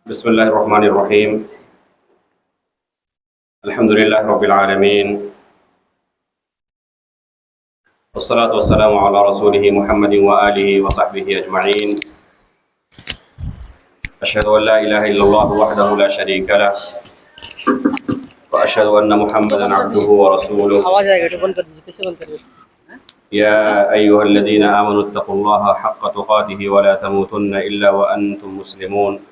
بسم الله الرحمن الرحيم. الحمد لله رب العالمين، والصلاة والسلام على رسوله محمد وآله وصحبه أجمعين. أشهد أن لا إله إلا الله وحده لا شريك له، وأشهد أن محمدا عبده ورسوله. يا أيها الذين آمنوا اتقوا الله حق تقاته ولا تموتن إلا وأنتم مسلمون.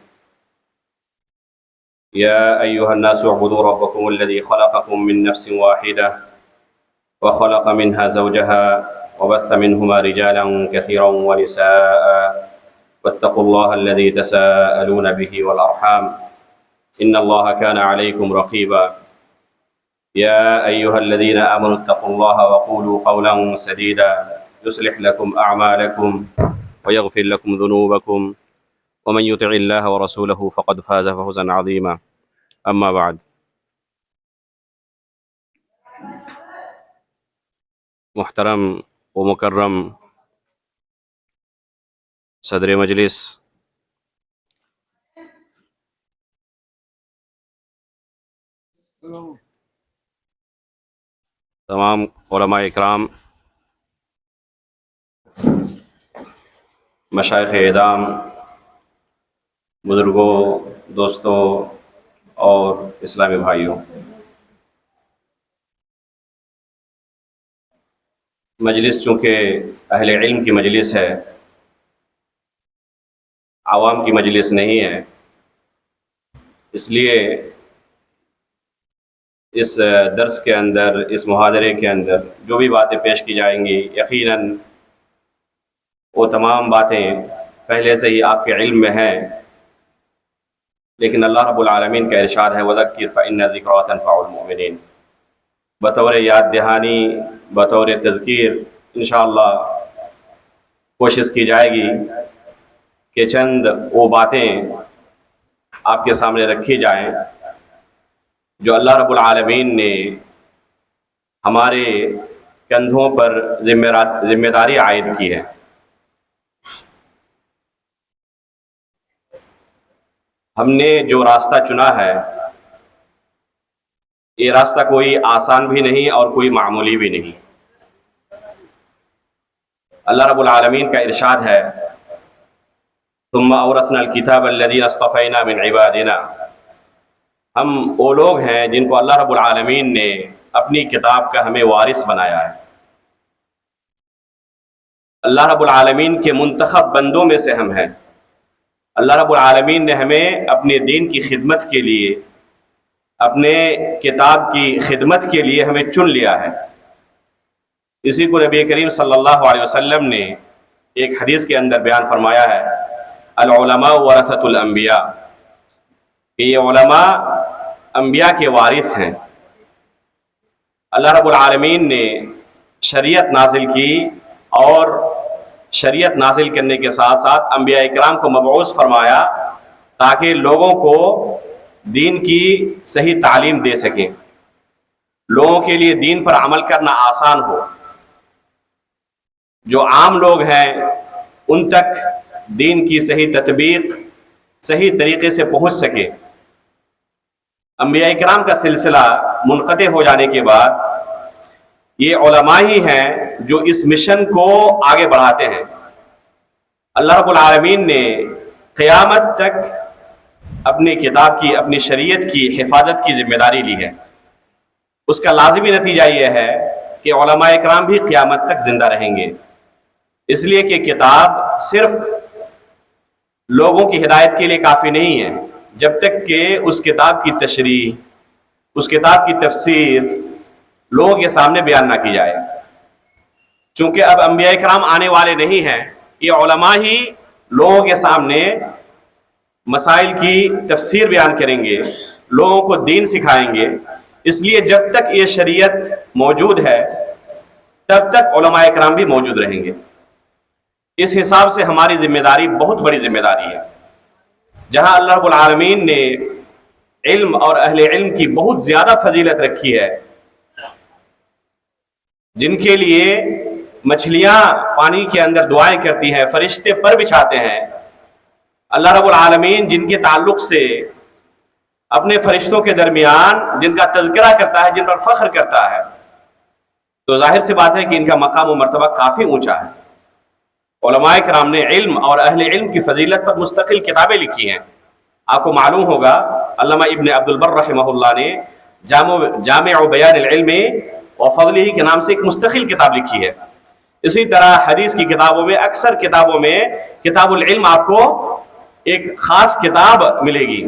يا أيها الناس اعبدوا ربكم الذي خلقكم من نفس واحدة وخلق منها زوجها وبث منهما رجالا كثيرا ونساء، واتقوا الله الذي تساءلون به والأرحام إن الله كان عليكم رقيبا. يا أيها الذين آمنوا اتقوا الله وقولوا قولا سديدا يصلح لكم أعمالكم ويغفر لكم ذنوبكم، ومن يطع الله ورسوله فقد فاز فوزا عظيما. أما بعد، محترم و مکرم صدر مجلس، تمام علماء اکرام، مشائخ اعظام، بزرگوں، دوستوں اور اسلامی بھائیوں، مجلس چونکہ اہل علم کی مجلس ہے، عوام کی مجلس نہیں ہے، اس لیے اس درس کے اندر، اس محاضرے کے اندر جو بھی باتیں پیش کی جائیں گی، یقیناً وہ تمام باتیں پہلے سے ہی آپ کے علم میں ہیں، لیکن اللہ رب العالمین کا ارشاد ہے وَذَكِّرْ فَإِنَّ الذِّكْرَىٰ تَنفَعُ الْمُؤْمِنِينَ، بطور یاد دہانی، بطور تذکیر انشاءاللہ کوشش کی جائے گی کہ چند وہ باتیں آپ کے سامنے رکھی جائیں جو اللہ رب العالمین نے ہمارے کندھوں پر ذمہ داری عائد کی ہے۔ ہم نے جو راستہ چنا ہے، یہ راستہ کوئی آسان بھی نہیں اور کوئی معمولی بھی نہیں۔ اللہ رب العالمین کا ارشاد ہے ثم اورثنا الکتاب الذین اصطفینا من عبادنا، ہم وہ لوگ ہیں جن کو اللہ رب العالمین نے اپنی کتاب کا ہمیں وارث بنایا ہے۔ اللہ رب العالمین کے منتخب بندوں میں سے ہم ہیں۔ اللہ رب العالمین نے ہمیں اپنے دین کی خدمت کے لیے، اپنے کتاب کی خدمت کے لیے ہمیں چن لیا ہے۔ اسی کو نبی کریم صلی اللہ علیہ وسلم نے ایک حدیث کے اندر بیان فرمایا ہے العلماء ورثۃ الانبیاء، کہ یہ علماء انبیاء کے وارث ہیں۔ اللہ رب العالمین نے شریعت نازل کی اور شریعت نازل کرنے کے ساتھ ساتھ انبیاء اکرام کو مبعوث فرمایا تاکہ لوگوں کو دین کی صحیح تعلیم دے سکیں، لوگوں کے لیے دین پر عمل کرنا آسان ہو، جو عام لوگ ہیں ان تک دین کی صحیح تطبیق صحیح طریقے سے پہنچ سکے۔ انبیاء اکرام کا سلسلہ منقطع ہو جانے کے بعد یہ علماء ہی ہیں جو اس مشن کو آگے بڑھاتے ہیں۔ اللہ رب العالمین نے قیامت تک اپنی کتاب کی، اپنی شریعت کی حفاظت کی ذمہ داری لی ہے۔ اس کا لازمی نتیجہ یہ ہے کہ علماء اکرام بھی قیامت تک زندہ رہیں گے، اس لیے کہ کتاب صرف لوگوں کی ہدایت کے لیے کافی نہیں ہے جب تک کہ اس کتاب کی تشریح، اس کتاب کی تفسیر لوگوں کے سامنے بیان نہ کی جائے۔ چونکہ اب انبیاء کرام آنے والے نہیں ہیں، یہ علماء ہی لوگوں کے سامنے مسائل کی تفسیر بیان کریں گے، لوگوں کو دین سکھائیں گے۔ اس لیے جب تک یہ شریعت موجود ہے تب تک علماء کرام بھی موجود رہیں گے۔ اس حساب سے ہماری ذمہ داری بہت بڑی ذمہ داری ہے۔ جہاں اللہ رب العالمین نے علم اور اہل علم کی بہت زیادہ فضیلت رکھی ہے، جن کے لیے مچھلیاں پانی کے اندر دعائیں کرتی ہیں، فرشتے پر بچھاتے ہیں، اللہ رب العالمین جن کے تعلق سے اپنے فرشتوں کے درمیان جن کا تذکرہ کرتا ہے، جن پر فخر کرتا ہے، تو ظاہر سی بات ہے کہ ان کا مقام و مرتبہ کافی اونچا ہے۔ علماء کرام نے علم اور اہل علم کی فضیلت پر مستقل کتابیں لکھی ہیں۔ آپ کو معلوم ہوگا علامہ ابن عبد البر رحمہ اللہ نے جامع بیان العلم و فضلہ کے نام سے ایک مستقل کتاب لکھی ہے۔ اسی طرح حدیث کی کتابوں میں، اکثر کتابوں میں کتاب العلم آپ کو ایک خاص کتاب ملے گی،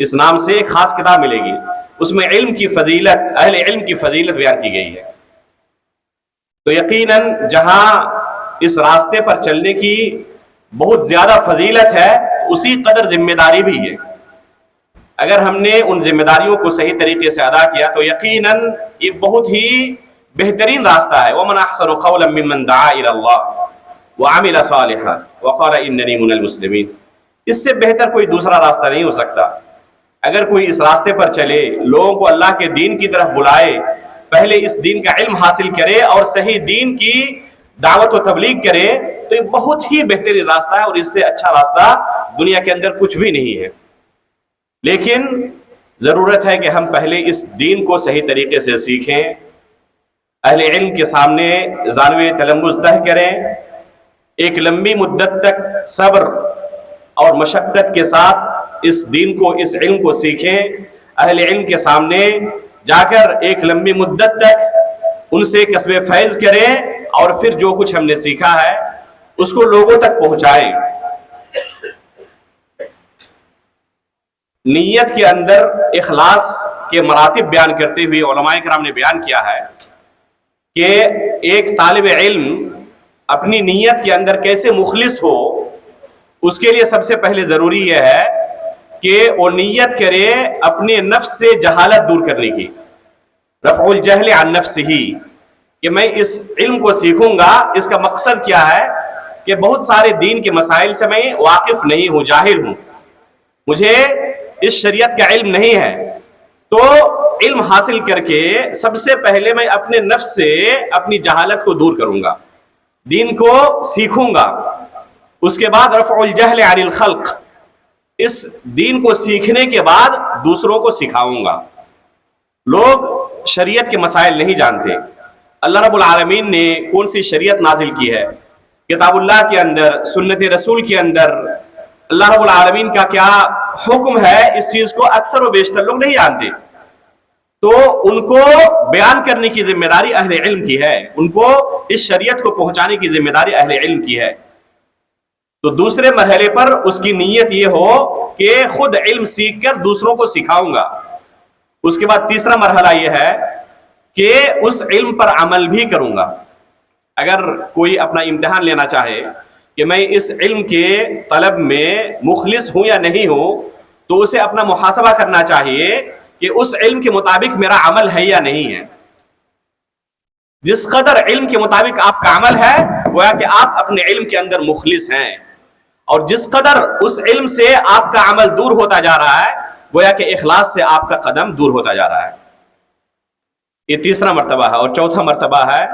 اس نام سے ایک خاص کتاب ملے گی، اس میں علم کی فضیلت، اہل علم کی فضیلت بیان کی گئی ہے۔ تو یقیناً جہاں اس راستے پر چلنے کی بہت زیادہ فضیلت ہے، اسی قدر ذمہ داری بھی ہے۔ اگر ہم نے ان ذمہ داریوں کو صحیح طریقے سے ادا کیا تو یقیناً یہ بہت ہی بہترین راستہ ہے۔ وَمَنْ أَحْسَنُ قَوْلًا مِّمَّنْ دَعَا إِلَى اللَّهِ وَعَمِلَ صَالِحًا وَقَالَ إِنَّنِي مِنَ الْمُسْلِمِينَ، اس سے بہتر کوئی دوسرا راستہ نہیں ہو سکتا۔ اگر کوئی اس راستے پر چلے، لوگوں کو اللہ کے دین کی طرف بلائے، پہلے اس دین کا علم حاصل کرے اور صحیح دین کی دعوت و تبلیغ کرے، تو یہ بہت ہی بہترین راستہ ہے، اور اس سے اچھا راستہ دنیا کے اندر کچھ بھی نہیں ہے۔ لیکن ضرورت ہے کہ ہم پہلے اس دین کو صحیح طریقے سے سیکھیں، اہل علم کے سامنے زانوِ تلمذ طے کریں، ایک لمبی مدت تک صبر اور مشقت کے ساتھ اس دین کو، اس علم کو سیکھیں، اہل علم کے سامنے جا کر ایک لمبی مدت تک ان سے کسب فیض کریں، اور پھر جو کچھ ہم نے سیکھا ہے اس کو لوگوں تک پہنچائیں۔ نیت کے اندر اخلاص کے مراتب بیان کرتے ہوئے علماء کرام نے بیان کیا ہے کہ ایک طالب علم اپنی نیت کے اندر کیسے مخلص ہو، اس کے لیے سب سے پہلے ضروری یہ ہے کہ وہ نیت کرے اپنے نفس سے جہالت دور کرنے کی، رفع الجہل عن نفسہ، کہ میں اس علم کو سیکھوں گا، اس کا مقصد کیا ہے کہ بہت سارے دین کے مسائل سے میں واقف نہیں ہوں، جاہل ہوں، مجھے اس شریعت کا علم نہیں ہے، تو علم حاصل کر کے سب سے پہلے میں اپنے نفس سے اپنی جہالت کو دور کروں گا، دین کو سیکھوں گا، اس کے بعد رفع الجہل عن الخلق، اس دین کو سیکھنے کے بعد دوسروں کو سکھاؤں گا۔ لوگ شریعت کے مسائل نہیں جانتے، اللہ رب العالمین نے کون سی شریعت نازل کی ہے، کتاب اللہ کے اندر، سنت رسول کے اندر اللہ رب العالمین کا کیا حکم ہے، اس چیز کو اکثر و بیشتر لوگ نہیں جانتے، تو ان کو بیان کرنے کی ذمہ داری اہل علم کی ہے، ان کو اس شریعت کو پہنچانے کی ذمہ داری اہل علم کی ہے۔ تو دوسرے مرحلے پر اس کی نیت یہ ہو کہ خود علم سیکھ کر دوسروں کو سکھاؤں گا۔ اس کے بعد تیسرا مرحلہ یہ ہے کہ اس علم پر عمل بھی کروں گا۔ اگر کوئی اپنا امتحان لینا چاہے کہ میں اس علم کے طلب میں مخلص ہوں یا نہیں ہوں، تو اسے اپنا محاسبہ کرنا چاہیے کہ اس علم کے مطابق میرا عمل ہے یا نہیں ہے۔ جس قدر علم کے مطابق آپ کا عمل ہے، گویا کہ آپ اپنے علم کے اندر مخلص ہیں، اور جس قدر اس علم سے آپ کا عمل دور ہوتا جا رہا ہے، گویا کہ اخلاص سے آپ کا قدم دور ہوتا جا رہا ہے۔ یہ تیسرا مرتبہ ہے۔ اور چوتھا مرتبہ ہے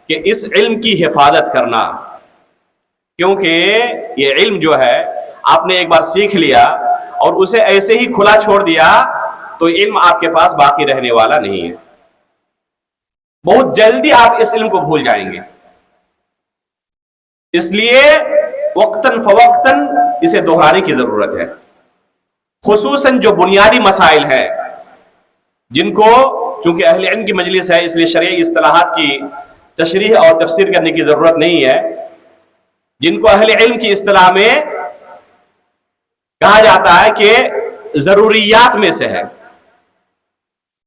کہ اس علم کی حفاظت کرنا، کیونکہ یہ علم جو ہے آپ نے ایک بار سیکھ لیا اور اسے ایسے ہی کھلا چھوڑ دیا تو علم آپ کے پاس باقی رہنے والا نہیں ہے، بہت جلدی آپ اس علم کو بھول جائیں گے۔ اس لیے وقتاً فوقتاً اسے دہرانے کی ضرورت ہے، خصوصاً جو بنیادی مسائل ہیں جن کو، چونکہ اہل علم کی مجلس ہے اس لیے شرعی اصطلاحات کی تشریح اور تفسیر کرنے کی ضرورت نہیں ہے، جن کو اہل علم کی اصطلاح میں کہا جاتا ہے کہ ضروریات میں سے ہے،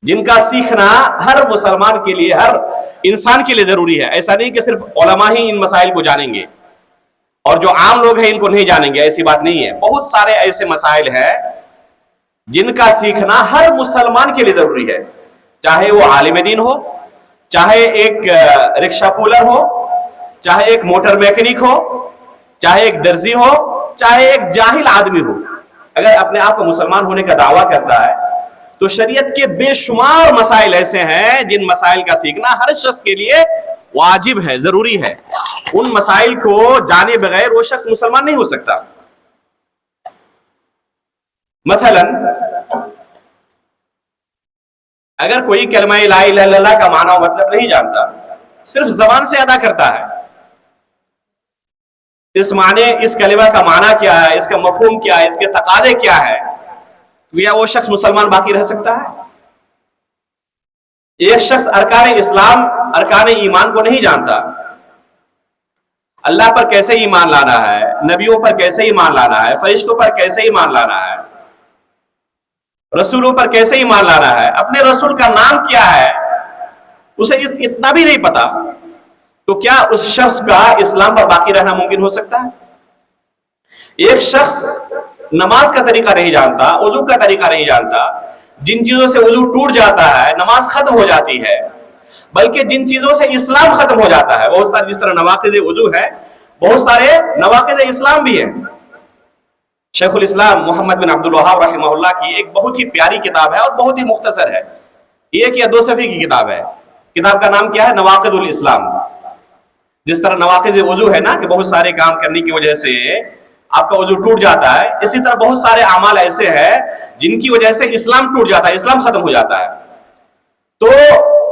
جن کا سیکھنا ہر مسلمان کے لیے، ہر انسان کے لیے ضروری ہے۔ ایسا نہیں کہ صرف علماء ہی ان مسائل کو جانیں گے اور جو عام لوگ ہیں ان کو نہیں جانیں گے، ایسی بات نہیں ہے۔ بہت سارے ایسے مسائل ہیں جن کا سیکھنا ہر مسلمان کے لیے ضروری ہے، چاہے وہ عالم دین ہو، چاہے ایک رکشہ پولر ہو، چاہے ایک موٹر میکینک ہو، چاہے ایک درزی ہو، چاہے ایک جاہل آدمی ہو۔ اگر اپنے آپ کو مسلمان ہونے کا دعویٰ کرتا ہے تو شریعت کے بے شمار مسائل ایسے ہیں جن مسائل کا سیکھنا ہر شخص کے لیے واجب ہے، ضروری ہے۔ ان مسائل کو جانے بغیر وہ شخص مسلمان نہیں ہو سکتا۔ مثلا اگر کوئی کلمہ لا الہ الا اللہ کا معنی و مطلب نہیں جانتا، صرف زبان سے ادا کرتا ہے، اس معنی، اس کلمہ کا معنی کیا ہے، اس کا مفہوم کیا ہے، اس کے تقاضے کیا ہے، کیا وہ شخص مسلمان باقی رہ سکتا ہے؟ ایک شخص ارکان اسلام، ارکان ایمان کو نہیں جانتا، اللہ پر کیسے ایمان لانا ہے، نبیوں پر کیسے ایمان لانا ہے، فرشتوں پر کیسے ایمان لانا ہے، رسولوں پر کیسے ایمان لانا ہے، اپنے رسول کا نام کیا ہے، اسے اتنا بھی نہیں پتا، تو کیا اس شخص کا اسلام پر باقی رہنا ممکن ہو سکتا ہے؟ ایک شخص نماز کا طریقہ نہیں جانتا، وضو کا طریقہ نہیں جانتا، جن چیزوں سے وضو ٹوٹ جاتا ہے نماز ختم ہو جاتی ہے، بلکہ جن چیزوں سے اسلام ختم ہو جاتا ہے، بہت سارے، جس طرح نواقض وضو ہے، بہت سارے نواقض اسلام بھی ہیں۔ شیخ الاسلام محمد بن عبد الوہاب رحمہ اللہ کی ایک بہت ہی پیاری کتاب ہے اور بہت ہی مختصر ہے، ایک یا دو صفحے کی کتاب ہے، کتاب کا نام کیا ہے؟ نواقض الاسلام۔ جس طرح نواقض وضو ہے نا کہ بہت سارے کام کرنے کی وجہ سے آپ کا وضو ٹوٹ جاتا ہے، اسی طرح بہت سارے اعمال ایسے ہیں جن کی وجہ سے اسلام ٹوٹ جاتا ہے، اسلام ختم ہو جاتا ہے۔ تو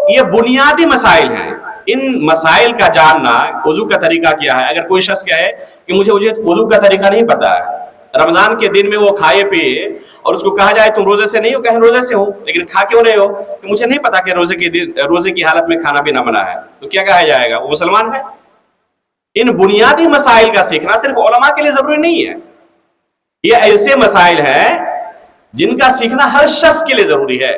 یہ بنیادی مسائل ہیں، ان مسائل کا جاننا، وضو کا طریقہ کیا ہے۔ اگر کوئی شخص کہے کہ مجھے وضو کا طریقہ نہیں پتا ہے، رمضان کے دن میں وہ کھائے پیے اور اس کو کہا جائے تم روزے سے نہیں ہو، کہیں روزے سے ہو لیکن کھا کیوں نہیں ہو، کہ مجھے نہیں پتا کہ روزے کی حالت میں کھانا پینا منع ہے، تو کیا کہا جائے گا؟ وہ مسلمان ہے؟ ان بنیادی مسائل کا سیکھنا صرف علماء کے لیے ضروری نہیں ہے، یہ ایسے مسائل ہیں جن کا سیکھنا ہر شخص کے لیے ضروری ہے۔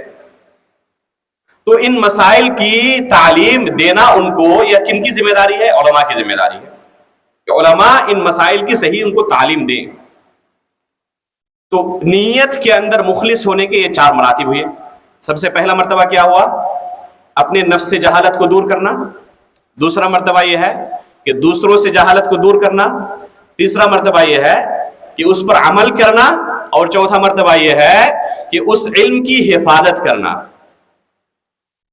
تو ان مسائل کی تعلیم دینا ان کو، یہ کن کی ذمہ داری ہے؟ علماء کی ذمہ داری ہے کہ علماء ان مسائل کی صحیح ان کو تعلیم دیں۔ تو نیت کے اندر مخلص ہونے کے یہ 4 مراتب ہوئے۔ سب سے پہلا مرتبہ کیا ہوا؟ اپنے نفس سے جہالت کو دور کرنا۔ دوسرا مرتبہ یہ ہے کہ دوسروں سے جہالت کو دور کرنا۔ تیسرا مرتبہ یہ ہے کہ اس پر عمل کرنا، اور چوتھا مرتبہ یہ ہے کہ اس علم کی حفاظت کرنا۔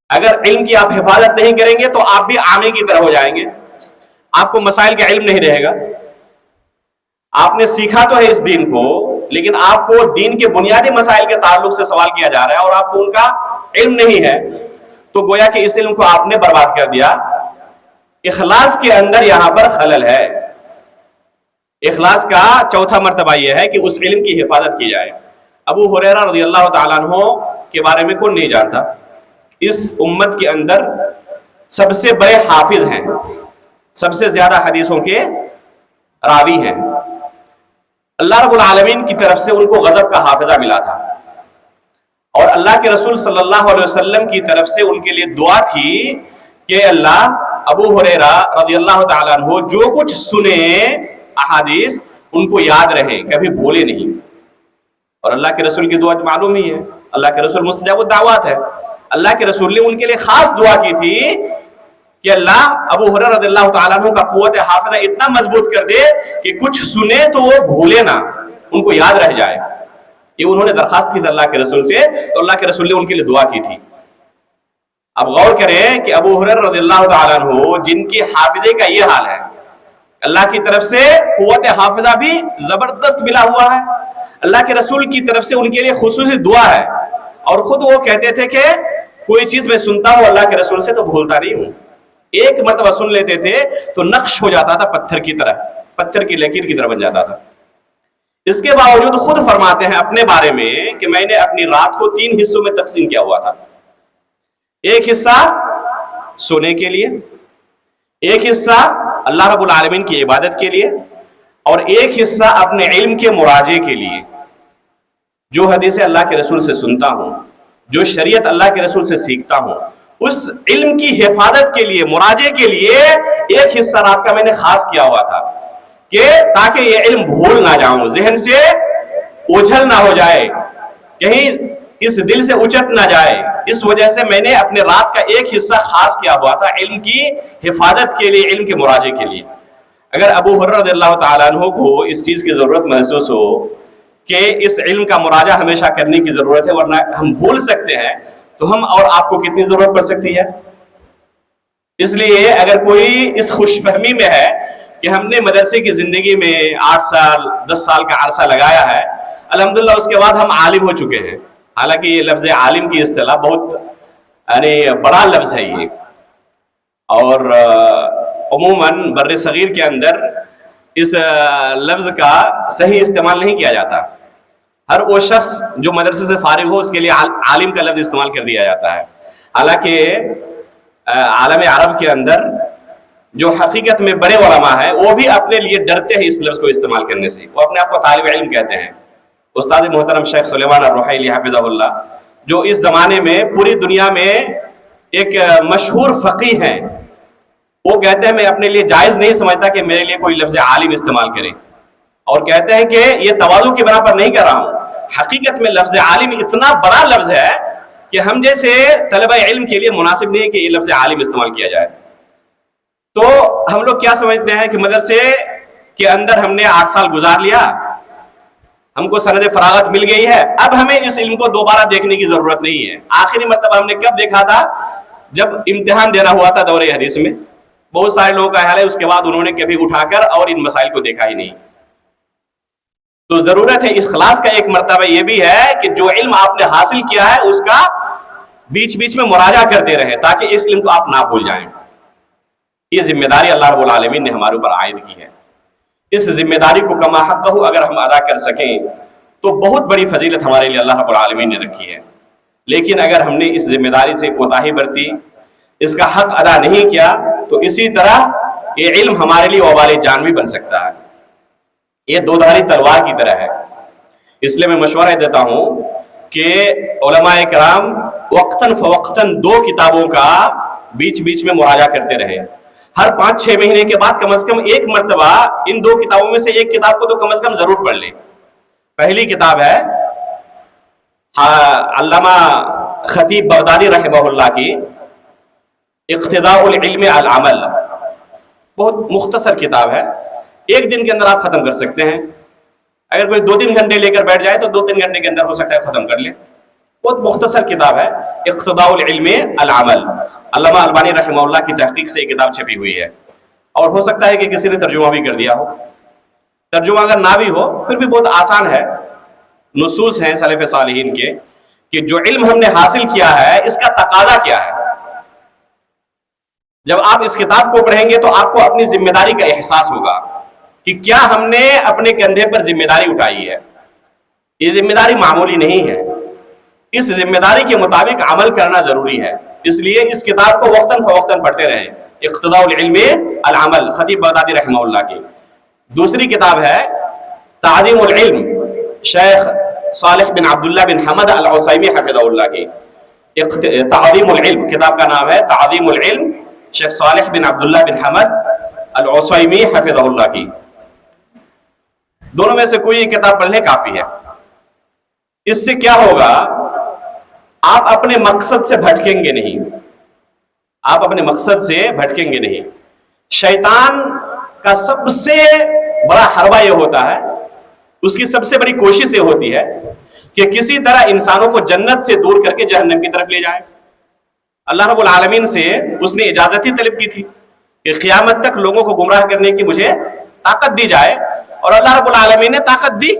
اگر علم کی آپ حفاظت نہیں کریں گے تو آپ بھی عامی کی طرح ہو جائیں گے، آپ کو مسائل کا علم نہیں رہے گا۔ آپ نے سیکھا تو ہے اس دین کو، لیکن آپ کو دین کے بنیادی مسائل کے تعلق سے سوال کیا جا رہا ہے اور آپ کو ان کا علم نہیں ہے، تو گویا کہ اس علم کو آپ نے برباد کر دیا۔ اخلاص کے اندر یہاں پر خلل ہے۔ اخلاص کا چوتھا مرتبہ یہ ہے کہ اس علم کی حفاظت کی جائے۔ ابو ہریرہ رضی اللہ تعالیٰ عنہ کے بارے میں کون نہیں جانتا؟ اس امت کے اندر سب سے بڑے حافظ ہیں، سب سے زیادہ حدیثوں کے راوی ہیں۔ اللہ رب العالمین کی طرف سے ان کو غضب کا حافظہ ملا تھا، اور اللہ کے رسول صلی اللہ علیہ وسلم کی طرف سے ان کے لیے دعا تھی کہ اللہ ابو ہریرہ رضی اللہ تعالیٰ عنہ جو کچھ سنے احادیث ان کو یاد رہے، کبھی بھولے نہیں۔ اور اللہ کے رسول کی دعا معلوم ہی ہے، اللہ کے رسول مستجاب الدعوات ہے۔ اللہ کے رسول نے ان کے لیے خاص دعا کی تھی کہ اللہ ابو ہریرہ رضی اللہ تعالیٰ عنہ کا قوت حافظہ اتنا مضبوط کر دے کہ کچھ سنے تو وہ بھولے نہ، ان کو یاد رہ جائے۔ یہ انہوں نے درخواست کی تھی اللہ کے رسول سے، تو اللہ کے رسول نے ان کے لیے دعا کی تھی۔ اب غور کریں کہ ابو ہریرہ رضی اللہ تعالیٰ عنہ جن کی حافظے کا یہ حال ہے، اللہ کی طرف سے قوت حافظہ بھی زبردست ملا ہوا ہے، اللہ کے رسول کی طرف سے ان کے لیے خصوصی دعا ہے، اور خود وہ کہتے تھے کہ کوئی چیز میں سنتا ہوں اللہ کے رسول سے تو بھولتا نہیں ہوں۔ ایک مرتبہ سن لیتے تھے تو نقش ہو جاتا تھا، پتھر کی طرح، پتھر کی لکیر کی طرح بن جاتا تھا۔ اس کے باوجود خود فرماتے ہیں اپنے بارے میں کہ میں نے اپنی رات کو 3 حصوں میں تقسیم کیا ہوا تھا، ایک حصہ سونے کے لیے، ایک حصہ اللہ رب العالمین کی عبادت کے لیے، اور ایک حصہ اپنے علم کے مراجعے کے لیے۔ جو حدیث اللہ کے رسول سے سنتا ہوں، جو شریعت اللہ کے رسول سے سیکھتا ہوں، اس علم کی حفاظت کے لیے، مراجعے کے لیے ایک حصہ رات کا میں نے خاص کیا ہوا تھا، کہ تاکہ یہ علم بھول نہ جاؤں، ذہن سے اوجھل نہ ہو جائے، کہیں اس دل سے اچٹ نہ جائے۔ اس وجہ سے میں نے اپنے رات کا ایک حصہ خاص کیا ہوا تھا علم کی حفاظت کے لیے، علم کے مراجعے کے لیے۔ اگر ابو ہریرہ رضی اللہ تعالیٰ عنہ کو اس چیز کی ضرورت محسوس ہو کہ اس علم کا مراجعہ ہمیشہ کرنے کی ضرورت ہے ورنہ ہم بھول سکتے ہیں، تو ہم اور آپ کو کتنی ضرورت پڑ سکتی ہے۔ اس لیے اگر کوئی اس خوش فہمی میں ہے کہ ہم نے مدرسے کی زندگی میں 8 سال 10 سال کا عرصہ لگایا ہے، الحمدللہ اس کے بعد ہم عالم ہو چکے ہیں. حالانکہ یہ لفظ عالم کی اصطلاح بہت یعنی بڑا لفظ ہے یہ، اور عموماً بر صغیر کے اندر اس لفظ کا صحیح استعمال نہیں کیا جاتا. ہر وہ شخص جو مدرسے سے فارغ ہو اس کے لیے عالم کا لفظ استعمال کر دیا جاتا ہے. حالانکہ عالم عرب کے اندر جو حقیقت میں بڑے علماء ہیں وہ بھی اپنے لیے ڈرتے ہیں اس لفظ کو استعمال کرنے سے. وہ اپنے آپ کو طالب علم کہتے ہیں. استاد محترم شیخ سلیمان الرحیلی حفظہ اللہ، جو اس زمانے میں پوری دنیا میں ایک مشہور فقیہ ہیں، وہ کہتے ہیں میں اپنے لیے جائز نہیں سمجھتا کہ میرے لیے کوئی لفظ عالم استعمال کرے، اور کہتے ہیں کہ یہ تواضع کی بنا پر نہیں کر رہا ہوں. حقیقت میں لفظ عالم اتنا بڑا لفظ ہے کہ ہم جیسے طلبہ علم کے لیے مناسب نہیں ہے کہ یہ لفظ عالم استعمال کیا جائے. تو ہم لوگ کیا سمجھتے ہیں کہ مدرسے کے اندر ہم نے 8 سال گزار لیا، ہم کو سند فراغت مل گئی ہے، اب ہمیں اس علم کو دوبارہ دیکھنے کی ضرورت نہیں ہے. آخری مرتبہ ہم نے کب دیکھا تھا؟ جب امتحان دینا ہوا تھا دورہ حدیث میں. بہت سارے لوگوں کا خیال ہے اس کے بعد انہوں نے کبھی اٹھا کر اور ان مسائل کو دیکھا ہی نہیں. تو ضرورت ہے اخلاص کا. ایک مرتبہ یہ بھی ہے کہ جو علم آپ نے حاصل کیا ہے اس کا بیچ بیچ میں مراجعہ کرتے رہے تاکہ اس علم کو آپ نہ بھول جائیں. یہ ذمہ داری اللہ رب العالمین نے ہمارے اوپر عائد کی ہے. اس ذمہ داری کو کما حق اگر ہم ادا کر سکیں تو بہت بڑی فضیلت ہمارے لیے اللہ رب العالمین نے رکھی ہے. لیکن اگر ہم نے اس ذمہ داری سے کوتاہی برتی، اس کا حق ادا نہیں کیا، تو اسی طرح یہ علم ہمارے لیے وبال جان بھی بن سکتا ہے. یہ دو دھاری تلوار کی طرح ہے. اس لیے میں مشورہ دیتا ہوں کہ علماء کرام وقتاً فوقتاً 2 کتابوں کا بیچ بیچ میں مراجعہ کرتے رہے. ہر 5-6 مہینے کے بعد کم از کم ایک مرتبہ ان 2 کتابوں میں سے ایک کتاب کو تو کم از کم ضرور پڑھ لیں. پہلی کتاب ہے علامہ خطیب بغدادی رحمہ اللہ کی اقتداء العلم علی العمل. بہت مختصر کتاب ہے، ایک دن کے اندر آپ ختم کر سکتے ہیں. اگر کوئی 2-3 گھنٹے لے کر بیٹھ جائے تو 2-3 گھنٹے کے اندر ہو سکتا ہے ختم کر لیں. بہت مختصر کتاب ہے اقتداء العلم علی العمل. علامہ البانی رحمہ اللہ کی تحقیق سے یہ کتاب چھپی ہوئی ہے، اور ہو سکتا ہے کہ کسی نے ترجمہ بھی کر دیا ہو. ترجمہ اگر نہ بھی ہو پھر بھی بہت آسان ہے. نصوص ہیں سلف صالحین کے کہ جو علم ہم نے حاصل کیا ہے اس کا تقاضا کیا ہے. جب آپ اس کتاب کو پڑھیں گے تو آپ کو اپنی ذمہ داری کا احساس ہوگا کہ کیا ہم نے اپنے کندھے پر ذمہ داری اٹھائی ہے. یہ ذمہ داری معمولی نہیں ہے، اس ذمہ داری کے مطابق عمل کرنا ضروری ہے. اس لیے اس کتاب کو وقتاً فوقتاً پڑھتے رہیں. اقتداء العلم العمل خطیب بغدادی رحمہ اللہ کی. دوسری کتاب ہے تعظیم العلم شیخ صالح بن عبداللہ بن حمد العثیمی حفظہ اللہ کی. تعظیم العلم کتاب کا نام ہے تعظیم العلم شیخ صالح بن عبداللہ بن حمد العثیمی حفظہ اللہ کی. دونوں میں سے کوئی ایک کتاب پڑھنے کافی ہے. اس سے کیا ہوگا؟ آپ اپنے مقصد سے بھٹکیں گے نہیں. آپ اپنے مقصد سے بھٹکیں گے نہیں. شیطان کا سب سے بڑا حربہ یہ ہوتا ہے، اس کی سب سے بڑی کوشش یہ ہوتی ہے کہ کسی طرح انسانوں کو جنت سے دور کر کے جہنم کی طرف لے جائے. اللہ رب العالمین سے اس نے اجازت ہی طلب کی تھی کہ قیامت تک لوگوں کو گمراہ کرنے کی مجھے طاقت دی جائے، اور اللہ رب العالمین نے طاقت دی،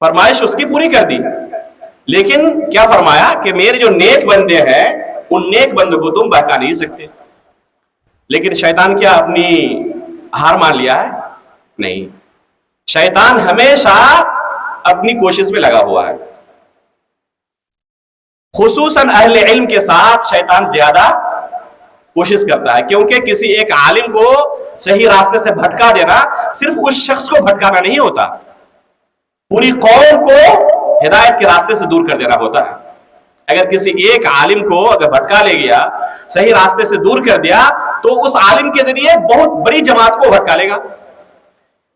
فرمائش اس کی پوری کر دی. لیکن کیا فرمایا کہ میرے جو نیک بندے ہیں ان نیک بندوں کو تم بہکا نہیں سکتے. لیکن شیطان کیا اپنی ہار مان لیا ہے؟ نہیں. شیطان ہمیشہ اپنی کوشش میں لگا ہوا ہے. خصوصاً اہل علم کے ساتھ شیطان زیادہ کوشش کرتا ہے، کیونکہ کسی ایک عالم کو صحیح راستے سے بھٹکا دینا صرف اس شخص کو بھٹکانا نہیں ہوتا، پوری قوم کو ہدایت کے راستے سے دور کر دینا ہوتا ہے. اگر کسی ایک عالم کو اگر بھٹکا لے گیا، صحیح راستے سے دور کر دیا، تو اس عالم کے ذریعے بہت بڑی جماعت کو بھٹکا لے گا.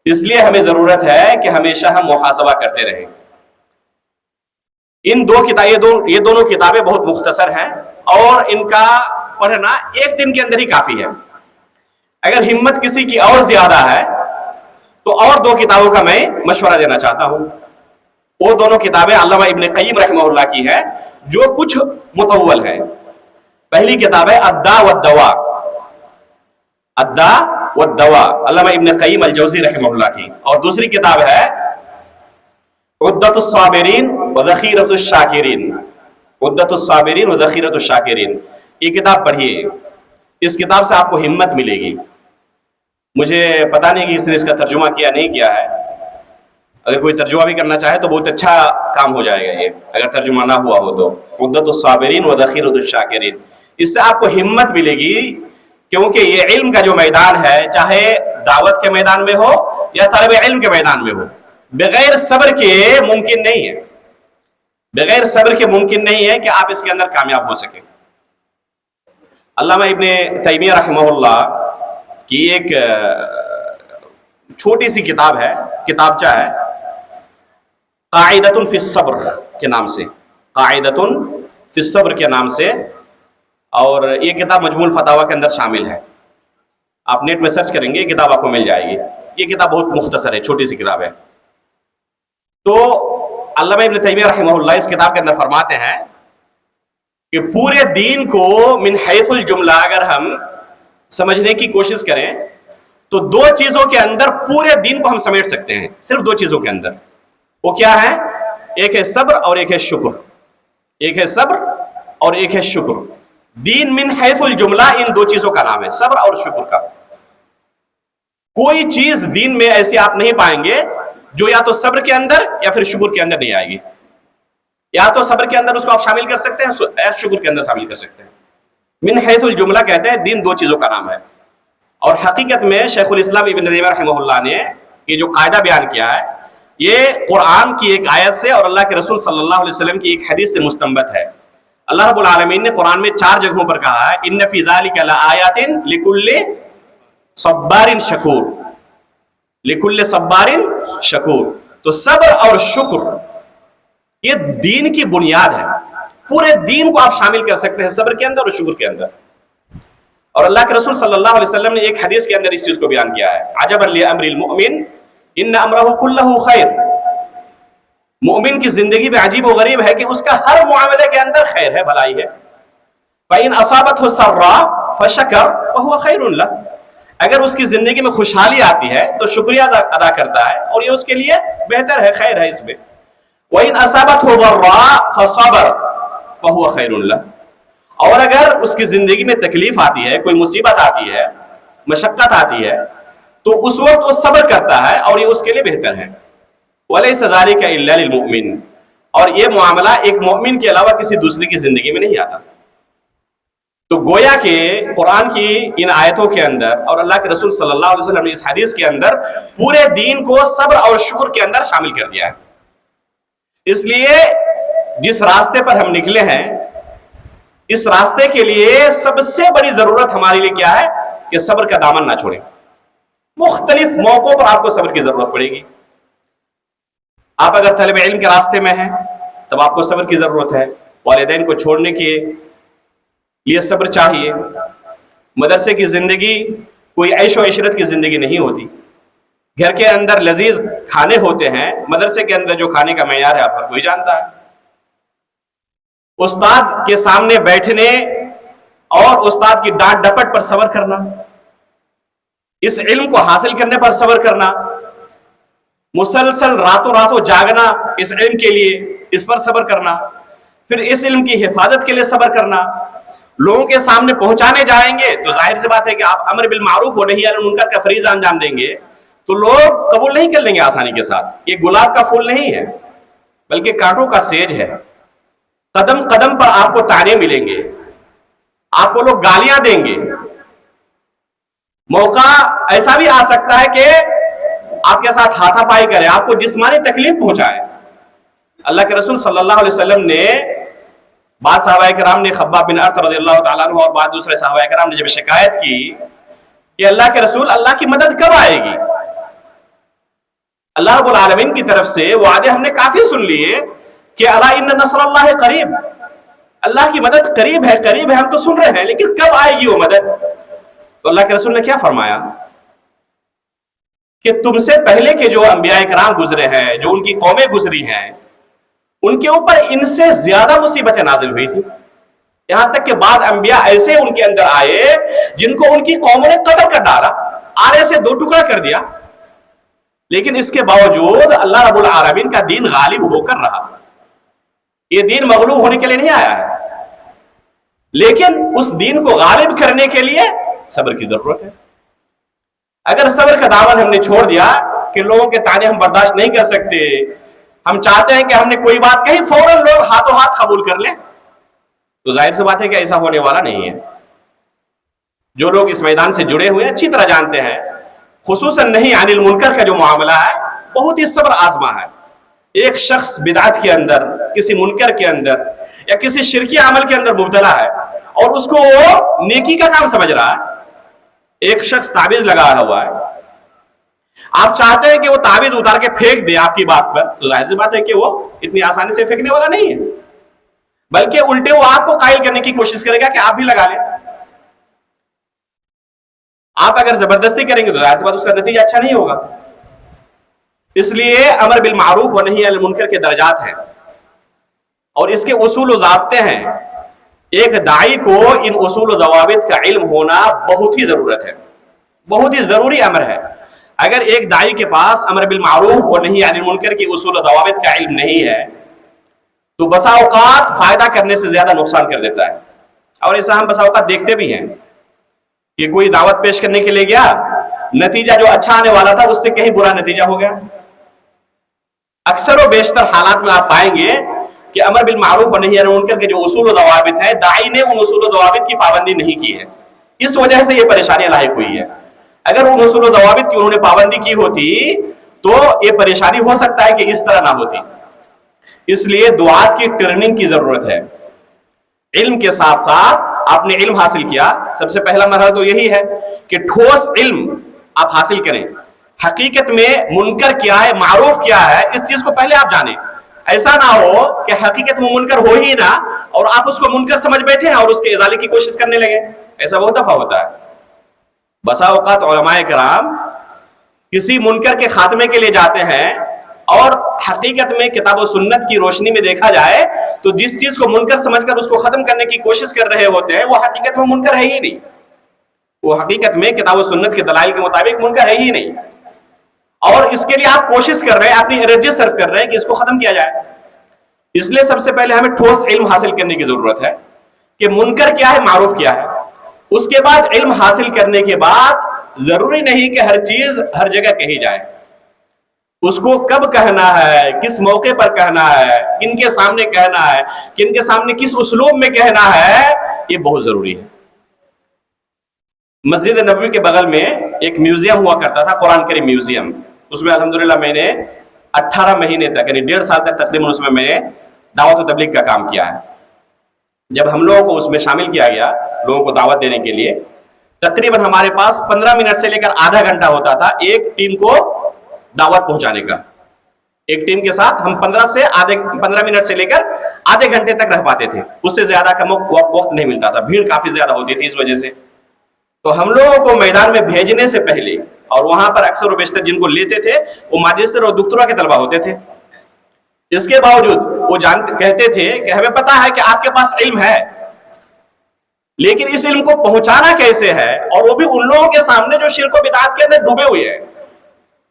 اس لیے ہمیں ضرورت ہے کہ ہمیشہ ہم محاسبہ کرتے رہیں. یہ دونوں کتابیں بہت مختصر ہیں اور ان کا پڑھنا ایک دن کے اندر ہی کافی ہے. اگر ہمت کسی کی اور زیادہ ہے تو اور 2 کتابوں کا میں مشورہ دینا چاہتا ہوں. وہ دونوں کتابیں علامہ ابن قیم رحمہ اللہ کی ہے جو کچھ مطول ہے. پہلی کتاب ہے الداء والدواء، الداء والدواء علامہ ابن قیم الجوزی رحمہ اللہ کی. اور دوسری کتاب ہے عدت الصابرین و ذخیرۃ الشاکرین، عدت الصابرین و ذخیرۃ الشاکرین، یہ کتاب پڑھیے، اس کتاب سے آپ کو ہمت ملے گی۔ مجھے پتا نہیں کہ اس نے اس کا ترجمہ کیا نہیں کیا ہے، اگر کوئی ترجمہ بھی کرنا چاہے تو بہت اچھا کام ہو جائے گا یہ، اگر ترجمہ نہ ہوا ہو تو۔ عدت الصابرین و ذخیرۃ الشاکرین، اس سے آپ کو ہمت ملے گی، کیونکہ یہ علم کا جو میدان ہے، چاہے دعوت کے میدان میں ہو یا طلب علم کے میدان میں ہو، بغیر صبر کے ممکن نہیں ہے، بغیر صبر کے ممکن نہیں ہے کہ آپ اس کے اندر کامیاب ہو سکیں۔ علامہ ابن تیمیہ رحمہ اللہ کی ایک چھوٹی سی کتاب ہے، کتابچہ ہے، قاعدۃ فی الصبر کے نام سے، قاعدۃ فی الصبر کے نام سے، اور یہ کتاب مجموع الفتاوی کے اندر شامل ہے۔ آپ نیٹ میں سرچ کریں گے یہ کتاب آپ کو مل جائے گی۔ یہ کتاب بہت مختصر ہے، چھوٹی سی کتاب ہے۔ تو علامہ ابن تیمیہ رحمہ اللہ اس کتاب کے اندر فرماتے ہیں کہ پورے دین کو من حیث الجملہ اگر ہم سمجھنے کی کوشش کریں تو دو چیزوں کے اندر پورے دین کو ہم سمیٹ سکتے ہیں، صرف دو چیزوں کے اندر۔ وہ کیا ہے؟ ایک ہے صبر اور ایک ہے شکر، ایک ہے صبر اور ایک ہے شکر۔ دین من حیث الجملہ ان دو چیزوں کا نام ہے، صبر اور شکر کا۔ کوئی چیز دین میں ایسی آپ نہیں پائیں گے جو یا تو صبر کے اندر یا پھر شکر کے اندر نہیں آئے گی۔ یا تو صبر کے اندر اس کو آپ شامل کر سکتے ہیں یا شکر کے اندر شامل کر سکتے ہیں۔ من حیث الجملہ کہتے ہیں دین دو چیزوں کا نام ہے۔ اور حقیقت میں شیخ الاسلام ابن تیمیہ رحمہ اللہ نے یہ جو قاعدہ بیان کیا ہے، یہ قرآن کی ایک آیت سے اور اللہ کے رسول صلی اللہ علیہ وسلم کی ایک حدیث سے مستنبط ہے۔ اللہ رب العالمین نے قرآن میں 4 جگہوں پر کہا ہے ان فی ذلک لآیات لکل صبار شکور، لکل صبار شکور۔ تو صبر اور شکر یہ دین کی بنیاد ہے، پورے دین کو آپ شامل کر سکتے ہیں صبر کے اندر اور شکر کے اندر۔ اور اللہ کے رسول صلی اللہ علیہ وسلم نے ایک حدیث کے اندر اس چیز کو بیان کیا ہے، عجبا لامر المؤمن ان امرہ کلہ خیر۔ مومن کی زندگی میں عجیب و غریب ہے کہ اس کا ہر معاملے کے اندر خیر ہے، بھلائی ہے۔ فإن أصابته سراء فشکر فهو خیر لہ، اگر اس کی زندگی میں خوشحالی آتی ہے تو شکریہ ادا کرتا ہے اور یہ اس کے لیے بہتر ہے، خیر ہے اس میں۔ وإن أصابته ضراء فصبر فهو خیر لہ، اور اگر اس کی زندگی میں تکلیف آتی ہے، کوئی مصیبت آتی ہے، مشقت آتی ہے، تو اس وقت وہ صبر کرتا ہے اور یہ اس کے لیے بہتر ہے۔ وَلَيْسَ ذَلِكَ إِلَّا لِلْمُؤْمِنِ، اور یہ معاملہ ایک مومن کے علاوہ کسی دوسرے کی زندگی میں نہیں آتا۔ تو گویا کہ قرآن کی ان آیتوں کے اندر اور اللہ کے رسول صلی اللہ علیہ وسلم نے اس حدیث کے اندر پورے دین کو صبر اور شکر کے اندر شامل کر دیا ہے۔ اس لیے جس راستے پر ہم نکلے ہیں، اس راستے کے لیے سب سے بڑی ضرورت ہمارے لیے کیا ہے کہ صبر کا دامن نہ چھوڑیں۔ مختلف موقعوں پر آپ کو صبر کی ضرورت پڑے گی۔ آپ اگر طالب علم کے راستے میں ہیں تب آپ کو صبر کی ضرورت ہے، والدین کو چھوڑنے کے لیے صبر چاہیے۔ مدرسے کی زندگی کوئی عیش و عشرت کی زندگی نہیں ہوتی، گھر کے اندر لذیذ کھانے ہوتے ہیں، مدرسے کے اندر جو کھانے کا معیار ہے آپ ہر کوئی جانتا ہے۔ استاد کے سامنے بیٹھنے اور استاد کی ڈانٹ ڈپٹ پر صبر کرنا، اس علم کو حاصل کرنے پر صبر کرنا، مسلسل راتوں راتوں جاگنا اس علم کے لیے، اس پر صبر کرنا، پھر اس علم کی حفاظت کے لیے صبر کرنا۔ لوگوں کے سامنے پہنچانے جائیں گے تو ظاہر سی بات ہے کہ آپ امر بالمعروف و نہی عن المنکر کا فریضہ انجام دیں گے تو لوگ قبول نہیں کر لیں گے آسانی کے ساتھ۔ یہ گلاب کا پھول نہیں ہے بلکہ کانٹوں کا سیج ہے۔ قدم قدم پر آپ کو طعنے ملیں گے، آپ کو لوگ گالیاں دیں گے، موقع ایسا بھی آ سکتا ہے کہ آپ کے ساتھ ہاتھا پائی کرے، آپ کو جسمانی تکلیف پہنچائے۔ اللہ کے رسول صلی اللہ علیہ وسلم نے، بعض صحابہ کرام نے، خباب بن ارت رضی اللہ تعالیٰ عنہ اور بعض دوسرے صحابہ کرام نے جب شکایت کی کہ اللہ کے رسول اللہ کی مدد کب آئے گی، اللہ رب العالمین کی طرف سے وعدے ہم نے کافی سن لیے کہ الا ان نصر اللہ قریب، اللہ کی مدد قریب ہے، قریب ہے، ہم تو سن رہے ہیں، لیکن کب آئے گی وہ مدد؟ تو اللہ کے رسول نے کیا فرمایا کہ تم سے پہلے کے جو انبیاء کرام گزرے ہیں، جو ان کی قومیں گزری ہیں، ان کے اوپر ان سے زیادہ مصیبتیں نازل ہوئی تھی، یہاں تک کہ بعض انبیاء ایسے ان کے اندر آئے جن کو ان کی قوموں نے قتل کر ڈالا، آرے سے 2 ٹکڑا کر دیا۔ لیکن اس کے باوجود اللہ رب العالمین کا دین غالب ہو کر رہا. یہ دین مغلوب ہونے کے لیے نہیں آیا ہے، لیکن اس دین کو غالب کرنے کے لیے صبر کی ضرورت ہے. اگر صبر کا دعوت ہم نے چھوڑ دیا کہ لوگوں کے طعنے ہم برداشت نہیں کر سکتے، ہم چاہتے ہیں کہ ہم نے کوئی بات کہی فوراً لوگ ہاتھوں ہاتھ قبول کر لیں، تو ظاہر سی بات ہے کہ ایسا ہونے والا نہیں ہے. جو لوگ اس میدان سے جڑے ہوئے اچھی طرح جانتے ہیں، خصوصاً نہیں عن المنکر کا جو معاملہ ہے بہت ہی صبر آزما ہے. ایک شخص بدعت کے اندر، کسی منکر کے اندر یا کسی شرکی عمل کے اندر مبتلا ہے اور اس کو وہ نیکی کا کام سمجھ رہا ہے. ایک شخص تعویذ لگا ہوا ہے، آپ چاہتے ہیں کہ وہ تعویذ اتار کے پھینک دے آپ کی بات پر، تو ظاہر سی بات ہے کہ وہ اتنی آسانی سے پھینکنے والا نہیں ہے، بلکہ الٹے وہ آپ کو قائل کرنے کی کوشش کرے گا کہ آپ بھی لگا لیں. آپ اگر زبردستی کریں گے تو ظاہر سی بات اس کا نتیجہ اچھا نہیں ہوگا. اس لیے امر بالمعروف و نہی عن المنکر کے درجات ہیں اور اس کے اصول و ضابطے ہیں. ایک داعی کو ان اصول و ضوابط کا علم ہونا بہت ہی ضرورت ہے، بہت ہی ضروری امر ہے. اگر ایک داعی کے پاس امر بالمعروف و نہی عن المنکر کی اصول و ضوابط کا علم نہیں ہے تو بسا اوقات فائدہ کرنے سے زیادہ نقصان کر دیتا ہے. اور ایسا ہم بسا اوقات دیکھتے بھی ہیں کہ کوئی دعوت پیش کرنے کے لیے گیا، نتیجہ جو اچھا آنے والا تھا اس سے کہیں برا نتیجہ ہو گیا. اکثر و بیشتر حالات میں آپ پائیں گے کہ امر بالمعروف و نہی عن المنکر کے جو اصول و ضوابط ہیں، داعی نے ان اصول و ضوابط کی پابندی نہیں کی ہے، اس وجہ سے یہ پریشانیاں لاحق ہوئی ہے. اگر ان اصول و ضوابط کی انہوں نے پابندی کی ہوتی تو یہ پریشانی ہو سکتا ہے کہ اس طرح نہ ہوتی. اس لیے دعات کی ٹریننگ کی ضرورت ہے. علم کے ساتھ ساتھ آپ نے علم حاصل کیا، سب سے پہلا مرحلہ تو یہی ہے کہ ٹھوس علم آپ حاصل کریں. حقیقت میں منکر کیا ہے، معروف کیا ہے، اس چیز کو پہلے آپ جانیں. ایسا نہ ہو کہ حقیقت میں منکر ہو ہی نہ اور آپ اس کو منکر سمجھ بیٹھے اور اس کے ازالے کی کوشش کرنے لگے. ایسا بہت دفعہ ہوتا ہے. بسا اوقات علماء کرام کسی منکر کے خاتمے کے لیے جاتے ہیں اور حقیقت میں کتاب و سنت کی روشنی میں دیکھا جائے تو جس چیز کو منکر سمجھ کر اس کو ختم کرنے کی کوشش کر رہے ہوتے ہیں وہ حقیقت میں منکر ہے ہی نہیں. وہ حقیقت میں کتاب و سنت کے دلائل کے مطابق منکر ہے ہی نہیں، اور اس کے لیے آپ کوشش کر رہے ہیں، اپنی انرجی صرف کر رہے ہیں کہ اس کو ختم کیا جائے. اس لیے سب سے پہلے ہمیں ٹھوس علم حاصل کرنے کی ضرورت ہے کہ منکر کیا ہے، معروف کیا ہے. اس کے بعد علم حاصل کرنے کے بعد ضروری نہیں کہ ہر چیز ہر جگہ کہی جائے. اس کو کب کہنا ہے، کس موقع پر کہنا ہے، کن کے سامنے کہنا ہے، کن کے سامنے کس اسلوب میں کہنا ہے، یہ بہت ضروری ہے. مسجد نبوی کے بغل میں ایک میوزیم ہوا کرتا تھا، قرآن کریم میوزیم. اس میں الحمدللہ میں نے 18 مہینے تک یعنی 1.5 سال تک تقریباً اس میں نے دعوت و تبلیغ کا کام کیا ہے. جب ہم لوگوں کو اس میں شامل کیا گیا لوگوں کو دعوت دینے کے لیے، تقریباً ہمارے پاس 15 منٹ سے لے کر آدھا گھنٹہ ہوتا تھا ایک ٹیم کو دعوت پہنچانے کا. ایک ٹیم کے ساتھ ہم 15 منٹ سے لے کر آدھے گھنٹے تک رہ پاتے تھے. اس سے زیادہ کا وقت نہیں ملتا تھا، بھیڑ کافی زیادہ ہوتی تھی. اس وجہ سے تو ہم لوگوں کو میدان میں بھیجنے سے پہلے، اور وہاں پر اکثر و بیشتر جن کو لیتے تھے وہ ماجسٹر اور دکتورا کے طلبہ ہوتے تھے. اس کے باوجود وہ کہتے تھے کہ ہمیں پتا ہے کہ آپ کے پاس علم ہے، لیکن اس علم کو پہنچانا کیسے ہے، اور وہ بھی ان لوگوں کے سامنے جو شرک و بدعات کے اندر ڈوبے ہوئے ہیں.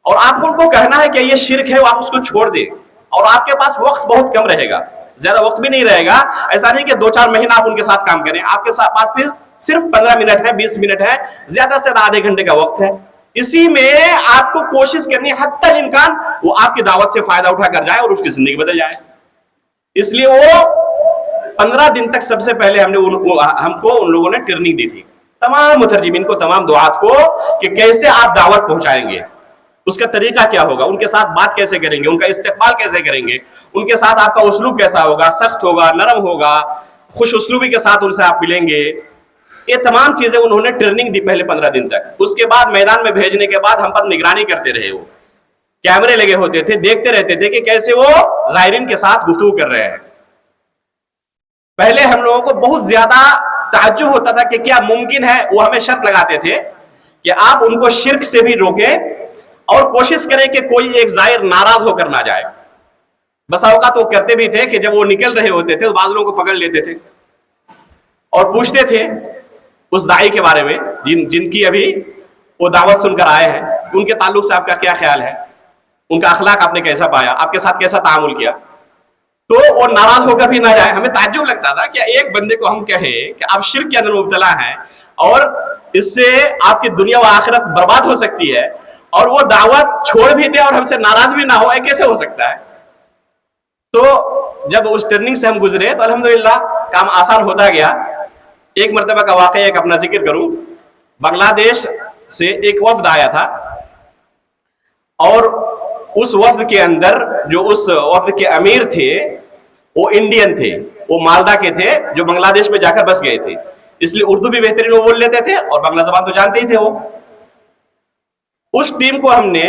اور آپ کو ان کو کہنا ہے کہ یہ شرک ہے، آپ اس کو چھوڑ دیں. اور آپ کے پاس وقت بہت کم رہے گا، زیادہ وقت بھی نہیں رہے گا. ایسا نہیں کہ 2-4 مہینہ آپ ان کے ساتھ کام کریں. آپ کے پاس بھی صرف 15 منٹ ہے، 20 منٹ ہے، زیادہ سے زیادہ آدھے گھنٹے کا وقت ہے. اسی میں آپ کو کوشش کرنی ہے حتی الامکان وہ آپ کی دعوت سے فائدہ اٹھا کر جائے اور اس کی زندگی بدل جائے. اس لیے وہ 15 دن تک سب سے پہلے ہم کو ان لوگوں نے ٹریننگ دی تھی، تمام مترجمین کو، تمام دعات کو، کہ کیسے آپ دعوت پہنچائیں گے، اس کا طریقہ کیا ہوگا، ان کے ساتھ بات کیسے کریں گے، ان کا استقبال کیسے کریں گے، ان کے ساتھ آپ کا اسلوب کیسا ہوگا، سخت ہوگا، نرم ہوگا، خوش اسلوبی کے ساتھ ان سے آپ ملیں گے. یہ تمام چیزیں انہوں نے ٹریننگ دی پہلے 15 دن تک. اس کے بعد میدان میں بھیجنے کے بعد ہم پر نگرانی کرتے رہے. وہ کیمرے لگے ہوتے تھے، دیکھتے رہتے تھے کہ کیسے وہ زائرین کے ساتھ گفتگو کر رہے ہیں. پہلے ہم لوگوں کو بہت زیادہ تعجب ہوتا تھا کہ کیا ممکن ہے. وہ ہمیں شرط لگاتے تھے کہ آپ ان کو شرک سے بھی روکیں اور کوشش کریں کہ کوئی ایک زائر ناراض ہو کر نہ جائے. بس اوقات وہ کرتے بھی تھے کہ جب وہ نکل رہے ہوتے تھے تو بعض لوگوں کو پکڑ لیتے تھے اور پوچھتے تھے اس داعی کے بارے میں جن کی ابھی وہ دعوت سن کر آئے ہیں، ان کے تعلق سے آپ کا کیا خیال ہے. ان کا اخلاق آپ نے کیسا پایا, آپ کے ساتھ کیسا تعامل کیا, تو وہ ناراض ہو کر بھی نہ جائے. ہمیں تعجب لگتا تھا کہ ایک بندے کو ہم کہیں کہ آپ شرک کے اندر مبتلا ہیں اور اس سے آپ کی دنیا و آخرت برباد ہو سکتی ہے, اور وہ دعوت چھوڑ بھی دے اور ہم سے ناراض بھی نہ ہو, کیسے ہو سکتا ہے؟ تو جب اس ٹرننگ سے ہم گزرے تو الحمدللہ کام آسان ہوتا گیا. ایک مرتبہ کا واقعہ ایک اپنا ذکر کروں. بنگلہ دیش سے ایک وفد آیا تھا, اور اس وفد کے اندر جو اس وفد کے امیر تھے وہ انڈین تھے, وہ مالدہ کے تھے جو بنگلہ دیش میں جا کر بس گئے تھے, اس لیے اردو بھی بہترین وہ بول لیتے تھے اور بنگلہ زبان تو جانتے ہی تھے وہ. اس ٹیم کو ہم نے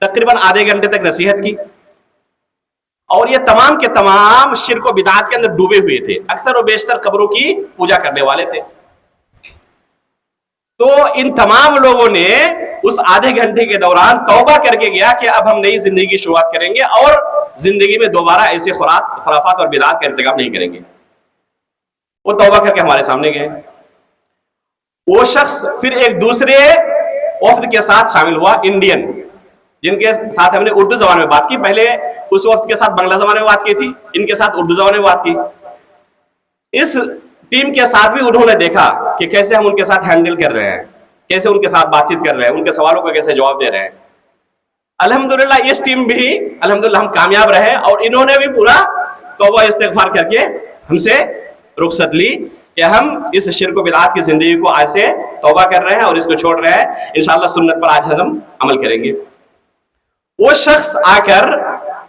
تقریباً آدھے گھنٹے تک نصیحت کی, اور یہ تمام کے تمام شرک و بدعات کے اندر ڈوبے ہوئے تھے, اکثر و بیشتر قبروں کی پوجا کرنے والے تھے. تو ان تمام لوگوں نے اس آدھے گھنٹے کے دوران توبہ کر کے گیا کہ اب ہم نئی زندگی کی شروعات کریں گے اور زندگی میں دوبارہ ایسے خرافات اور بدعات کا ارتکاب نہیں کریں گے. وہ توبہ کر کے ہمارے سامنے گئے. وہ شخص پھر ایک دوسرے وفد کے ساتھ شامل ہوا, انڈین, جن کے ساتھ ہم نے اردو زبان میں بات کی. پہلے اس وقت کے ساتھ بنگلہ زبان میں بات کی تھی, ان کے ساتھ اردو زبان میں بات کی. اس ٹیم کے ساتھ بھی انہوں نے دیکھا کہ کیسے ہم ان کے ساتھ ہینڈل کر رہے ہیں, کیسے ان کے ساتھ بات چیت کر رہے ہیں, ان کے سوالوں کا کیسے جواب دے رہے ہیں. الحمدللہ اس ٹیم بھی الحمدللہ ہم کامیاب رہے, اور انہوں نے بھی پورا توبہ استغفار کر کے ہم سے رخصت لی کہ ہم اس شرک و بدعات کی زندگی کو آج سے توبہ کر رہے ہیں اور اس کو چھوڑ رہے ہیں. انشاءاللہ سنت پر آج ہم عمل کریں گے. وہ شخص آ کر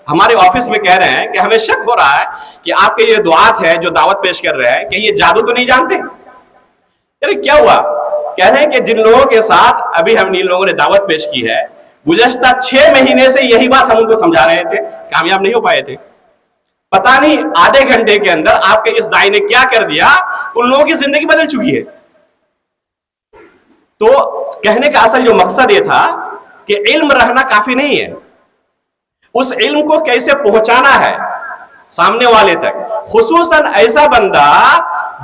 ہمارے آفس میں کہہ رہے ہیں کہ ہمیں شک ہو رہا ہے کہ آپ کے یہ دعات ہے جو دعوت پیش کر رہے ہیں کہ یہ جادو تو نہیں جانتے؟ ارے کیا ہوا؟ کہہ رہے ہیں کہ جن لوگوں کے ساتھ ابھی ہم ان لوگوں نے دعوت پیش کی ہے, گزشتہ 6 مہینے سے یہی بات ہم ان کو سمجھا رہے تھے, کامیاب نہیں ہو پائے تھے. پتہ نہیں آدھے گھنٹے کے اندر آپ کے اس دائی نے کیا کر دیا, ان لوگوں کی زندگی بدل چکی ہے. تو کہنے کا اصل جو مقصد یہ تھا کہ علم رہنا کافی نہیں ہے, اس علم کو کیسے پہنچانا ہے سامنے والے تک. خصوصاً ایسا بندہ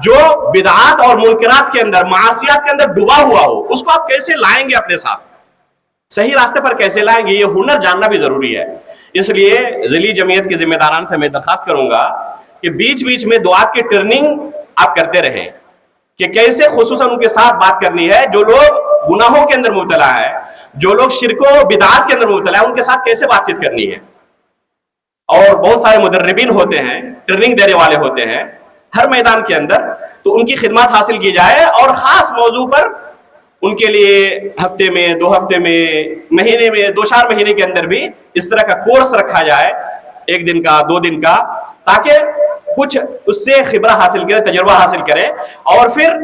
جو بدعات اور منکرات کے اندر, معاصیات کے اندر ڈوبا ہوا ہو, اس کو آپ کیسے لائیں گے اپنے ساتھ, صحیح راستے پر کیسے لائیں گے, یہ ہنر جاننا بھی ضروری ہے. اس لیے ذیلی جمعیت کے ذمہ داران سے میں درخواست کروں گا کہ بیچ بیچ میں دعات کی ٹرننگ آپ کرتے رہیں کہ کیسے خصوصاً ان کے ساتھ بات کرنی ہے جو لوگ گناہوں کے اندر مبتلا ہے, جو لوگ شرک و بدعات کے اندر مبتلا ہے, ان کے ساتھ کیسے بات چیت کرنی ہے. اور بہت سارے مدربین ہوتے ہیں, ٹریننگ دینے والے ہوتے ہیں ہر میدان کے اندر, تو ان کی خدمات حاصل کی جائے اور خاص موضوع پر ان کے لیے ہفتے میں, 2 ہفتے میں, مہینے میں, 2-4 مہینے کے اندر بھی اس طرح کا کورس رکھا جائے, 1 دن کا, 2 دن کا, تاکہ کچھ اس سے خبرہ حاصل کرے, تجربہ حاصل کرے, اور پھر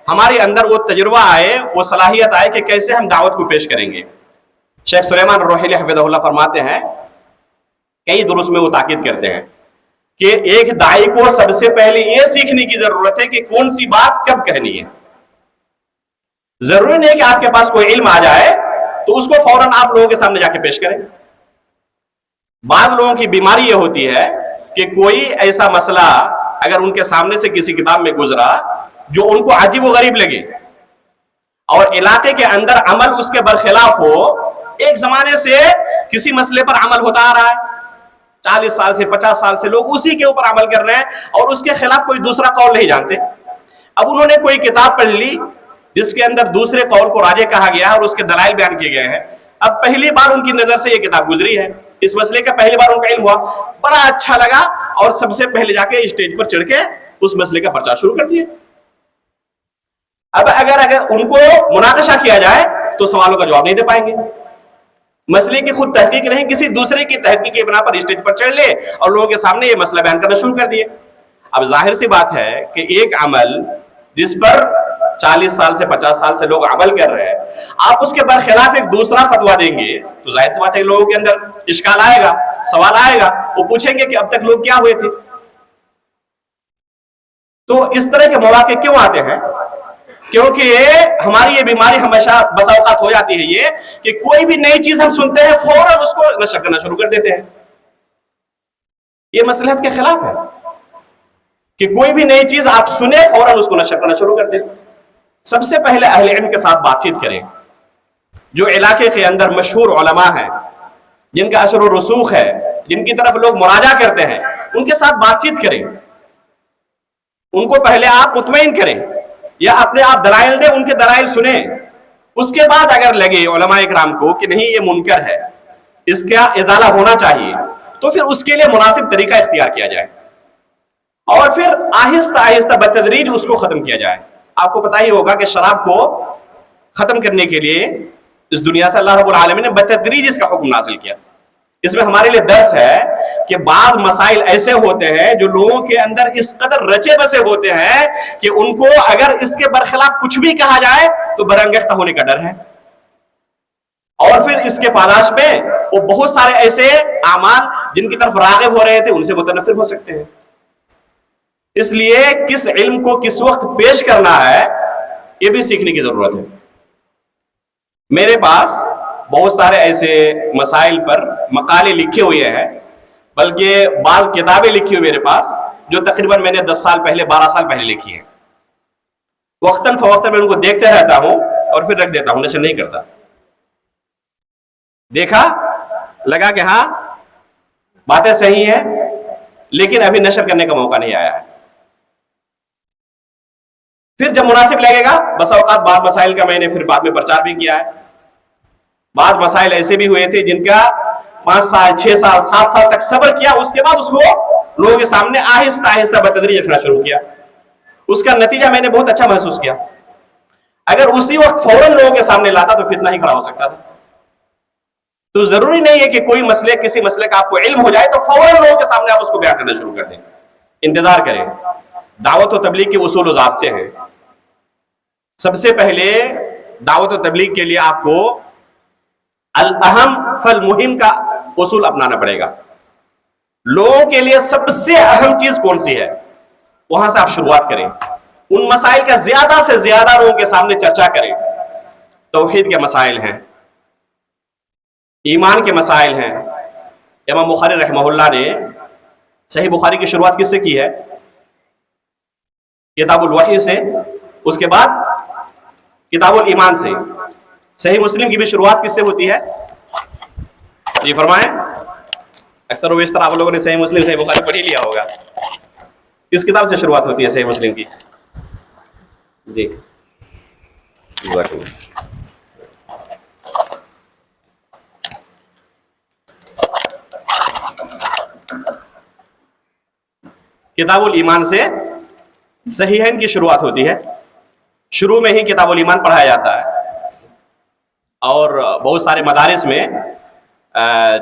ہمارے اندر وہ تجربہ آئے, وہ صلاحیت آئے کہ کیسے ہم دعوت کو پیش کریں گے. شیخ سلیمان الروحیلی حفظہ اللہ فرماتے ہیں, کئی دروس میں وہ تاکید کرتے ہیں کہ ایک داعی کو سب سے پہلے یہ سیکھنے کی ضرورت ہے کہ کون سی بات کب کہنی ہے. ضروری نہیں کہ آپ کے پاس کوئی علم آ جائے تو اس کو فوراً آپ لوگوں کے سامنے جا کے پیش کریں. بعض لوگوں کی بیماری یہ ہوتی ہے کہ کوئی ایسا مسئلہ اگر ان کے سامنے سے کسی کتاب میں گزرا جو ان کو عجیب و غریب لگے اور علاقے کے اندر عمل اس کے برخلاف ہو, ایک زمانے سے کسی مسئلے پر عمل ہوتا آ رہا ہے, 40 سال سے 50 سال سے لوگ اسی کے اوپر عمل کر رہے ہیں اور اس کے خلاف کوئی دوسرا قول نہیں جانتے. اب انہوں نے کوئی کتاب پڑھ لی جس کے اندر دوسرے قول کو راجح کہا گیا ہے اور اس کے دلائل بیان کیے گئے ہیں. اب پہلی بار ان کی نظر سے یہ کتاب گزری ہے, اس مسئلے کا پہلی بار ان کا علم ہوا, بڑا اچھا لگا اور سب سے پہلے جا کے اسٹیج پر چڑھ کے اس مسئلے کا پرچار شروع کر دیا. اب اگر ان کو مناقشہ کیا جائے تو سوالوں کا جواب نہیں دے پائیں گے. مسئلے کی خود تحقیق نہیں, کسی دوسرے کی تحقیق کی بنا پر اسٹیج پر چڑھ لے اور لوگوں کے سامنے یہ مسئلہ بیان کرنا شروع کر دیے. اب ظاہر سی بات ہے کہ ایک عمل جس پر 40 سال سے 50 سال سے لوگ عمل کر رہے ہیں, آپ اس کے برخلاف ایک دوسرا فتویٰ دیں گے تو ظاہر سی بات ہے لوگوں کے اندر اشکال آئے گا, سوال آئے گا, وہ پوچھیں گے کہ اب تک لوگ کیا ہوئے تھے. تو اس طرح کے مواقع کیوں آتے ہیں؟ کیونکہ ہماری یہ بیماری ہمیشہ بس اوقات ہو جاتی ہے یہ کہ کوئی بھی نئی چیز ہم سنتے ہیں فوراً اس کو نشر کرنا شروع کر دیتے ہیں. یہ مصلحت کے خلاف ہے کہ کوئی بھی نئی چیز آپ سنیں فوراً اس کو نشر کرنا شروع کر دیں. سب سے پہلے اہل علم کے ساتھ بات چیت کریں, جو علاقے کے اندر مشہور علماء ہیں, جن کا اثر و رسوخ ہے، جن کی طرف لوگ مراجعہ کرتے ہیں، ان کے ساتھ بات چیت کریں، ان کو پہلے آپ مطمئن کریں یا اپنے آپ دلائل دیں، ان کے دلائل سنیں، اس کے بعد اگر لگے علماء اکرام کو کہ نہیں یہ منکر ہے، اس کا ازالہ ہونا چاہیے، تو پھر اس کے لیے مناسب طریقہ اختیار کیا جائے اور پھر آہستہ آہستہ بتدریج اس کو ختم کیا جائے۔ آپ کو پتہ ہی ہوگا کہ شراب کو ختم کرنے کے لیے اس دنیا سے اللہ رب العالمین نے بتدریج اس کا حکم نازل کیا۔ اس میں ہمارے لیے درس ہے کہ بعض مسائل ایسے ہوتے ہیں جو لوگوں کے اندر اس قدر رچے بسے ہوتے ہیں کہ ان کو اگر اس کے برخلاف کچھ بھی کہا جائے تو برانگیختہ ہونے کا ڈر ہے، اور پھر اس کے پاداش میں وہ بہت سارے ایسے اعمال جن کی طرف راغب ہو رہے تھے ان سے متنفر ہو سکتے ہیں۔ اس لیے کس علم کو کس وقت پیش کرنا ہے یہ بھی سیکھنے کی ضرورت ہے۔ میرے پاس بہت سارے ایسے مسائل پر مقالے لکھے ہوئے ہیں، بلکہ بعض کتابیں لکھی ہوئی میرے پاس جو تقریباً میں نے 10 سال پہلے 12 سال پہلے لکھی ہیں۔ وقتاً فوقتاً میں ان کو دیکھتے رہتا ہوں اور پھر رکھ دیتا ہوں، نشر نہیں کرتا۔ دیکھا، لگا کہ ہاں باتیں صحیح ہیں لیکن ابھی نشر کرنے کا موقع نہیں آیا ہے۔ پھر جب مناسب لگے گا، بس اوقات بعض مسائل کا میں نے پھر بعد میں پرچار بھی کیا ہے۔ بعض مسائل ایسے بھی ہوئے تھے جن کا 5 سال 6 سال 7 سال تک صبر کیا، اس کے بعد اس کو لوگوں کے سامنے آہستہ آہستہ بتدریج رکھنا شروع کیا۔ اس کا نتیجہ میں نے بہت اچھا محسوس کیا۔ اگر اسی وقت فوراً لوگوں کے سامنے لاتا تو فتنہ ہی کھڑا ہو سکتا تھا۔ تو ضروری نہیں ہے کہ کوئی مسئلے کسی مسئلے کا آپ کو علم ہو جائے تو فوراً لوگوں کے سامنے آپ اس کو بیان کرنا شروع کر دیں۔ انتظار کریں۔ دعوت و تبلیغ کے اصول و ضابطے ہیں۔ سب سے پہلے دعوت و تبلیغ کے لیے آپ کو الاہم فالمہم کا اصول اپنانا پڑے گا۔ لوگوں کے لیے سب سے اہم چیز کون سی ہے، وہاں سے آپ شروعات کریں۔ ان مسائل کا زیادہ سے زیادہ لوگوں کے سامنے چرچا کریں۔ توحید کے مسائل ہیں، ایمان کے مسائل ہیں۔ امام بخاری رحمہ اللہ نے صحیح بخاری کی شروعات کس سے کی ہے؟ کتاب الوحی سے، اس کے بعد کتاب الایمان سے۔ صحیح مسلم کی بھی شروعات کس سے ہوتی ہے؟ جی فرمائیں۔ اکثر و بیشتر آپ لوگوں نے صحیح مسلم صحیح بخاری پڑھ ہی لیا ہوگا۔ کس کتاب سے شروعات ہوتی ہے صحیح مسلم کی؟ جی کتاب الایمان سے صحیحین کی شروعات ہوتی ہے۔ شروع میں ہی کتاب الایمان پڑھایا جاتا ہے، اور بہت سارے مدارس میں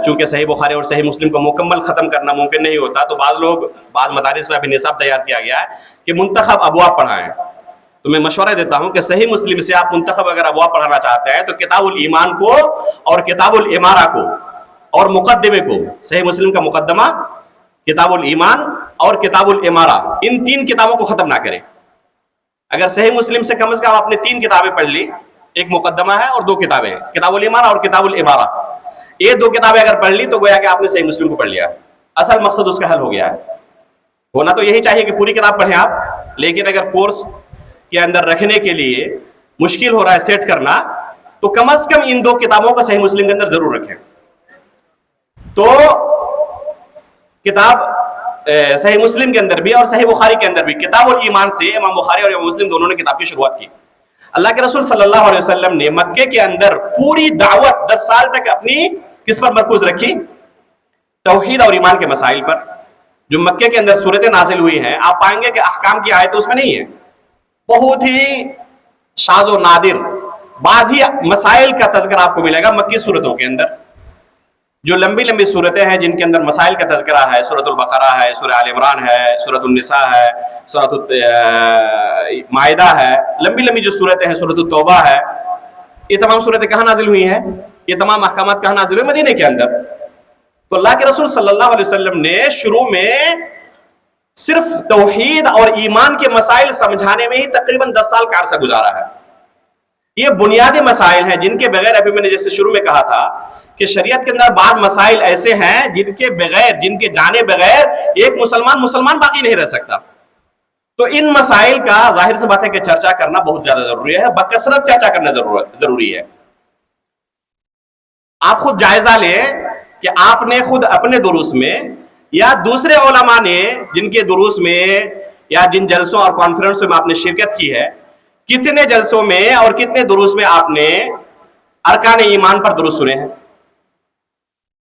چونکہ صحیح بخاری اور صحیح مسلم کو مکمل ختم کرنا ممکن نہیں ہوتا، تو بعض مدارس میں ابھی نصاب تیار کیا گیا ہے کہ منتخب ابواب پڑھائیں۔ تو میں مشورہ دیتا ہوں کہ صحیح مسلم سے آپ منتخب اگر ابواب پڑھانا چاہتے ہیں تو کتاب الایمان کو اور کتاب الامارہ کو اور مقدمے کو، صحیح مسلم کا مقدمہ، کتاب الایمان اور کتاب الامارہ، ان 3 کتابوں کو ختم نہ کریں۔ اگر صحیح مسلم سے کم از کم آپ نے 3 کتابیں پڑھ لی، ایک مقدمہ ہے اور 2 کتابیں ہیں، کتاب الایمان اور کتاب الامارہ، یہ 2 کتابیں اگر پڑھ لی تو گویا کہ آپ نے صحیح مسلم کو پڑھ لیا، اصل مقصد اس کا حل ہو گیا ہے۔ ہونا تو یہی چاہیے کہ پوری کتاب پڑھیں آپ، لیکن اگر کورس کے اندر رکھنے کے لیے مشکل ہو رہا ہے سیٹ کرنا، تو کم از کم ان 2 کتابوں کو صحیح مسلم کے اندر ضرور رکھیں۔ تو کتاب صحیح مسلم کے اندر بھی اور صحیح بخاری کے اندر بھی کتاب الایمان سے امام بخاری اور امام مسلم دونوں نے کتاب کی شروعات کی۔ اللہ کے رسول صلی اللہ علیہ وسلم نے مکے کے اندر پوری دعوت 10 سال تک اپنی کس پر مرکوز رکھی؟ توحید اور ایمان کے مسائل پر۔ جو مکے کے اندر صورتیں نازل ہوئی ہیں، آپ پائیں گے کہ احکام کی آیت اس میں نہیں ہے، بہت ہی شاذ و نادر بعض ہی مسائل کا تذکرہ آپ کو ملے گا مکی صورتوں کے اندر۔ جو لمبی لمبی صورتیں ہیں جن کے اندر مسائل کا تذکرہ ہے، سورۃ البقرہ ہے، سورہ آل عمران ہے، سورۃ النساء ہے، سورۃ مائدہ ہے، لمبی لمبی جو صورتیں ہیں، سورۃ التوبہ ہے، یہ تمام صورتیں کہاں نازل ہوئی ہیں؟ یہ تمام احکامات کہاں نازل ہوئے؟ مدینے کے اندر۔ تو اللہ کے رسول صلی اللہ علیہ وسلم نے شروع میں صرف توحید اور ایمان کے مسائل سمجھانے میں ہی تقریباً 10 سال کا عرصہ گزارا ہے۔ یہ بنیادی مسائل ہیں جن کے بغیر، ابھی میں نے جیسے شروع میں کہا تھا کہ شریعت کے اندر بعض مسائل ایسے ہیں جن کے بغیر، جن کے جانے بغیر ایک مسلمان باقی نہیں رہ سکتا۔ تو ان مسائل کا ظاہر سی بات ہے کہ چرچا کرنا بہت زیادہ ضروری ہے، بکثرت چرچا کرنا ضروری ہے۔ آپ خود جائزہ لیں کہ آپ نے خود اپنے دروس میں یا دوسرے علماء نے جن کے دروس میں یا جن جلسوں اور کانفرنسوں میں آپ نے شرکت کی ہے، کتنے جلسوں میں اور کتنے دروس میں آپ نے ارکان ایمان پر درست سنے ہیں؟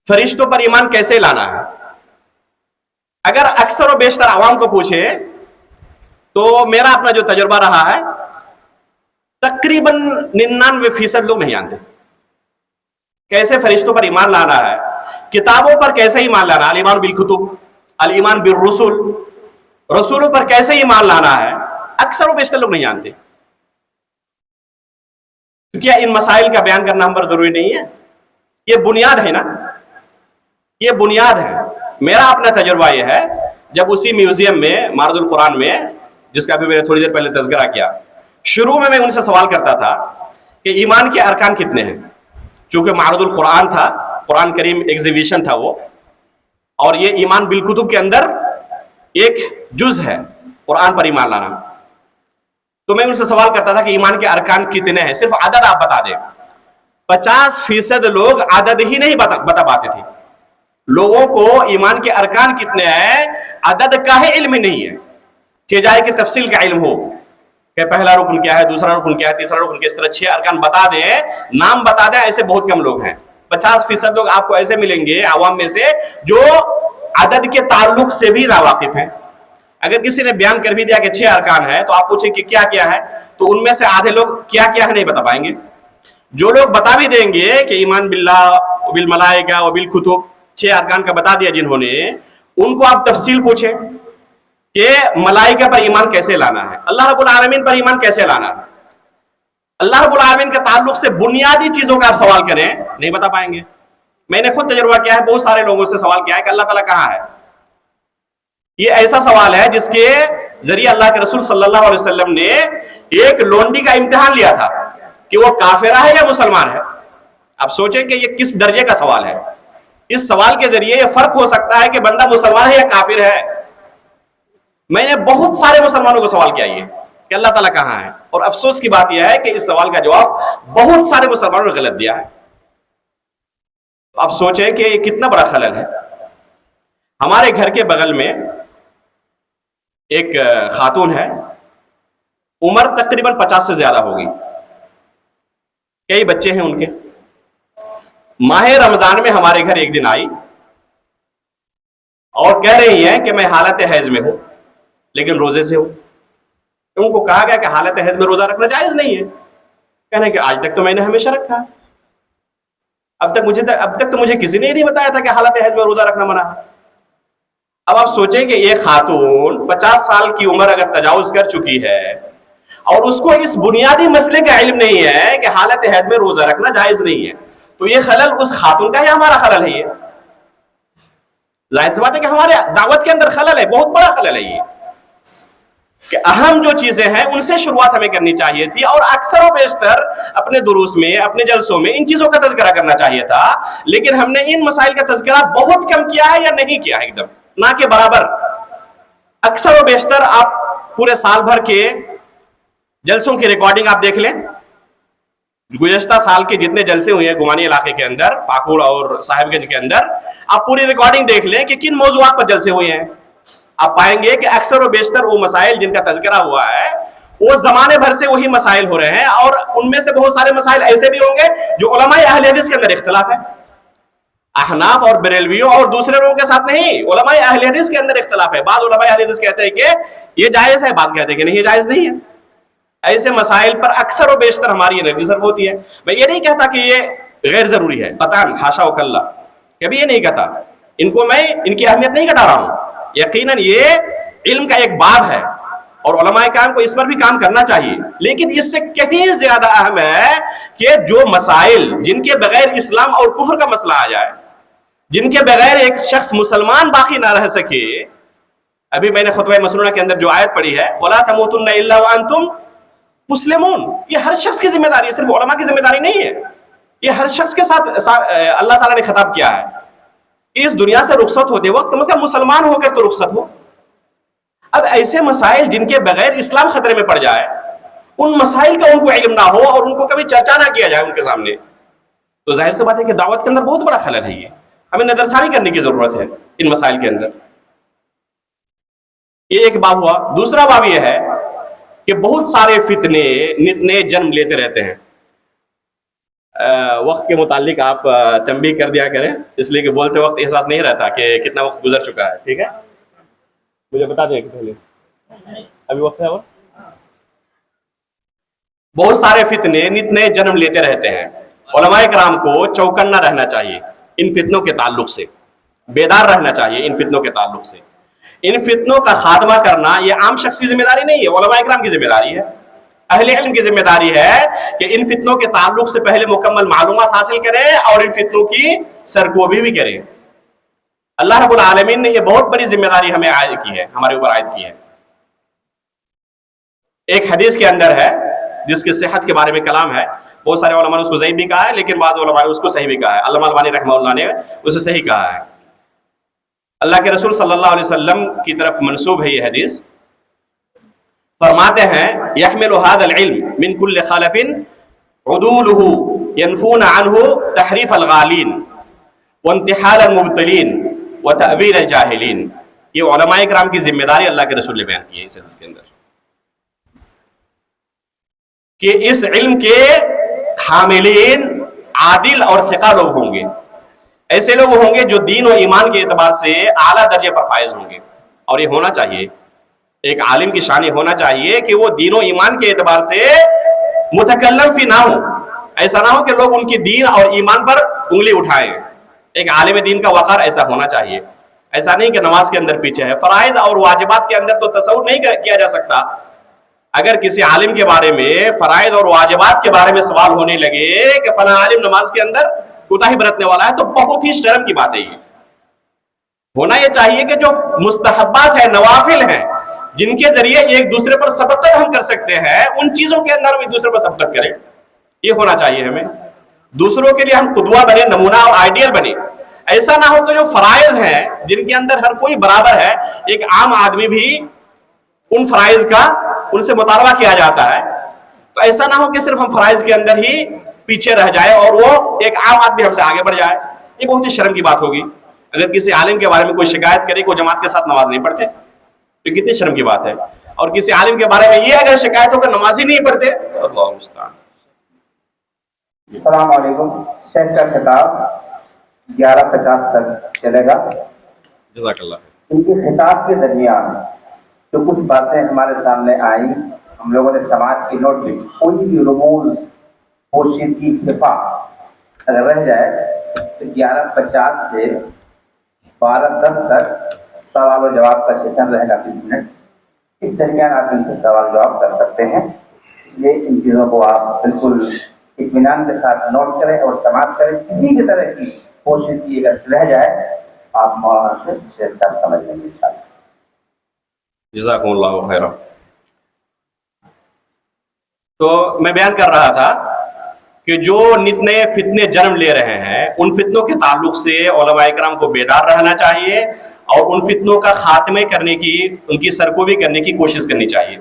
فرشتوں پر ایمان کیسے لانا ہے؟ اگر اکثر و بیشتر عوام کو پوچھے تو میرا اپنا جو تجربہ رہا ہے، تقریباً 99% لوگ نہیں جانتے کیسے فرشتوں پر ایمان لانا ہے، کتابوں پر کیسے ایمان لانا ہے، الایمان بالکتب، الایمان بالرسل، رسولوں پر کیسے ایمان لانا ہے، اکثر و بیشتر لوگ نہیں جانتے. کیا ان مسائل کا بیان کرنا ہم پر ضروری نہیں ہے؟ یہ بنیاد ہے نا، یہ بنیاد ہے. میرا اپنا تجربہ یہ ہے، جب اسی میوزیم میں معرض القرآن میں، جس کا بھی میں نے تھوڑی دیر پہلے تذکرہ کیا، شروع میں ان سے سوال کرتا تھا کہ ایمان کے ارکان کتنے ہیں. چونکہ معرض القرآن تھا، قرآن کریم ایگزیبیشن تھا وہ، اور یہ ایمان بالکتب کے اندر ایک جز ہے قرآن پر ایمان لانا. تو میں ان سے سوال کرتا تھا کہ ایمان کے ارکان کتنے ہیں، صرف عدد آپ بتا دیں. 50% لوگ عدد ہی نہیں بتا پاتے تھے. لوگوں کو ایمان کے ارکان کتنے ہیں عدد کا ہی علم نہیں ہے. چیزائے کی تفصیل کا علم ہو کہ پہلا رکن کیا ہے، دوسرا رکن کیا ہے، تیسرا رکن کیا ہے، اس طرح 6 ارکان بتا دیں، نام بتا دیں، ایسے بہت کم لوگ ہیں. 50% لوگ آپ کو ایسے ملیں گے عوام میں سے جو عدد کے تعلق سے بھی ناواقف ہیں. اگر کسی نے بیان کر بھی دیا کہ 6 ارکان ہے تو آپ پوچھیں کہ کیا کیا ہے، تو ان میں سے آدھے لوگ کیا کیا ہے نہیں بتا پائیں گے. جو لوگ بتا بھی دیں گے کہ ایمان باللہ وبالملائکہ وبالکتب 6 ارکان کا بتا دیا جنہوں نے، ان کو آپ تفصیل پوچھیں کہ ملائکہ پر ایمان کیسے لانا ہے، اللہ رب العالمین پر ایمان کیسے لانا ہے، اللہ رب العالمین کے تعلق سے بنیادی چیزوں کا آپ سوال کریں نہیں بتا پائیں گے. میں نے خود تجربہ کیا ہے، بہت سارے لوگوں سے سوال کیا ہے کہ اللہ تعالیٰ کہاں ہے. یہ ایسا سوال ہے جس کے ذریعے اللہ کے رسول صلی اللہ علیہ وسلم نے ایک لونڈی کا امتحان لیا تھا کہ وہ کافرہ ہے یا مسلمان ہے. اب سوچیں کہ یہ کس درجے کا سوال ہے. اس سوال کے ذریعے یہ فرق ہو سکتا ہے کہ بندہ مسلمان ہے یا کافر ہے. میں نے بہت سارے مسلمانوں کو سوال کیا یہ کہ اللہ تعالیٰ کہاں ہے، اور افسوس کی بات یہ ہے کہ اس سوال کا جواب بہت سارے مسلمانوں نے غلط دیا ہے. اب سوچیں کہ یہ کتنا بڑا خلل ہے. ہمارے گھر کے بغل میں ایک خاتون ہے، عمر تقریباً 50 سے زیادہ ہوگی، کئی بچے ہیں ان کے. ماہ رمضان میں ہمارے گھر ایک دن آئی اور کہہ رہی ہیں کہ میں حالت حیض میں ہوں لیکن روزے سے ہوں. ان کو کہا گیا کہ حالت حیض میں روزہ رکھنا جائز نہیں ہے. کہنے کہ آج تک تو میں نے ہمیشہ رکھا، اب تک تو مجھے کسی نے نہیں بتایا تھا کہ حالت حیض میں روزہ رکھنا منع ہے. اب آپ سوچیں کہ یہ خاتون 50 سال کی عمر اگر تجاوز کر چکی ہے اور اس کو اس بنیادی مسئلے کا علم نہیں ہے کہ حالت حیض میں روزہ رکھنا جائز نہیں ہے، تو یہ خلل اس خاتون کا ہے یا ہمارا خلل ہے؟ یہ ظاہر سی بات ہے کہ ہمارے دعوت کے اندر خلل ہے، بہت بڑا خلل ہے یہ، کہ اہم جو چیزیں ہیں ان سے شروعات ہمیں کرنی چاہیے تھی، اور اکثر و بیشتر اپنے دروس میں، اپنے جلسوں میں ان چیزوں کا تذکرہ کرنا چاہیے تھا. لیکن ہم نے ان مسائل کا تذکرہ بہت کم کیا ہے یا نہیں کیا ہے، ایک دم نہ کے برابر. اکثر و بیشتر آپ پورے سال بھر کے جلسوں کی ریکارڈنگ آپ دیکھ لیں، گزشتہ سال کے جتنے جلسے ہوئے ہیں گمانی علاقے کے اندر، پاکوڑ اور صاحب گنج کے اندر، آپ پوری ریکارڈنگ دیکھ لیں کہ کن موضوعات پر جلسے ہوئے ہیں. آپ پائیں گے کہ اکثر و بیشتر وہ مسائل جن کا تذکرہ ہوا ہے وہ زمانے بھر سے وہی مسائل ہو رہے ہیں، اور ان میں سے بہت سارے مسائل ایسے بھی ہوں گے جو علماء اہل حدیث کے اندر اختلاف ہے. احناف اور بریلویوں اور دوسرے لوگوں کے ساتھ نہیں، علماء اہل حدیث کے اندر اختلاف ہے. بعض علماء اہل حدیث کہتے ہیں کہ یہ جائز ہے، بعض کہتے ہیں کہ نہیں یہ جائز نہیں ہے. ایسے مسائل پر اکثر و بیشتر ہماری انرجی صرف ہوتی ہے. میں یہ نہیں کہتا کہ یہ غیر ضروری ہے، قطعاً حاشا وکلا، کبھی یہ نہیں کہتا. ان کو میں ان کی اہمیت نہیں گھٹا رہا ہوں. یقیناً یہ علم کا ایک باب ہے اور علماء کرام کو اس پر بھی کام کرنا چاہیے، لیکن اس سے کہیں زیادہ اہم ہے کہ جو مسائل جن کے بغیر اسلام اور کفر کا مسئلہ آ جائے، جن کے بغیر ایک شخص مسلمان باقی نہ رہ سکے. ابھی میں نے خطبہ مسنونہ کے اندر جو آیت پڑھی ہے، وَلَا تَمُوتُنَّ إِلَّا وَأَنْتُمْ مسلمون، یہ ہر شخص کی ذمہ داری ہے، صرف علماء کی ذمہ داری نہیں ہے. یہ ہر شخص کے ساتھ اللہ تعالیٰ نے خطاب کیا ہے. اس دنیا سے رخصت ہوتے وقت کم از کم مسلمان ہو کر تو رخصت ہو. اب ایسے مسائل جن کے بغیر اسلام خطرے میں پڑ جائے، ان مسائل کا ان کو علم نہ ہو اور ان کو کبھی چرچا نہ کیا جائے ان کے سامنے، تو ظاہر سی بات ہے کہ دعوت کے اندر بہت بڑا خلل ہے. یہ ہمیں نظر ثانی کرنے کی ضرورت ہے ان مسائل کے اندر. یہ ایک باب ہوا. دوسرا باب یہ ہے کہ بہت سارے فتنے نت نئے جنم لیتے رہتے ہیں. وقت کے متعلق آپ تنبیہ کر دیا کریں، اس لیے کہ بولتے وقت احساس نہیں رہتا کہ کتنا وقت گزر چکا ہے. ٹھیک ہے، مجھے بتا دیں کہ پہلے ابھی وقت ہے. بہت سارے فتنے نت نئے جنم لیتے رہتے ہیں. علماء کرام کو چوکنا رہنا چاہیے ان فتنوں کے تعلق سے، بیدار رہنا چاہیے ان فتنوں کے تعلق سے. ان فتنوں کا خاتمہ کرنا یہ عام شخص کی ذمہ داری نہیں ہے، علماء کرام کی ذمہ داری ہے، اہل علم کی ذمہ داری ہے کہ ان فتنوں کے تعلق سے پہلے مکمل معلومات حاصل کریں اور ان فتنوں کی سرکوبی بھی کریں. اللہ رب العالمین نے یہ بہت بڑی ذمہ داری ہمیں عائد کی ہے، ہمارے اوپر عائد کی ہے. ایک حدیث کے اندر ہے جس کی صحت کے بارے میں کلام ہے. بہت سارے علماء نے اس کو ضعیف بھی کہا ہے، لیکن بعض علماء نے اس کو صحیح بھی کہا ہے. علامہ البانی رحمہ اللہ نے اسے صحیح کہا ہے. اللہ کے رسول صلی اللہ علیہ وسلم کی طرف منسوب ہے یہ حدیث. فرماتے ہیں يحمل هذا العلم من كل خلف عدوله ينفون عنه تحریف الغالین وانتحال المبتلین وتأویل الجاہلین. یہ علماء کرام کی ذمہ داری اللہ کے رسول نے بیان کی ہے اس حدیث کے اندر کہ اس علم کے حاملین عادل اور ثقہ لوگ ہوں گے. ایسے لوگ ہوں گے جو دین و ایمان کے اعتبار سے اعلیٰ درجے پر فائز ہوں گے. اور یہ ہونا چاہیے، ایک عالم کی شان ہونا چاہیے کہ وہ دین و ایمان کے اعتبار سے متکلم فی نہ ہو. ایسا نہ ہو کہ لوگ ان کی دین اور ایمان پر انگلی اٹھائیں. ایک عالم دین کا وقار ایسا ہونا چاہیے. ایسا نہیں کہ نماز کے اندر پیچھے ہے. فرائض اور واجبات کے اندر تو تصور نہیں کیا جا سکتا. اگر کسی عالم کے بارے میں فرائض اور واجبات کے بارے میں سوال ہونے لگے کہ فلاں عالم نماز کے اندر کوتاہی برتنے والا ہے، تو بہت ہی شرم کی بات ہے. یہ ہونا یہ چاہیے کہ جو مستحبات ہیں، نوافل ہیں، جن کے ذریعے ایک دوسرے پر سبقت ہم کر سکتے ہیں، ان چیزوں کے اندر ہم ایک دوسرے پر سبقت کریں. یہ ہونا چاہیے ہمیں. دوسروں کے لیے ہم قدوہ بنے، نمونہ اور آئیڈیل بنے. ایسا نہ ہو کہ جو فرائض ہیں جن کے اندر ہر کوئی برابر ہے، ایک عام آدمی بھی ان فرائض کا ان سے مطالبہ کیا جاتا ہے، تو ایسا نہ ہو کہ صرف ہم فرائض کے اندر ہی پیچھے رہ جائے اور وہ ایک عام آدمی ہم سے آگے بڑھ جائے. یہ بہت ہی شرم کی بات ہوگی. اگر کسی عالم کے بارے میں کوئی شکایت کرے کہ وہ جماعت کے ساتھ نماز نہیں پڑھتے، تو کتنی شرم کی بات ہے. اور کسی عالم کے بارے میں یہ اگر شکایت ہو کہ نماز ہی نہیں پڑھتے، اللہ المستعان. السلام علیکم. شیخ کا خطاب 11:50 تک چلے گا. جزاک اللہ. ان کے خطاب کے درمیان جو کچھ باتیں ہمارے سامنے آئیں، ہم لوگوں نے سماعت کی نوٹ لی. کوئی بھی رموز پوشیدگی اکتفا اگر رہ جائے تو 11:50 سے 12:10 تک سوال و جواب کا سیشن رہے گا 20 منٹ. اس درمیان آپ ان سے سوال جواب کر سکتے ہیں. اس لیے ان چیزوں کو آپ بالکل اطمینان کے ساتھ نوٹ کریں اور سماعت کریں. کسی بھی طرح کی پوشیدگی اگر رہ جائے آپ مولانا سے شیخ صاحب سمجھ لیں گے انشاءاللہ. جزاکم اللہ خیرا. تو میں بیان کر رہا تھا کہ جو نت نئے فتنے جنم لے رہے ہیں، ان فتنوں کے تعلق سے علماء کرام کو بیدار رہنا چاہیے اور ان فتنوں کا خاتمے کرنے کی، ان کی سرکوبی کرنے کی کوشش کرنی چاہیے.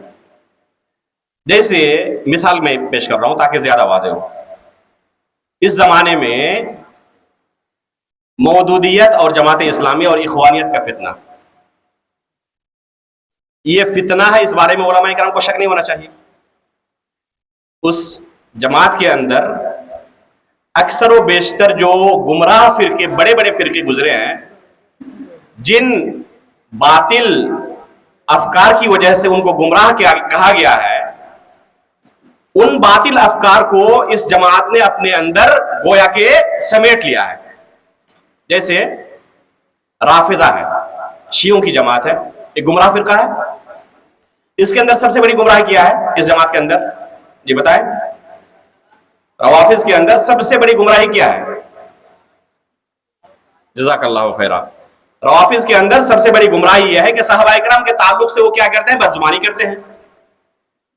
جیسے مثال میں پیش کر رہا ہوں تاکہ زیادہ واضح ہو. اس زمانے میں مودودیت اور جماعت اسلامی اور اخوانیت کا فتنہ، یہ فتنہ ہے. اس بارے میں علماء کرام کو شک نہیں ہونا چاہیے. اس جماعت کے اندر اکثر و بیشتر جو گمراہ فرقے، بڑے بڑے فرقے گزرے ہیں، جن باطل افکار کی وجہ سے ان کو گمراہ کہا گیا ہے، ان باطل افکار کو اس جماعت نے اپنے اندر گویا کہ سمیٹ لیا ہے. جیسے رافضہ ہے، شیعوں کی جماعت ہے، ایک گمراہ فرقہ ہے. اس کے اندر سب سے بڑی گمراہی کیا ہے اس جماعت کے اندر؟ جی بتائیں. روافض کے اندر سب سے بڑی گمراہی کیا ہے؟ جزاک اللہ خیرہ. روافض کے اندر سب سے بڑی گمراہی یہ ہے کہ صحابہ کرام کے تعلق سے وہ کیا کرتے ہیں؟ بدزبانی کرتے ہیں.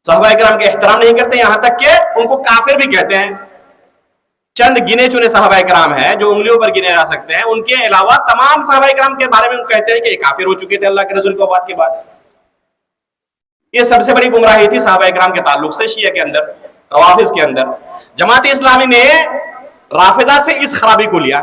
صحابہ کرام کے احترام نہیں کرتے، یہاں تک کہ ان کو کافر بھی کہتے ہیں. چند گنے چنے صحابہ کرام ہیں جو انگلیوں پر گنے جا سکتے ہیں، ان کے علاوہ تمام صحابہ کرام کے بارے میں کہتے ہیں کہ یہ کافر ہو چکے تھے اللہ کے رسول کی وفات کے بعد. یہ سب سے بڑی گمراہی تھی صحابہ کرام کے تعلق سے شیعہ کے اندر، روافض کے اندر. جماعت اسلامی نے رافضہ سے اس خرابی کو لیا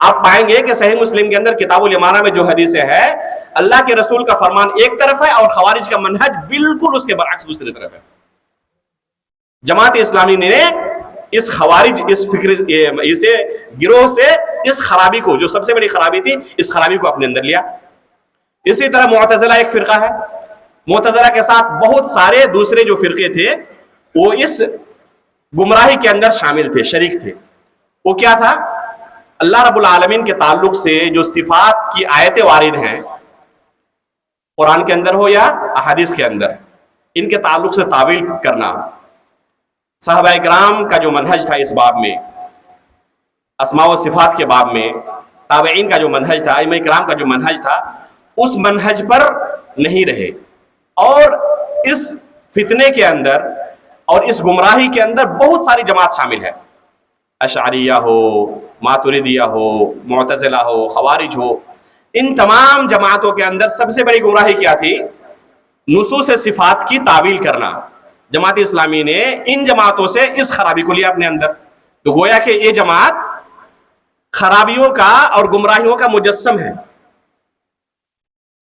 آپ پائیں گے کہ صحیح مسلم کے اندر کتاب الیمانہ میں جو حدیثیں ہیں اللہ کے رسول کا فرمان ایک طرف ہے اور خوارج کا منہج بالکل اس کے برعکس دوسری طرف ہے. جماعت اسلامی نے اس خوارج اس فکر اسے گروہ سے اس خرابی کو جو سب سے بڑی خرابی تھی اس خرابی کو اپنے اندر لیا. اسی طرح معتزلہ ایک فرقہ ہے. معتزلہ کے ساتھ بہت سارے دوسرے جو فرقے تھے وہ اس گمراہی کے اندر شامل تھے, شریک تھے. وہ کیا تھا؟ اللہ رب العالمین کے تعلق سے جو صفات کی آیتیں وارد ہیں قرآن کے اندر ہو یا احادیث کے اندر, ان کے تعلق سے تعویل کرنا. صحابہ کرام کا جو منہج تھا اس باب میں, اسماء و صفات کے باب میں, تابعین کا جو منہج تھا, ائمہ کرام کا جو منہج تھا, اس منہج پر نہیں رہے. اور اس فتنے کے اندر اور اس گمراہی کے اندر بہت ساری جماعت شامل ہے. اشعریہ ہو, ماتریدیہ ہو, معتزلہ ہو, خوارج ہو. ان تمام جماعتوں کے اندر سب سے بڑی گمراہی کیا تھی؟ نصوص صفات کی تعویل کرنا. جماعت اسلامی نے ان جماعتوں سے اس خرابی کو لیا اپنے اندر. تو گویا کہ یہ جماعت خرابیوں کا اور گمراہیوں کا مجسم ہے.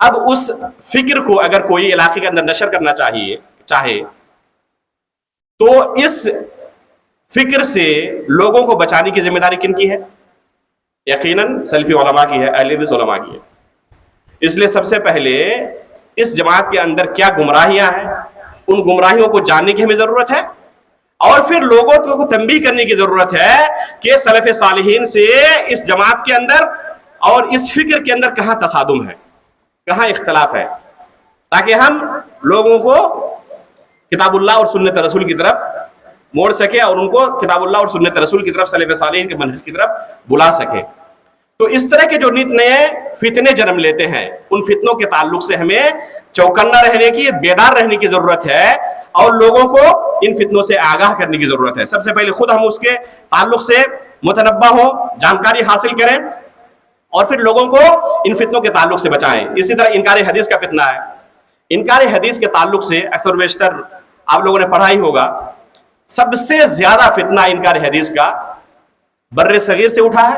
اب اس فکر کو اگر کوئی علاقے کے اندر نشر کرنا چاہے تو اس فکر سے لوگوں کو بچانے کی ذمہ داری کن کی ہے؟ یقیناً سلفی علماء کی ہے, اہل حدیث علماء کی ہے. اس لیے سب سے پہلے اس جماعت کے اندر کیا گمراہیاں ہیں, ان گمراہیوں کو جاننے کی ہمیں ضرورت ہے, اور پھر لوگوں کو تنبیہ کرنے کی ضرورت ہے کہ سلف صالحین سے اس جماعت کے اندر اور اس فکر کے اندر کہاں تصادم ہے, کہاں اختلاف ہے, تاکہ ہم لوگوں کو کتاب اللہ اور سنت رسول کی طرف موڑ سکے اور ان کو کتاب اللہ اور سنت رسول کی طرف, سلف صالحین کے منہج کی طرف بلا سکے. تو اس طرح کے جو نت نئے فتنے جنم لیتے ہیں, ان فتنوں کے تعلق سے ہمیں چوکنا رہنے کی, بیدار رہنے کی ضرورت ہے, اور لوگوں کو ان فتنوں سے آگاہ کرنے کی ضرورت ہے. سب سے پہلے خود ہم اس کے تعلق سے متنبہ ہو, جانکاری حاصل کریں, اور پھر لوگوں کو ان فتنوں کے تعلق سے بچائیں. اسی طرح انکار حدیث کا فتنہ ہے. انکار حدیث کے تعلق سے اکثر و بیشتر آپ لوگوں نے پڑھا ہی ہوگا, سب سے زیادہ فتنہ انکار حدیث کا بر صغیر سے اٹھا ہے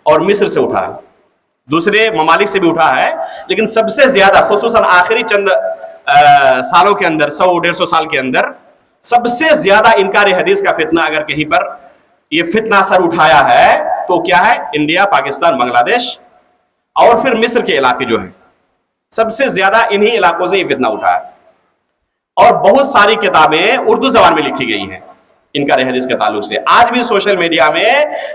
اور مصر سے اٹھا ہے, دوسرے ممالک سے بھی اٹھا ہے, لیکن سب سے زیادہ خصوصاً آخری چند سالوں کے اندر, 100-150 سال کے اندر سب سے زیادہ انکار حدیث کا فتنہ اگر کہیں پر یہ فتنہ سر اٹھایا ہے تو کیا ہے؟ انڈیا, پاکستان, بنگلہ دیش اور پھر مصر کے علاقے جو ہیں, سب سے زیادہ انہی علاقوں سے یہ فتنہ اٹھا ہے. اور بہت ساری کتابیں اردو زبان میں لکھی گئی ہیں انکار حدیث کے تعلق سے. آج بھی سوشل میڈیا میں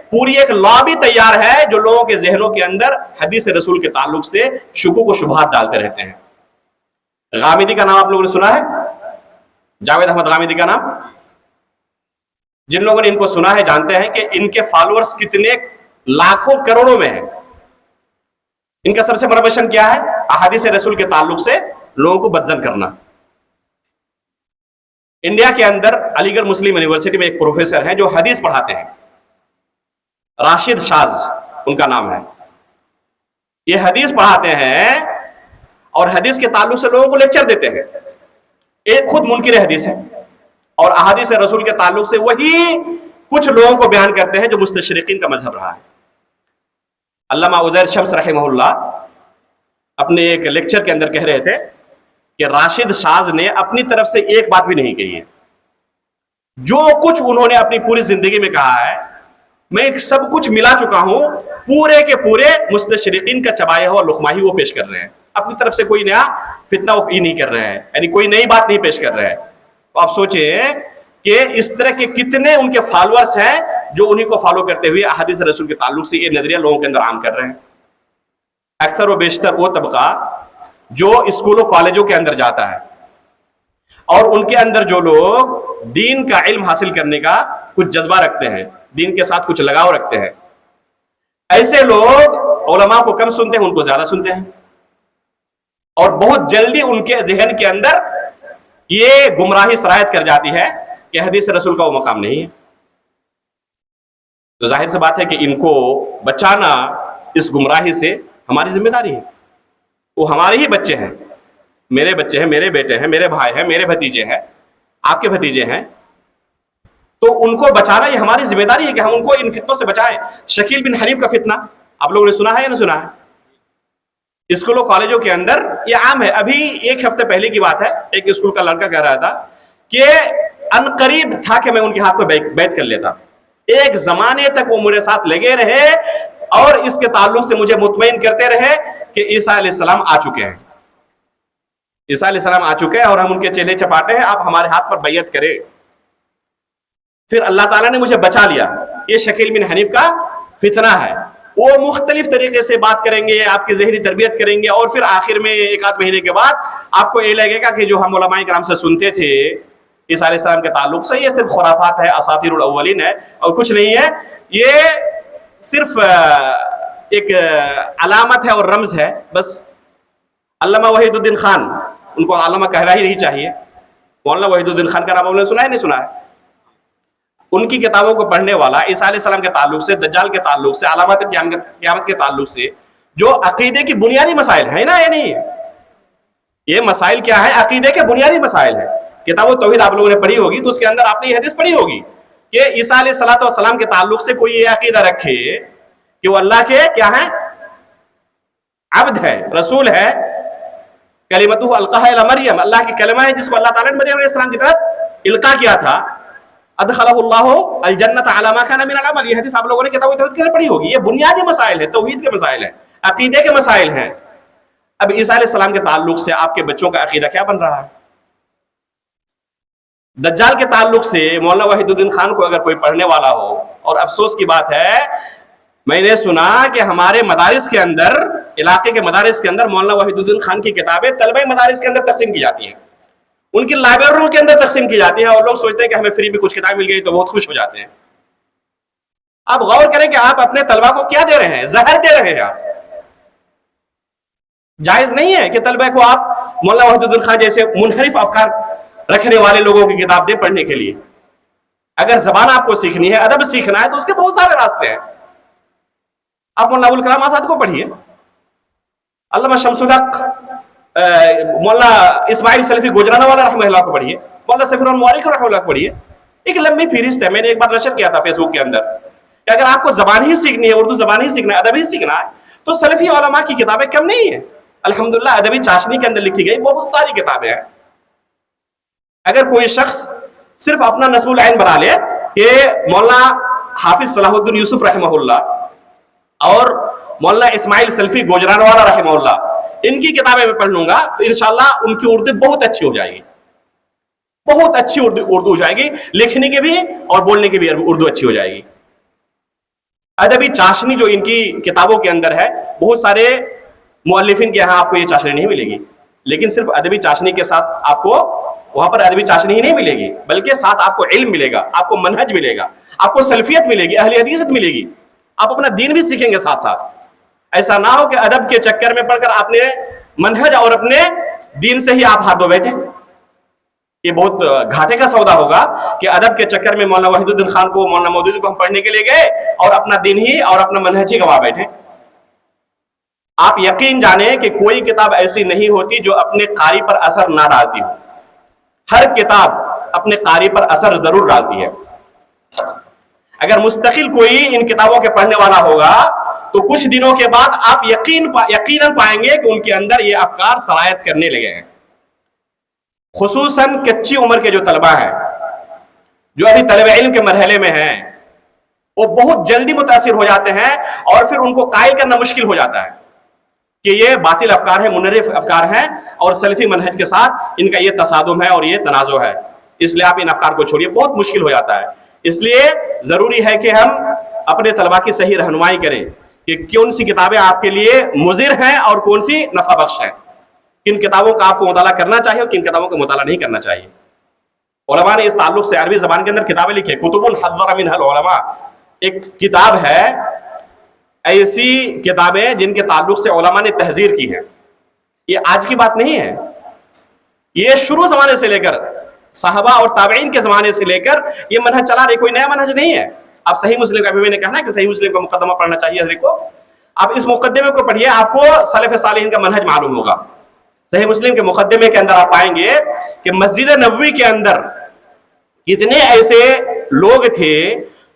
پوری ایک لابی تیار ہے جو لوگوں کے ذہنوں کے اندر حدیث رسول کے تعلق سے شکوک و شبہات ڈالتے رہتے ہیں. غامدی کا نام آپ لوگوں نے سنا ہے؟ جاوید احمد غامدی کا نام. جن لوگوں نے ان کو سنا ہے جانتے ہیں کہ ان کے فالوورز کتنے لاکھوں کروڑوں میں ہیں. ان کا سب سے بڑا مشن کیا ہے؟ احادیث رسول کے تعلق سے لوگوں کو بدزن کرنا. انڈیا کے اندر علی گڑھ مسلم یونیورسٹی میں ایک پروفیسر ہیں جو حدیث پڑھاتے ہیں, راشد شاز ان کا نام ہے. یہ حدیث پڑھاتے ہیں اور حدیث کے تعلق سے لوگوں کو لیکچر دیتے ہیں. ایک خود منکر حدیث ہے اور احادیث رسول کے تعلق سے وہی کچھ لوگوں کو بیان کرتے ہیں جو مستشرقین کا مذہب رہا ہے. علامہ عزیر شمس رحمہ اللہ اپنے ایک لیکچر کے اندر کہہ رہے تھے کہ راشد شاز نے اپنی طرف سے ایک بات بھی نہیں کہی ہے. جو کچھ انہوں نے اپنی پوری زندگی میں کہا ہے میں سب کچھ ملا چکا ہوں, پورے کے پورے مستشرقین کا چبایا ہوا لقمہ ہی وہ پیش کر رہے ہیں. اپنی طرف سے کوئی نیا فتنہ ہی نہیں کر رہے ہیں, یعنی کوئی نئی بات نہیں پیش کر رہے ہیں. تو آپ سوچیں کہ اس طرح کے کتنے ان کے فالوورز ہیں جو انہی کو فالو کرتے ہوئے احادیث رسول کے تعلق سے یہ نظریہ لوگوں کے اندر عام کر رہے ہیں. اکثر و بیشتر وہ طبقہ جو اسکولوں کالجوں کے اندر جاتا ہے اور ان کے اندر جو لوگ دین کا علم حاصل کرنے کا کچھ جذبہ رکھتے ہیں, دین کے ساتھ کچھ لگاؤ رکھتے ہیں, ایسے لوگ علماء کو کم سنتے ہیں, ان کو زیادہ سنتے ہیں, اور بہت جلدی ان کے ذہن کے اندر یہ گمراہی سرایت کر جاتی ہے کہ حدیث رسول کا وہ مقام نہیں ہے. تو ظاہر سی بات ہے کہ ان کو بچانا اس گمراہی سے ہماری ذمہ داری ہے. وہ ہمارے ہی بچے ہیں, میرے بچے ہیں, میرے بیٹے ہیں, میرے بھائی ہیں, میرے بھتیجے ہیں, آپ کے بھتیجے ہیں. تو ان کو بچانا یہ ہماری ذمہ داری ہے کہ ہم ان کو ان فتنوں سے بچائیں. شکیل بن حنیف کا فتنہ, آپ لوگوں نے سنا ہے یا نہیں سنا ہے؟ اسکولوں کالجوں کے اندر یہ عام ہے. ابھی ایک ہفتے پہلے کی بات ہے, ایک اسکول کا لڑکا کہہ رہا تھا کہ عنقریب تھا کہ میں ان کے ہاتھ پہ بیعت کر لیتا. ایک زمانے تک وہ میرے ساتھ لگے رہے اور اس کے تعلق سے مجھے مطمئن کرتے رہے کہ عیسیٰ علیہ السلام آ چکے ہیں, عیسیٰ علیہ السلام آ چکے ہیں اور ہم ان کے چہلے چپاٹے ہیں, آپ ہمارے ہاتھ پر بیعت کریں. پھر اللہ تعالیٰ نے مجھے بچا لیا. یہ شکیل بن حنیف کا فتنہ ہے. وہ مختلف طریقے سے بات کریں گے, آپ کی ذہنی تربیت کریں گے, اور پھر آخر میں ایک آدھ مہینے کے بعد آپ کو یہ لگے گا کہ جو ہم علماء کرام سے سنتے تھے عیسیٰ علیہ السلام کے تعلق سے, یہ صرف خرافات ہے, اساطیر الاولین ہے اور کچھ نہیں ہے. یہ صرف ایک علامت ہے اور رمز ہے بس. علامہ وحید الدین خان, ان کو علامہ کہنا ہی نہیں چاہیے. مولانا وحید الدین خان کا نام آپ نے سنا ہے نہیں سنا ہے؟ ان کی کتابوں کو پڑھنے والا عیسیٰ علیہ السلام کے تعلق سے, دجال کے تعلق سے, علامات قیامت کے تعلق سے جو عقیدے کی بنیادی مسائل ہیں نا, یہ نہیں ہے. یہ مسائل کیا ہے؟ عقیدے کے بنیادی مسائل ہیں. کتاب التوحید آپ لوگوں نے پڑھی ہوگی تو اس کے اندر آپ نے یہ حدیث پڑھی ہوگی کہ عیسیٰ علیہ السلام کے تعلق سے کوئی یہ عقیدہ رکھے کہ وہ اللہ کے کیا ہے؟ عبد ہے, رسول ہے. کلمتہ القاها الی مریم, اللہ کی کلمہ ہے جس کو اللہ تعالیٰ نے مریم علیہ السلام کی طرف القاء کیا تھا. ادخلہ اللہ الجنت علی ما کان من العمل. یہ حدیث آپ لوگوں نے کتاب التوحید کے اندر پڑھی ہوگی. یہ بنیادی مسائل ہیں, توحید کے مسائل ہیں, عقیدے کے مسائل ہیں. اب عیسیٰ علیہ السلام کے تعلق سے آپ کے بچوں کا عقیدہ کیا بن رہا ہے؟ دجال کے تعلق سے مولانا وحید الدین خان کو اگر کوئی پڑھنے والا ہو, اور افسوس کی بات ہے میں نے سنا کہ ہمارے مدارس کے اندر, علاقے کے مدارس کے اندر مولانا وحید الدین خان کی کتابیں طلبہ مدارس کے اندر تقسیم کی جاتی ہیں, ان کی لائبریریوں کے اندر تقسیم کی جاتی ہیں, اور لوگ سوچتے ہیں کہ ہمیں فری میں کچھ کتاب مل گئی تو بہت خوش ہو جاتے ہیں. آپ غور کریں کہ آپ اپنے طلبہ کو کیا دے رہے ہیں؟ زہر دے رہے ہیں آپ. جائز نہیں ہے کہ طلبہ کو آپ مولانا وحید الدین خان جیسے منحرف افکار رکھنے والے لوگوں کی کتاب دیں پڑھنے کے لیے. اگر زبان آپ کو سیکھنی ہے, ادب سیکھنا ہے, تو اس کے بہت سارے راستے ہیں. آپ مولانا ابوالکلام آزاد کو پڑھیے, علامہ شمس الحق, مولانا اسماعیل سلفی گوجرانہ والا رحمہ اللہ کو پڑھیے, مولانا سفیر الرحمان مورخ رحمہ اللہ کو پڑھیے. ایک لمبی فہرست ہے, میں نے ایک بار نشر کیا تھا فیس بک کے اندر کہ اگر آپ کو زبان ہی سیکھنی ہے, اردو زبان ہی سیکھنا ہے, ادب ہی سیکھنا ہے, تو سلفی علماء کی کتابیں کم نہیں ہیں. الحمدللہ ادبی چاشنی کے اندر لکھی گئی بہت ساری کتابیں ہیں. اگر کوئی شخص صرف اپنا نصب العین بنا لے کہ مولانا حافظ صلاح الدین یوسف رحمہ اللہ اور مولانا اسماعیل سلفی گوجرانہ والا رحمہ اللہ, ان کی کتابیں میں پڑھ لوں گا تو انشاءاللہ ان کی اردو بہت اچھی ہو جائے گی, بہت اچھی اردو ہو جائے گی, لکھنے کی بھی اور بولنے کی بھی اردو اچھی ہو جائے گی. ادبی چاشنی جو ان کی کتابوں کے اندر ہے, بہت سارے مؤلفین کے یہاں آپ کو یہ چاشنی نہیں ملے گی, لیکن صرف ادبی چاشنی کے ساتھ آپ کو وہاں پر ادبی چاشنی ہی نہیں ملے گی, بلکہ ساتھ آپ کو علم ملے گا, آپ کو منہج ملے گا, آپ کو سلفیت ملے گی, اہل حدیثت ملے گی, آپ اپنا دین بھی سیکھیں گے ساتھ ساتھ. ایسا نہ ہو کہ ادب کے چکر میں پڑھ کر آپ نے منہج اور اپنے دین سے ہی آپ ہاتھ دھو بیٹھے. یہ بہت گھاٹے کا سودا ہوگا کہ ادب کے چکر میں مولانا وحید الدین خان کو, مولانا مودودی کو ہم پڑھنے کے لیے گئے اور اپنا دین ہی اور اپنا منہج ہی گوا بیٹھے. آپ یقین جانیں کہ کوئی کتاب ایسی نہیں ہوتی جو اپنے قاری پر اثر نہ ڈالتی ہو. ہر کتاب اپنے قاری پر اثر ضرور ڈالتی ہے. اگر مستقل کوئی ان کتابوں کے پڑھنے والا ہوگا تو کچھ دنوں کے بعد آپ یقیناً پائیں گے کہ ان کے اندر یہ افکار سرایت کرنے لگے ہیں. خصوصاً کچی عمر کے جو طلبہ ہیں, جو ابھی طلب علم کے مرحلے میں ہیں, وہ بہت جلدی متاثر ہو جاتے ہیں اور پھر ان کو قائل کرنا مشکل ہو جاتا ہے کہ یہ باطل افکار ہیں, منحرف افکار ہیں, اور سلفی منہج کے ساتھ ان کا یہ تصادم ہے اور یہ تنازع ہے, اس لیے آپ ان افکار کو چھوڑیے. بہت مشکل ہو جاتا ہے. اس لیے ضروری ہے کہ ہم اپنے طلبہ کی صحیح رہنمائی کریں کہ کون سی کتابیں آپ کے لیے مضر ہیں اور کون سی نفع بخش ہیں, کن کتابوں کا آپ کو مطالعہ کرنا چاہیے اور کن کتابوں کا مطالعہ نہیں کرنا چاہیے. علماء نے اس تعلق سے عربی زبان کے اندر کتابیں لکھی, کتب حذر منها العلماء. ایک کتاب ہے, ایسی کتابیں جن کے تعلق سے علماء نے تحذیر کی ہے. یہ آج کی بات نہیں ہے, یہ شروع زمانے سے لے کر صحابہ اور تابعین کے زمانے سے لے کر یہ منہج چلا رہے, کوئی نیا منہج نہیں ہے. آپ صحیح مسلم کا, ابھی میں نے کہا کہ صحیح مسلم کا مقدمہ پڑھنا چاہیے ہر ایک کو. آپ اس مقدمے کو پڑھیے, آپ کو سلف صالحین کا منہج معلوم ہوگا. صحیح مسلم کے مقدمے کے اندر آپ پائیں گے کہ مسجد نبوی کے اندر کتنے ایسے لوگ تھے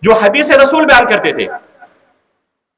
جو حدیث رسول بیان کرتے تھے.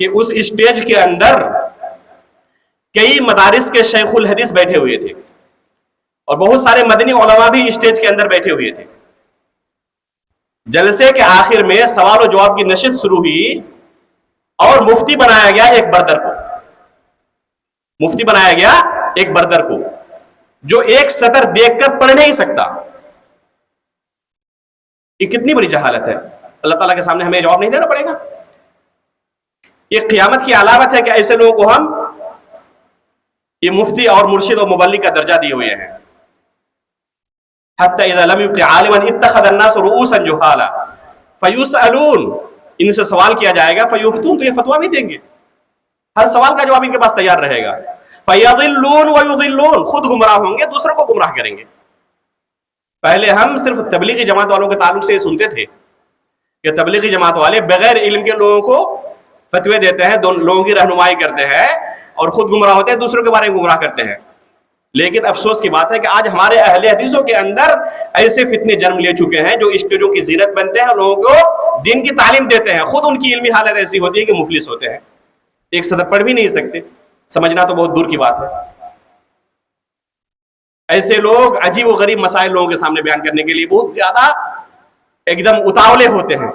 کہ اس اسٹیج کے اندر کئی مدارس کے شیخ الحدیث بیٹھے ہوئے تھے اور بہت سارے مدنی علماء بھی اسٹیج کے اندر بیٹھے ہوئے تھے. جلسے کے آخر میں سوال و جواب کی نشست شروع ہوئی اور مفتی بنایا گیا ایک بردر کو. مفتی بنایا گیا ایک بردر کو جو ایک سطر دیکھ کر پڑھ نہیں سکتا. یہ کتنی بڑی جہالت ہے. اللہ تعالیٰ کے سامنے ہمیں جواب نہیں دینا پڑے گا. یہ قیامت کی علامت ہے کہ ایسے لوگوں کو ہم یہ مفتی اور مرشد اور مبلغ کا درجہ دیے ہوئے ہیں. حتی اذا لم یبق عالما اتخذ الناس رؤوسا جہالا فیسألون. ان سے سوال کیا جائے گا فیفتون، تو یہ فتویٰ بھی دیں گے. ہر سوال کا جواب ان کے پاس تیار رہے گا. فیضلون ویضلون، خود گمراہ ہوں گے، دوسروں کو گمراہ کریں گے. پہلے ہم صرف تبلیغی جماعت والوں کے تعلق سے یہ سنتے تھے کہ تبلیغی جماعت والے بغیر علم کے لوگوں کو فتوے دیتے ہیں، لوگوں کی رہنمائی کرتے ہیں اور خود گمراہ ہوتے ہیں، دوسروں کے بارے میں گمراہ کرتے ہیں. لیکن افسوس کی بات ہے کہ آج ہمارے اہل حدیثوں کے اندر ایسے فتنے جنم لے چکے ہیں جو اسٹیجوں کی زینت بنتے ہیں، لوگوں کو دین کی تعلیم دیتے ہیں، خود ان کی علمی حالت ایسی ہوتی ہے کہ مفلس ہوتے ہیں، ایک سطر پڑھ بھی نہیں سکتے. سمجھنا تو بہت دور کی بات ہے. ایسے لوگ عجیب و غریب مسائل لوگوں کے سامنے بیان کرنے کے لیے بہت زیادہ ایک دم اتاولے ہوتے ہیں.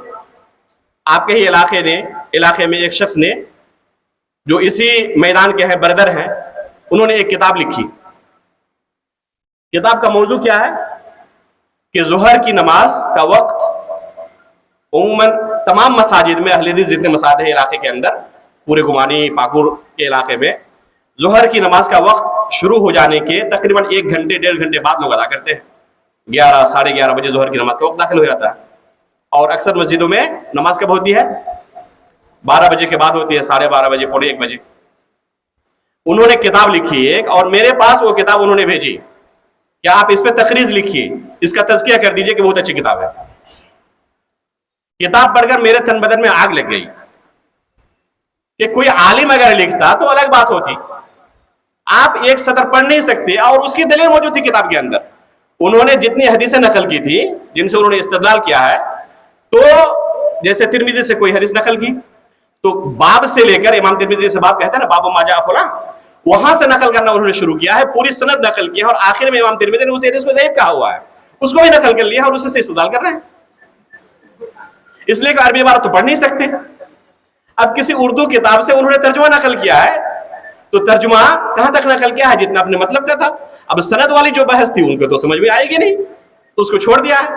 آپ کے ہی علاقے میں ایک شخص نے جو اسی میدان کے ہیں، بردر ہیں، انہوں نے ایک کتاب لکھی. کتاب کا موضوع کیا ہے کہ ظہر کی نماز کا وقت عموماً تمام مساجد میں، اہل حدیث جتنے مساجد ہیں علاقے کے اندر، پورے گمانی پاکور کے علاقے میں، ظہر کی نماز کا وقت شروع ہو جانے کے تقریباً 1 گھنٹے 1.5 گھنٹے بعد لوگ ادا کرتے ہیں. 11 ساڑھے 11 بجے ظہر کی نماز کا وقت داخل ہو جاتا ہے. اور اکثر مسجدوں میں نماز کب ہوتی ہے؟ 12 بجے کے بعد ہوتی ہے، 12:30 بجے، پونے 1 بجے. انہوں نے کتاب لکھی ایک، اور میرے پاس وہ کتاب انہوں نے بھیجی کہ آپ اس پہ تقریض لکھیے، اس کا تزکیہ کر دیجئے کہ بہت اچھی کتاب ہے. کتاب پڑھ کر میرے تن بدن میں آگ لگ گئی کہ کوئی عالم اگر لکھتا تو الگ بات ہوتی. آپ ایک سطر پڑھ نہیں سکتے، اور اس کی دلیل موجود تھی کتاب کے اندر. انہوں نے جتنی حدیثیں نقل کی تھی، جن سے انہوں نے استدلال کیا ہے، تو جیسے ترمذی سے کوئی حدیث نقل کی تو باب سے لے کر، امام ترمذی سے باب کہتے ہیں نا، باب ما جاء فلاں، وہاں سے نقل کرنا انہوں نے شروع کیا ہے، پوری سند نقل کی ہے، اور آخر میں امام ترمذی نے اس حدیث کو ضعیف کہا ہوا ہے، اس کو بھی نقل کر لیا اور اس سے استدلال کر رہے ہیں. اس لیے کہ عربی عبارت تو پڑھ نہیں سکتے. اب کسی اردو کتاب سے انہوں نے ترجمہ نقل کیا ہے، تو ترجمہ کہاں تک نقل کیا ہے؟ جتنا اپنے مطلب کا تھا. اب سند والی جو بحث تھی ان کو تو سمجھ میں آئے گی نہیں، تو اس کو چھوڑ دیا ہے.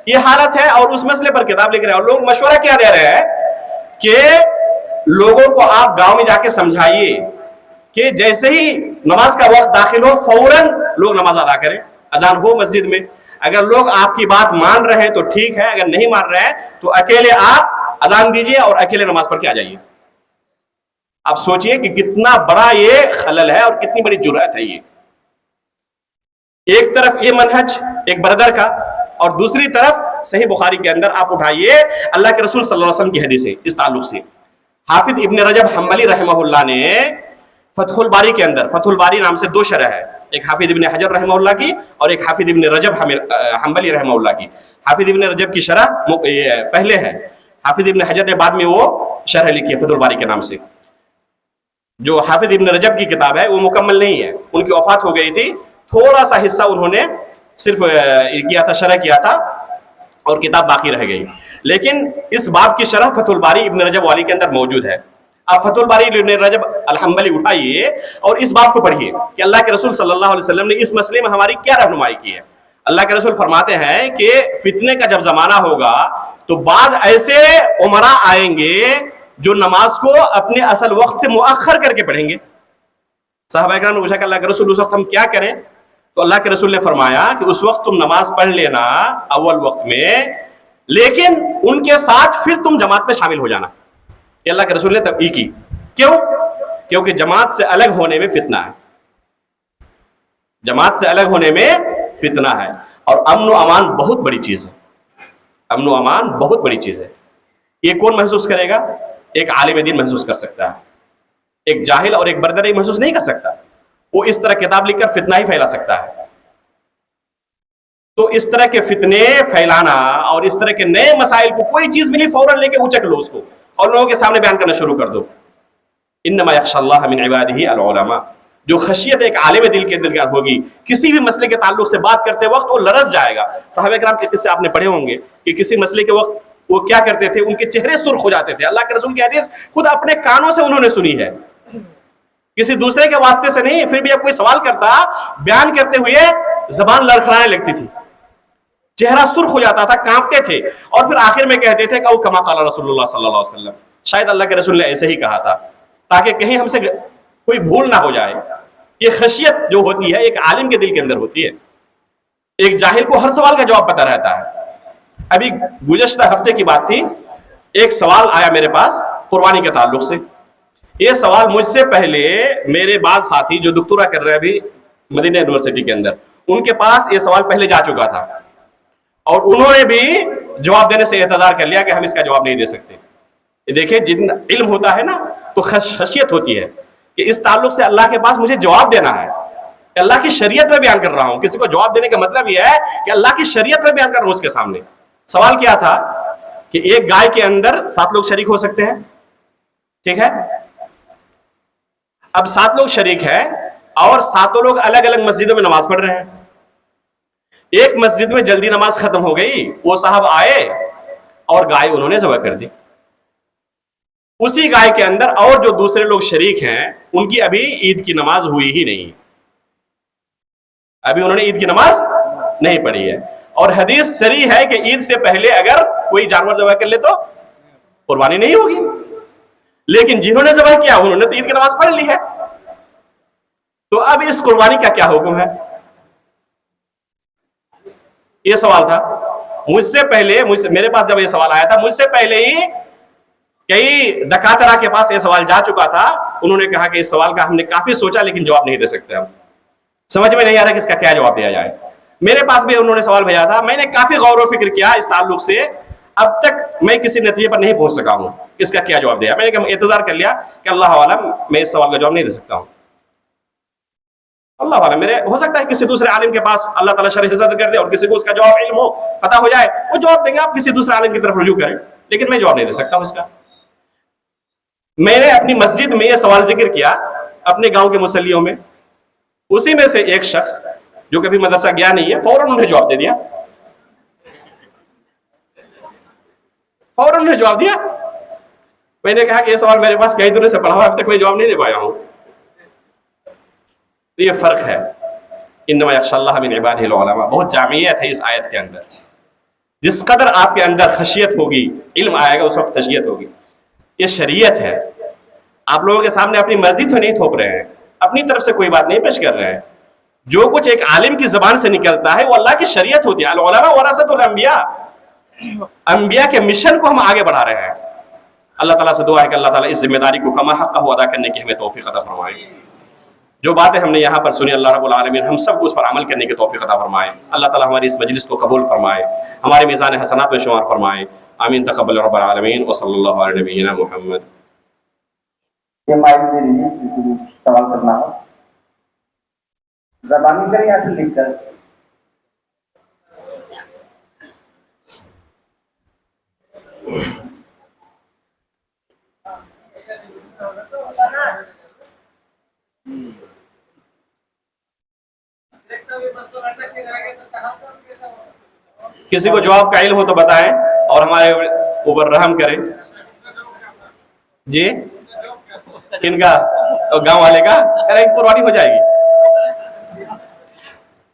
یہ حالت ہے، اور اس مسئلے پر کتاب لکھ رہے ہیں. اور لوگ مشورہ کیا دے رہے ہیں کہ لوگوں کو آپ گاؤں میں جا کے سمجھائیے کہ جیسے ہی نماز کا وقت داخل ہو فوراً لوگ نماز ادا کریں، اذان ہو مسجد میں. اگر لوگ آپ کی بات مان رہے ہیں تو ٹھیک ہے، اگر نہیں مان رہے ہیں تو اکیلے آپ اذان دیجئے اور اکیلے نماز پڑھ کے آ جائیے. آپ سوچئے کہ کتنا بڑا یہ خلل ہے اور کتنی بڑی جرأت ہے. یہ ایک طرف یہ منہج ایک بردر کا، اور دوسری طرف صحیح بخاری کے اندر آپ اٹھائیے اللہ کے رسول صلی اللہ علیہ وسلم کی حدیثیں اس تعلق سے. حافظ ابن رجب حنبلی رحمہ اللہ نے فتح الباری کے اندر، فتح الباری نام سے 2 شرح ہے، ایک حافظ ابن حجر رحمہ اللہ کی اور ایک حافظ ابن رجب حنبلی رحمہ اللہ کی. حافظ ابن رجب کی شرح پہلے ہے، حافظ ابن حجر نے بعد میں وہ شرح لکھی ہے فتح الباری کے نام سے. جو حافظ ابن رجب کی کتاب ہے وہ مکمل نہیں ہے، ان کی وفات ہو گئی تھی، تھوڑا سا حصہ انہوں نے صرف کیا تھا، شرح کیا تھا، اور کتاب باقی رہ گئی. لیکن اس باب کی شرح فتح الباری ابن رجب والی کے اندر موجود ہے. آپ فتح الباری ابن رجب الحنبلی اٹھائیے اور اس باب کو پڑھیے کہ اللہ کے رسول صلی اللہ علیہ وسلم نے اس مسئلے میں ہماری کیا رہنمائی کی ہے. اللہ کے رسول فرماتے ہیں کہ فتنے کا جب زمانہ ہوگا تو بعض ایسے عمراء آئیں گے جو نماز کو اپنے اصل وقت سے مؤخر کر کے پڑھیں گے. صحابہ اکرام نے پوچھا کہ اللہ کے رسول اس وقت ہم کیا کریں؟ تو اللہ کے رسول نے فرمایا کہ اس وقت تم نماز پڑھ لینا اول وقت میں، لیکن ان کے ساتھ پھر تم جماعت میں شامل ہو جانا. یہ اللہ کے رسول نے تبلیغ کی. کیوں؟ کیونکہ جماعت سے الگ ہونے میں فتنہ ہے. جماعت سے الگ ہونے میں فتنہ ہے. اور امن و امان بہت بڑی چیز ہے. امن و امان بہت بڑی چیز ہے. یہ کون محسوس کرے گا؟ ایک عالم دین محسوس کر سکتا ہے. ایک جاہل اور ایک بردر محسوس نہیں کر سکتا. وہ اس طرح کتاب لکھ کر فتنہ ہی پھیلا سکتا ہے. تو اس طرح کے فتنے پھیلانا اور اس طرح کے نئے مسائل کو کوئی چیز ملی فوراً لے کے اچک لو اس کو اور لوگوں کے سامنے بیان کرنا شروع کر دو. انما یخشی اللہ من عبادہ العلماء. جو خشیت ایک عالم دل کے دل کا ہوگی، کسی بھی مسئلے کے تعلق سے بات کرتے وقت وہ لرز جائے گا. صحابہ کرام کے قصے آپ نے پڑھے ہوں گے کہ کسی مسئلے کے وقت وہ کیا کرتے تھے، ان کے چہرے سرخ ہو جاتے تھے. اللہ کے رسول کی حدیث خود اپنے کانوں سے انہوں نے سنی ہے، کسی دوسرے کے واسطے سے نہیں. پھر بھی جب کوئی سوال کرتا، بیان کرتے ہوئے زبان لڑکھڑانے لگتی تھی، چہرہ سرخ ہو جاتا تھا، کانپتے تھے، اور پھر آخر میں کہتے تھے کہ او کما قال رسول اللہ صلی اللہ علیہ وسلم. شاید اللہ کے رسول نے ایسے ہی کہا تھا، تاکہ کہیں ہم سے کوئی بھول نہ ہو جائے. یہ خشیت جو ہوتی ہے ایک عالم کے دل کے اندر ہوتی ہے. ایک جاہل کو ہر سوال کا جواب پتہ رہتا ہے. ابھی گزشتہ ہفتے کی بات تھی، ایک سوال آیا میرے پاس قربانی کے تعلق سے. یہ سوال مجھ سے پہلے میرے بعض ساتھی جو دکتورہ کر رہے ہیں ابھی مدینہ یونیورسٹی کے اندر، ان کے پاس یہ سوال پہلے جا چکا تھا، اور انہوں نے بھی جواب دینے سے اعتذار کر لیا کہ ہم اس کا جواب نہیں دے سکتے. دیکھیں جتنا علم ہوتا ہے نا تو خشیت ہوتی ہے کہ اس تعلق سے اللہ کے پاس مجھے جواب دینا ہے. اللہ کی شریعت میں بیان کر رہا ہوں. کسی کو جواب دینے کا مطلب یہ ہے کہ اللہ کی شریعت میں بیان کر رہا ہوں اس کے سامنے. سوال کیا تھا کہ ایک گائے کے اندر 7 لوگ شریک ہو سکتے ہیں، ٹھیک ہے؟ اب 7 لوگ شریک ہیں اور 7 لوگ الگ الگ مسجدوں میں نماز پڑھ رہے ہیں. ایک مسجد میں جلدی نماز ختم ہو گئی، وہ صاحب آئے اور گائے انہوں نے ذبح کر دی. اسی گائے کے اندر اور جو دوسرے لوگ شریک ہیں ان کی ابھی عید کی نماز ہوئی ہی نہیں، ابھی انہوں نے عید کی نماز نہیں پڑھی ہے. اور حدیث صریح ہے کہ عید سے پہلے اگر کوئی جانور ذبح کر لے تو قربانی نہیں ہوگی. لیکن جنہوں نے ذبح کیا انہوں نے تو عید کی نماز پڑھ لی ہے. تو اب اس قربانی کا کیا حکم ہے؟ یہ سوال تھا مجھ سے پہلے. میرے پاس جب یہ سوال آیا تھا، مجھ سے پہلے ہی کئی دکاترہ کے پاس یہ سوال جا چکا تھا. انہوں نے کہا کہ اس سوال کا ہم نے کافی سوچا لیکن جواب نہیں دے سکتے، ہم سمجھ میں نہیں آ رہا کہ اس کا کیا جواب دیا جائے. میرے پاس بھی انہوں نے سوال بھیجا تھا، میں نے کافی غور و فکر کیا اس تعلق سے. اب تک میں کسی نتیجے پر نہیں پہنچ سکا ہوں اس کا کیا جواب دیا. میں نے اعتذار کر لیا کہ اللہ عالم میں اس سوال کا جواب نہیں دے سکتا ہوں. اللہ عالم، میرے ہو سکتا ہے کسی دوسرے عالم کے پاس اللہ تعالیٰ شرح عزت کر دے اور کسی کو اس کا جواب علم ہو، پتہ ہو جائے، وہ جواب دیں گے. آپ کسی دوسرے عالم کی طرف رجوع کریں، لیکن میں جواب نہیں دے سکتا ہوں اس کا. میں نے اپنی مسجد میں یہ سوال ذکر کیا اپنے گاؤں کے مصلیوں میں. اسی میں سے ایک شخص جو کبھی مدرسہ گیا نہیں ہے فوراً انہیں جواب دے دیا، فوراً انہیں جواب دیا. میں نے کہا کہ یہ سوال میرے پاس کئی دنوں سے پڑھا ہوا، اب تک میں جواب نہیں دے پایا ہوں. تو یہ فرق ہے. انما یخشی اللہ من عبادہ العلماء. بہت جامعیت ہے اس آیت کے اندر. جس قدر آپ کے اندر خشیت ہوگی، علم آئے گا، اس وقت خشیت ہوگی. یہ شریعت ہے. آپ لوگوں کے سامنے اپنی مرضی تو نہیں تھوپ رہے ہیں، اپنی طرف سے کوئی بات نہیں پیش کر رہے ہیں. جو کچھ ایک عالم کی زبان سے نکلتا ہے وہ اللہ کی شریعت ہوتی ہے. العلماء ورثۃ الانبیاء. انبیاء کے مشن کو ہم آگے بڑھا رہے ہیں. اللہ تعالیٰ سے دعا ہے کہ اللہ تعالیٰ اس ذمہ داری کو کما حق ادا کرنے کی ہمیں توفیق عطا فرمائے. جو باتیں ہم نے یہاں پر سنی، اللہ رب العالمین ہم سب کو اس پر عمل کرنے کی توفیق عطا فرمائے. اللہ تعالیٰ ہماری اس مجلس کو قبول فرمائے، ہمارے میزان حسنات میں شمار فرمائے. آمین. تقبل رب العالمین وصلی اللہ علی نبینا محمد. یہ مائل دے لیجیے کسی کو سوال کرنا ہو، زبانی کریں یا پھر لکھ کر. کسی کو جواب کا علم ہو تو بتائیں اور ہمارے اوپر رحم کریں. جی کن کا؟ گاؤں والے کا. قربانی ہو جائے گی.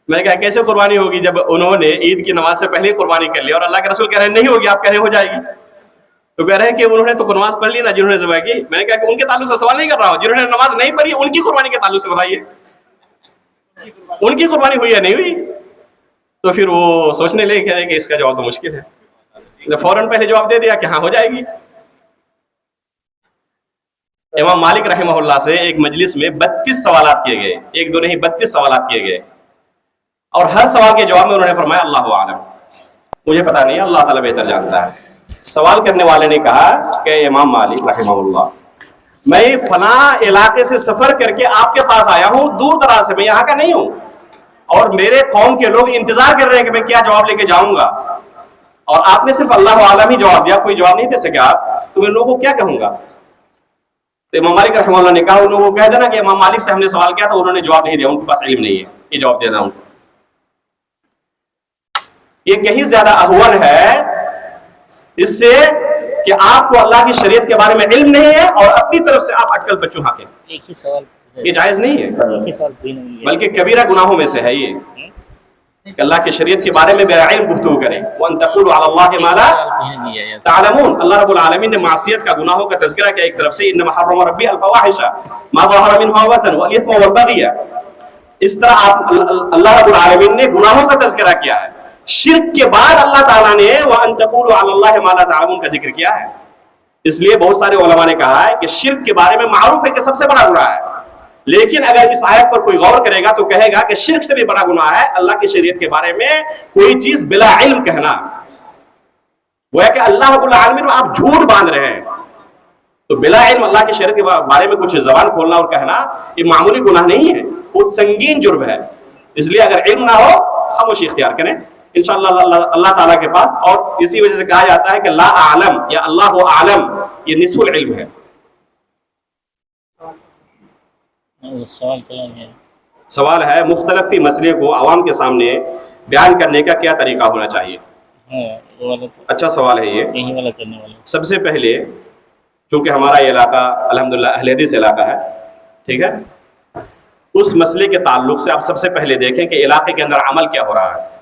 میں نے کہا کیسے قربانی ہوگی جب انہوں نے عید کی نماز سے پہلے قربانی کر لی اور اللہ کے رسول کہہ رہے ہیں نہیں ہوگی، آپ کہہ رہے ہیں ہو جائے گی. تو کہہ رہے ہیں کہ انہوں نے تو نماز پڑھ لی نا جنہوں نے ذبح کی. میں نے کہا کہ ان کے تعلق سے سوال نہیں کر رہا ہوں، جنہوں نے نماز نہیں پڑھی ان کی قربانی کے تعلق سے بتائیے ان کی قربانی ہوئی یا نہیں ہوئی. تو پھر وہ سوچنے لگے، کہہ رہے کہ اس کا جواب تو مشکل ہے. فوراً پہلے جواب دے دیا کہ ہاں ہو جائے گی. امام مالک رحمہ اللہ سے ایک مجلس میں 32 سوالات کیے گئے، ایک دو نہیں 32 سوالات کیے گئے، اور ہر سوال کے جواب میں انہوں نے فرمایا اللہ عالم، مجھے پتا نہیں، اللہ تعالیٰ بہتر جانتا ہے. سوال کرنے والے نے کہا کہ امام مالک رحمہ اللہ، میں فلاں علاقے سے سفر کر کے آپ کے پاس آیا ہوں، دور دراز سے، میں یہاں کا نہیں ہوں، اور میرے قوم کے لوگ انتظار کر رہے ہیں کہ میں کیا جواب لے کے جاؤں گا. اور آپ نے صرف اللہ عالم ہی جواب دیا, کوئی جواب نہیں دے سکے آپ, تو میں لوگوں کو کیا کہوں گا؟ تو امام مالک رحمہ اللہ نے کہا ان لوگوں کو کہہ دینا کہ امام مالک سے ہم نے سوال کیا تھا, انہوں نے جواب نہیں دیا, ان کے پاس علم نہیں ہے, یہ جواب دینا ان کو. یہ کہیں زیادہ اہون ہے اس سے کہ آپ کو اللہ کی شریعت کے بارے میں علم نہیں ہے اور اپنی طرف سے آپ اٹکل بچوں ہاکیں. ایک ہی سوال, یہ جائز نہیں ہے, ایک ہی سوال بلکہ کبیرہ گناہوں میں سے ہے یہ کہ اللہ کی شریعت کے بارے میں بغیر علم گفتگو کریں. وَأَن تَقُولُوا عَلَى اللَّهِ مَا لَا تَعْلَمُونَ. اللہ رب العالمین نے معصیت کا, گناہوں کا تذکرہ کیا ایک طرف سے, إِنَّمَا حَرَّمَ رَبِّي الْفَوَاحِشَ مَا ظَهَرَ مِنْهَا وَبَطَنَ وَالْإِثْمَ وَالْبَغْيَ. اس طرح اللہ رب العالمین نے گناہوں کا تذکرہ کیا ہے. شرک کے بعد اللہ تعالیٰ نے وَأَن تَقُولُوا عَلَى اللَّهِ مَا لَا تَعْلَمُونَ کا ذکر کیا ہے. اس لیے بہت سارے علماء نے کہا ہے کہ شرک کے بارے میں معروف ہے کہ سب سے بڑا گناہ ہے, لیکن اگر اس آیت پر کوئی غور کرے گا تو کہے گا کہ شرک سے بھی بڑا گناہ ہے اللہ کی شریعت کے بارے میں کوئی چیز بلا علم کہنا. وہ ہے کہ اللہ رب العالمین آپ جھوٹ باندھ رہے ہیں, تو بلا علم اللہ کی شریعت کے بارے میں کچھ زبان کھولنا اور کہنا یہ معمولی گناہ نہیں ہے, بہت سنگین جرم ہے. اس لیے اگر علم نہ ہو خاموشی اختیار کریں انشاءاللہ اللہ تعالیٰ کے پاس. اور اسی وجہ سے کہا جاتا ہے کہ لا اعلم یا اللہ عالم یہ نصف العلم ہے. سوال ہے مختلف فی مسئلے کو عوام کے سامنے بیان کرنے کا کیا طریقہ ہونا چاہیے؟ اچھا سوال ہے یہ. سب سے پہلے چونکہ ہمارا یہ علاقہ الحمدللہ اہل حدیث علاقہ ہے, ٹھیک ہے, اس مسئلے کے تعلق سے آپ سب سے پہلے دیکھیں کہ علاقے کے اندر عمل کیا ہو رہا ہے.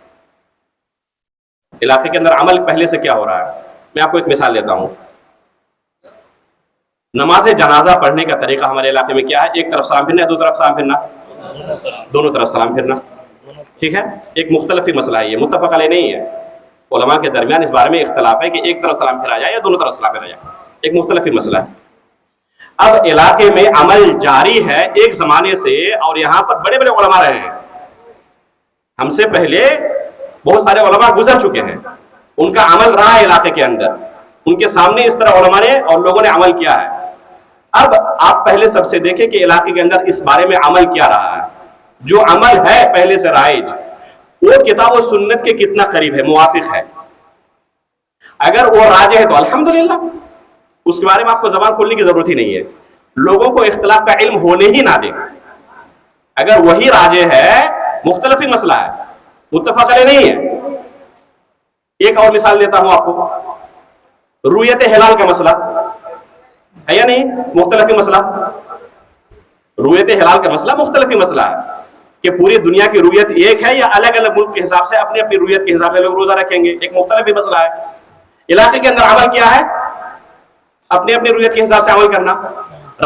علاقے کے اندر عمل پہلے سے کیا ہو رہا ہے. میں آپ کو ایک مثال دیتا ہوں. نماز جنازہ پڑھنے کا طریقہ ہمارے علاقے میں کیا ہے؟ ایک طرف سلام پھرنا, دو طرف سلام پھرنا, دونوں طرف سلام پھرنا, ٹھیک ہے. ایک مختلفی مسئلہ ہے, یہ متفق علیہ نہیں ہے. علماء کے درمیان اس بارے میں اختلاف ہے کہ ایک طرف سلام پھرا جائے یا دونوں طرف سلام پھرا جائے, ایک مختلفی مسئلہ ہے. اب علاقے میں عمل جاری ہے ایک زمانے سے, اور یہاں پر بڑے بڑے علماء رہے ہیں. ہم سے پہلے بہت سارے علماء گزر چکے ہیں, ان کا عمل رہا ہے علاقے کے اندر, ان کے سامنے اس طرح علماء نے اور لوگوں نے عمل کیا ہے. اب آپ پہلے سب سے دیکھیں کہ علاقے کے اندر اس بارے میں عمل کیا رہا ہے. جو عمل ہے پہلے سے رائج وہ کتاب و سنت کے کتنا قریب ہے, موافق ہے. اگر وہ راجح ہے تو الحمدللہ, اس کے بارے میں آپ کو زبان کھولنے کی ضرورت ہی نہیں ہے. لوگوں کو اختلاف کا علم ہونے ہی نہ دیں. اگر وہی راجح ہے مختلفی مسئلہ ہے, متفق علیہ نہیں ہے. ایک اور مثال دیتا ہوں آپ کو. رویت ہلال کا مسئلہ ہے یا نہیں, مختلفی مسئلہ. رویت ہلال کا مسئلہ مختلفی مسئلہ ہے کہ پوری دنیا کی رویت ایک ہے یا الگ الگ ملک کے حساب سے اپنی اپنی رویت کے حساب سے لوگ روزہ رکھیں گے, ایک مختلفی مسئلہ ہے. علاقے کے اندر عمل کیا ہے؟ اپنی اپنی رویت کے حساب سے عمل کرنا.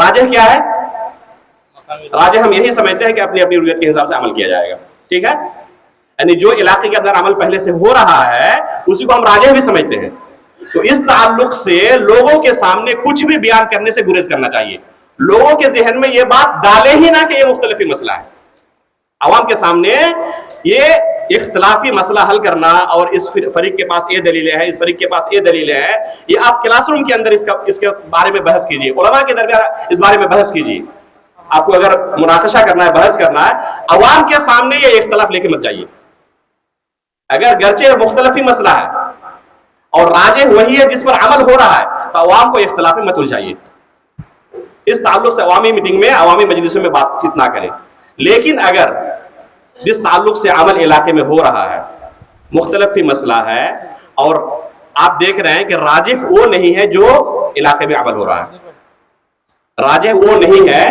راجح کیا ہے؟ راجح ہم یہی سمجھتے ہیں کہ اپنی اپنی رویت کے حساب سے عمل کیا جائے گا, ٹھیک ہے. یعنی جو علاقے کے اندر عمل پہلے سے ہو رہا ہے اسی کو ہم راجح بھی سمجھتے ہیں. تو اس تعلق سے لوگوں کے سامنے کچھ بھی بیان کرنے سے گریز کرنا چاہیے. لوگوں کے ذہن میں یہ بات ڈالے ہی نہ کہ یہ مختلفی مسئلہ ہے. عوام کے سامنے یہ اختلافی مسئلہ حل کرنا اور اس فریق کے پاس یہ دلیلیں ہیں, اس فریق کے پاس یہ دلیلیں ہیں, یہ آپ کلاس روم کے اندر اس کے بارے میں بحث کیجیے. علماء کے درمیان اس بارے میں بحث کیجیے. آپ کو اگر مناقشہ کرنا ہے, بحث کرنا ہے, عوام کے سامنے یہ اختلاف لے کے مت جائیے. اگر گرچہ مختلفی مسئلہ ہے اور راجح وہی ہے جس پر عمل ہو رہا ہے تو عوام کو اختلاف میں مت الجھائیے. اس تعلق سے عوامی میٹنگ میں, عوامی مجلسوں میں بات چیت نہ کریں. لیکن اگر جس تعلق سے عمل علاقے میں ہو رہا ہے مختلفی مسئلہ ہے اور آپ دیکھ رہے ہیں کہ راجح وہ نہیں ہے جو علاقے میں عمل ہو رہا ہے, راجح وہ نہیں ہے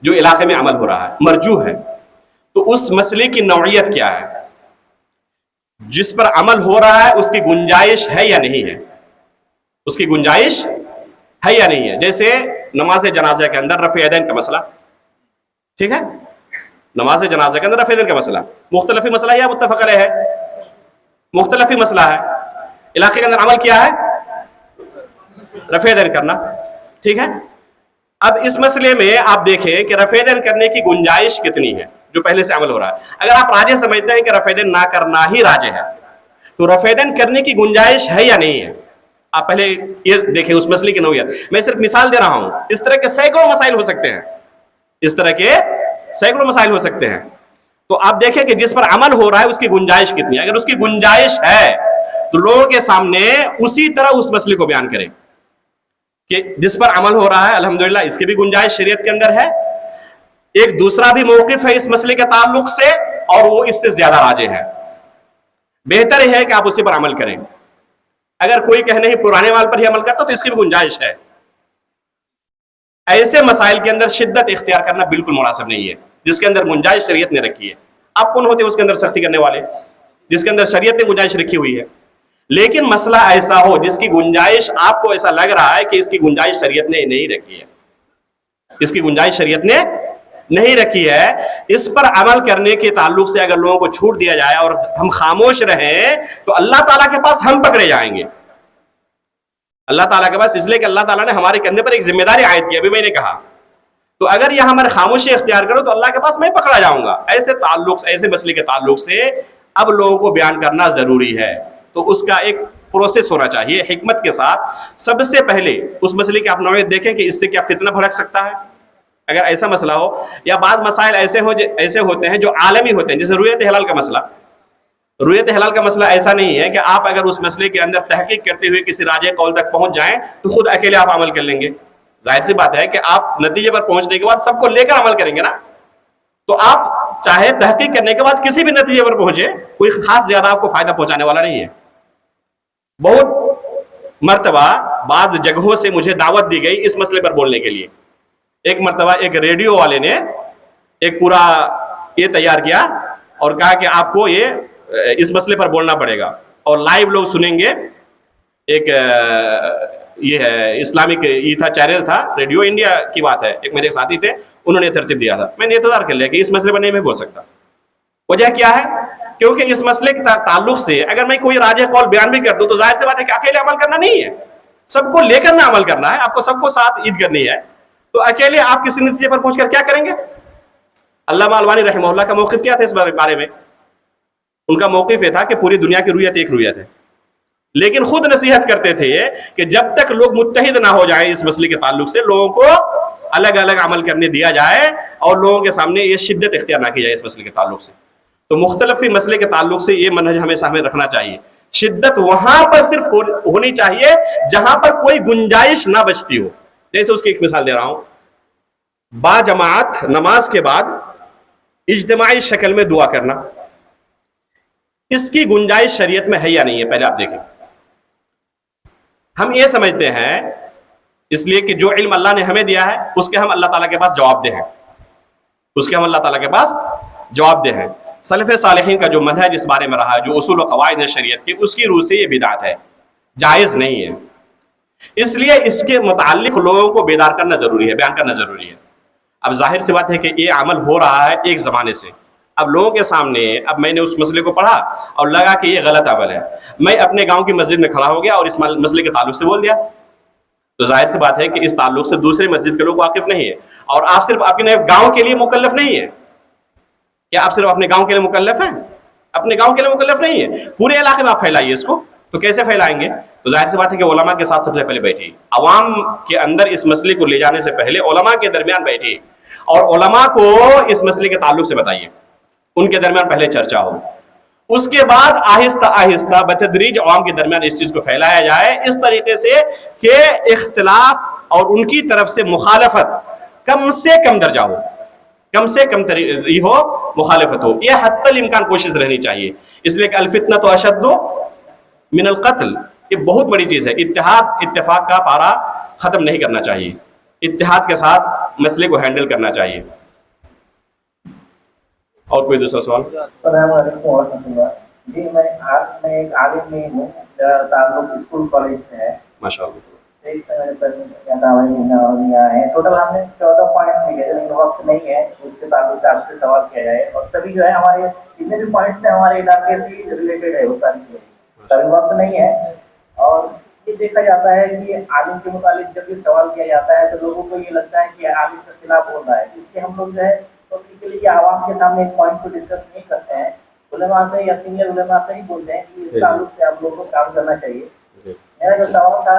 جو علاقے میں عمل ہو رہا ہے, مرجوح ہے, تو اس مسئلے کی نوعیت کیا ہے؟ جس پر عمل ہو رہا ہے اس کی گنجائش ہے یا نہیں ہے, اس کی گنجائش ہے یا نہیں ہے. جیسے نماز جنازہ کے اندر رفع یدین کا مسئلہ, ٹھیک ہے. نماز جنازہ کے اندر رفع یدین کا مسئلہ مختلفی مسئلہ یا متفق علیہ ہے؟ مختلفی مسئلہ ہے. علاقے کے اندر عمل کیا ہے؟ رفع یدین کرنا, ٹھیک ہے. اب اس مسئلے میں آپ دیکھیں کہ رفع یدین کرنے کی گنجائش کتنی ہے جو پہلے سے عمل ہو رہا ہے. اگر آپ راجح سمجھتے ہیں کہ رفع یدین نہ کرنا ہی راجح ہے تو رفع یدین کرنے کی گنجائش ہے یا نہیں ہے؟ آپ پہلے یہ دیکھیں اس مسئلے کی نوعیت. میں صرف مثال دے رہا ہوں, اس طرح کے سینکڑوں مسائل ہو سکتے ہیں, اس طرح کے سینکڑوں مسائل ہو سکتے ہیں. تو آپ دیکھیں کہ جس پر عمل ہو رہا ہے اس کی گنجائش کتنی ہے. اگر اس کی گنجائش ہے تو لوگوں کے سامنے اسی طرح اس مسئلے کو بیان کریں کہ جس پر عمل ہو رہا ہے الحمدللہ اس کی بھی گنجائش شریعت کے اندر ہے، ایک دوسرا بھی موقف ہے اس مسئلے کے تعلق سے اور وہ اس سے زیادہ راجح ہے، بہتر ہے کہ آپ اسی پر عمل کریں۔ اگر کوئی کہنے ہی پرانے مال پر ہی عمل کرتا تو اس کی بھی گنجائش ہے۔ ایسے مسائل کے اندر شدت اختیار کرنا بالکل مناسب نہیں ہے جس کے اندر گنجائش شریعت نے رکھی ہے۔ آپ کون ہوتے ہیں اس کے اندر سختی کرنے والے؟ جس کے اندر شریعت نے گنجائش رکھی ہوئی ہے۔ لیکن مسئلہ ایسا ہو جس کی گنجائش آپ کو ایسا لگ رہا ہے کہ اس کی گنجائش شریعت نے نہیں رکھی ہے، اس کی گنجائش شریعت نے نہیں رکھی ہے، اس پر عمل کرنے کے تعلق سے اگر لوگوں کو چھوٹ دیا جائے اور ہم خاموش رہیں تو اللہ تعالیٰ کے پاس ہم پکڑے جائیں گے۔ اللہ تعالیٰ کے پاس، اس لیے کہ اللہ تعالیٰ نے ہمارے کندھے پر ایک ذمہ داری عائد کی، ابھی میں نے کہا، تو اگر یہ ہمارے خاموشی اختیار کرو تو اللہ کے پاس میں پکڑا جاؤں گا۔ ایسے مسئلے کے تعلق سے اب لوگوں کو بیان کرنا ضروری ہے، تو اس کا ایک پروسیس ہونا چاہیے حکمت کے ساتھ۔ سب سے پہلے اس مسئلے کی آپ نوعیت دیکھیں کہ اس سے کیا فتنہ بھڑک سکتا ہے۔ اگر ایسا مسئلہ ہو یا بعض مسائل ایسے ہوتے ہیں جو عالمی ہوتے ہیں، جیسے رویت حلال کا مسئلہ۔ رویت حلال کا مسئلہ ایسا نہیں ہے کہ آپ اگر اس مسئلے کے اندر تحقیق کرتے ہوئے کسی راجح قول تک پہنچ جائیں تو خود اکیلے آپ عمل کر لیں گے۔ ظاہر سی بات ہے کہ آپ نتیجے پر پہنچنے کے بعد سب کو لے کر عمل کریں گے نا، تو آپ چاہے تحقیق کرنے کے بعد کسی بھی نتیجے پر پہنچے، کوئی خاص زیادہ آپ کو فائدہ پہنچانے والا نہیں ہے۔ بہت مرتبہ بعض جگہوں سے مجھے دعوت دی گئی اس مسئلے پر بولنے کے لیے۔ ایک مرتبہ ایک ریڈیو والے نے ایک پورا یہ تیار کیا اور کہا کہ آپ کو اس مسئلے پر بولنا پڑے گا اور لائیو لوگ سنیں گے۔ ایک یہ ہے اسلامک یہ تھا، چینل تھا، ریڈیو انڈیا کی بات ہے، ایک میرے ساتھی تھے، انہوں نے ترتیب دیا تھا۔ میں نے انتظار کر لیا کہ اس مسئلے پر نہیں میں بول سکتا۔ وجہ کیا ہے؟ کیونکہ اس مسئلے کے تعلق سے اگر میں کوئی راجح قول بیان بھی کر دوں تو ظاہر سی بات ہے کہ اکیلے عمل کرنا نہیں ہے، سب کو لے کر نہ عمل کرنا ہے، آپ کو سب کو ساتھ عید کرنی ہے۔ تو اکیلے آپ کسی نتیجے پر پہنچ کر کیا کریں گے؟ علامہ البانی رحمہ اللہ کا موقف کیا تھا اس بارے میں؟ ان کا موقف یہ تھا کہ پوری دنیا کی رویت ایک رویت ہے، لیکن خود نصیحت کرتے تھے کہ جب تک لوگ متحد نہ ہو جائیں اس مسئلے کے تعلق سے، لوگوں کو الگ الگ عمل کرنے دیا جائے اور لوگوں کے سامنے یہ شدت اختیار نہ کی جائے اس مسئلے کے تعلق سے۔ تو مختلف مسئلے کے تعلق سے یہ منہج ہمیشہ ہمیں رکھنا چاہیے۔ شدت وہاں پر صرف ہونی چاہیے جہاں پر کوئی گنجائش نہ بچتی ہو۔ جیسے اس کی ایک مثال دے رہا ہوں، با جماعت نماز کے بعد اجتماعی شکل میں دعا کرنا، اس کی گنجائش شریعت میں ہے یا نہیں ہے؟ پہلے آپ دیکھیں۔ ہم یہ سمجھتے ہیں اس لیے کہ جو علم اللہ نے ہمیں دیا ہے اس کے ہم اللہ تعالیٰ کے پاس جواب دہ ہیں، اس کے ہم اللہ تعالیٰ کے پاس جواب دہ ہیں۔ سلف صالحین کا جو منہج اس بارے میں رہا ہے، جو اصول و قواعد ہے شریعت کی، اس کی روح سے یہ بدعت ہے، جائز نہیں ہے۔ اس لیے اس کے متعلق لوگوں کو بیدار کرنا ضروری ہے، بیان کرنا ضروری ہے۔ اب ظاہر سی بات ہے کہ یہ عمل ہو رہا ہے ایک زمانے سے، اب لوگوں کے سامنے اب میں نے اس مسئلے کو پڑھا اور لگا کہ یہ غلط عمل ہے، میں اپنے گاؤں کی مسجد میں کھڑا ہو گیا اور اس مسئلے کے تعلق سے بول دیا، تو ظاہر سی بات ہے کہ اس تعلق سے دوسرے مسجد کے لوگ واقف نہیں ہے، اور آپ صرف اپنے گاؤں کے لیے مکلف نہیں ہے۔ کیا آپ صرف اپنے گاؤں کے لیے مکلف ہیں؟ اپنے گاؤں کے لیے مکلف نہیں ہے، پورے علاقے میں آپ پھیلائیے اس کو۔ تو کیسے پھیلائیں گے؟ تو ظاہر سی بات ہے کہ علماء کے ساتھ سب سے پہلے بیٹھیے، عوام کے اندر اس مسئلے کو لے جانے سے پہلے علماء کے درمیان بیٹھیے اور علماء کو اس مسئلے کے تعلق سے بتائیے، ان کے درمیان پہلے چرچا ہو، اس کے بعد آہستہ آہستہ بتدریج عوام کے درمیان اس چیز کو پھیلایا جائے اس طریقے سے کہ اختلاف اور ان کی طرف سے مخالفت کم سے کم درجہ ہو، کم سے کم ہو، مخالفت ہو۔ یہ حتی الامکان کوشش رہنی چاہیے، اس لیے کہ الفتنۃ اشد من القتل، یہ بہت بڑی چیز ہے۔ اتفاق کا پارا ختم نہیں کرنا چاہیے، اتحاد کے ساتھ مسئلے کو ہینڈل کرنا چاہیے۔ اور کوئی دوسرا سوال؟ السلام علیکم ورحمۃ اللہ۔ جی میں ایک عالم نہیں ہوں، میرا تعلق اسکول کالج سے ہے۔ ماشاء اللہ۔ ٹوٹل ہم نے 14 پوائنٹ لکھے تھے، لیکن وقت نہیں ہے اس کے تعلق سے آپ سے سوال کیا جائے، اور سبھی جو ہے ہمارے جتنے بھی پوائنٹس ہیں ہمارے علاقے سے ریلیٹڈ ہے، وہ ساری کبھی وقت نہیں ہے۔ اور یہ دیکھا جاتا ہے کہ عالم کے متعلق جب یہ سوال کیا جاتا ہے تو لوگوں کو یہ لگتا ہے کہ عالم کے خلاف بول رہا ہے، اس لیے ہم لوگ جو ہے کے لیے عوام کے سامنے ایک پوائنٹ کو ڈسکس نہیں کرتے ہیں، علماء سے یا سینئر علماء سے ہی بولتے ہیں کہ اس تعلق سے آپ لوگوں کو کام کرنا چاہیے۔ میرا جو سوال تھا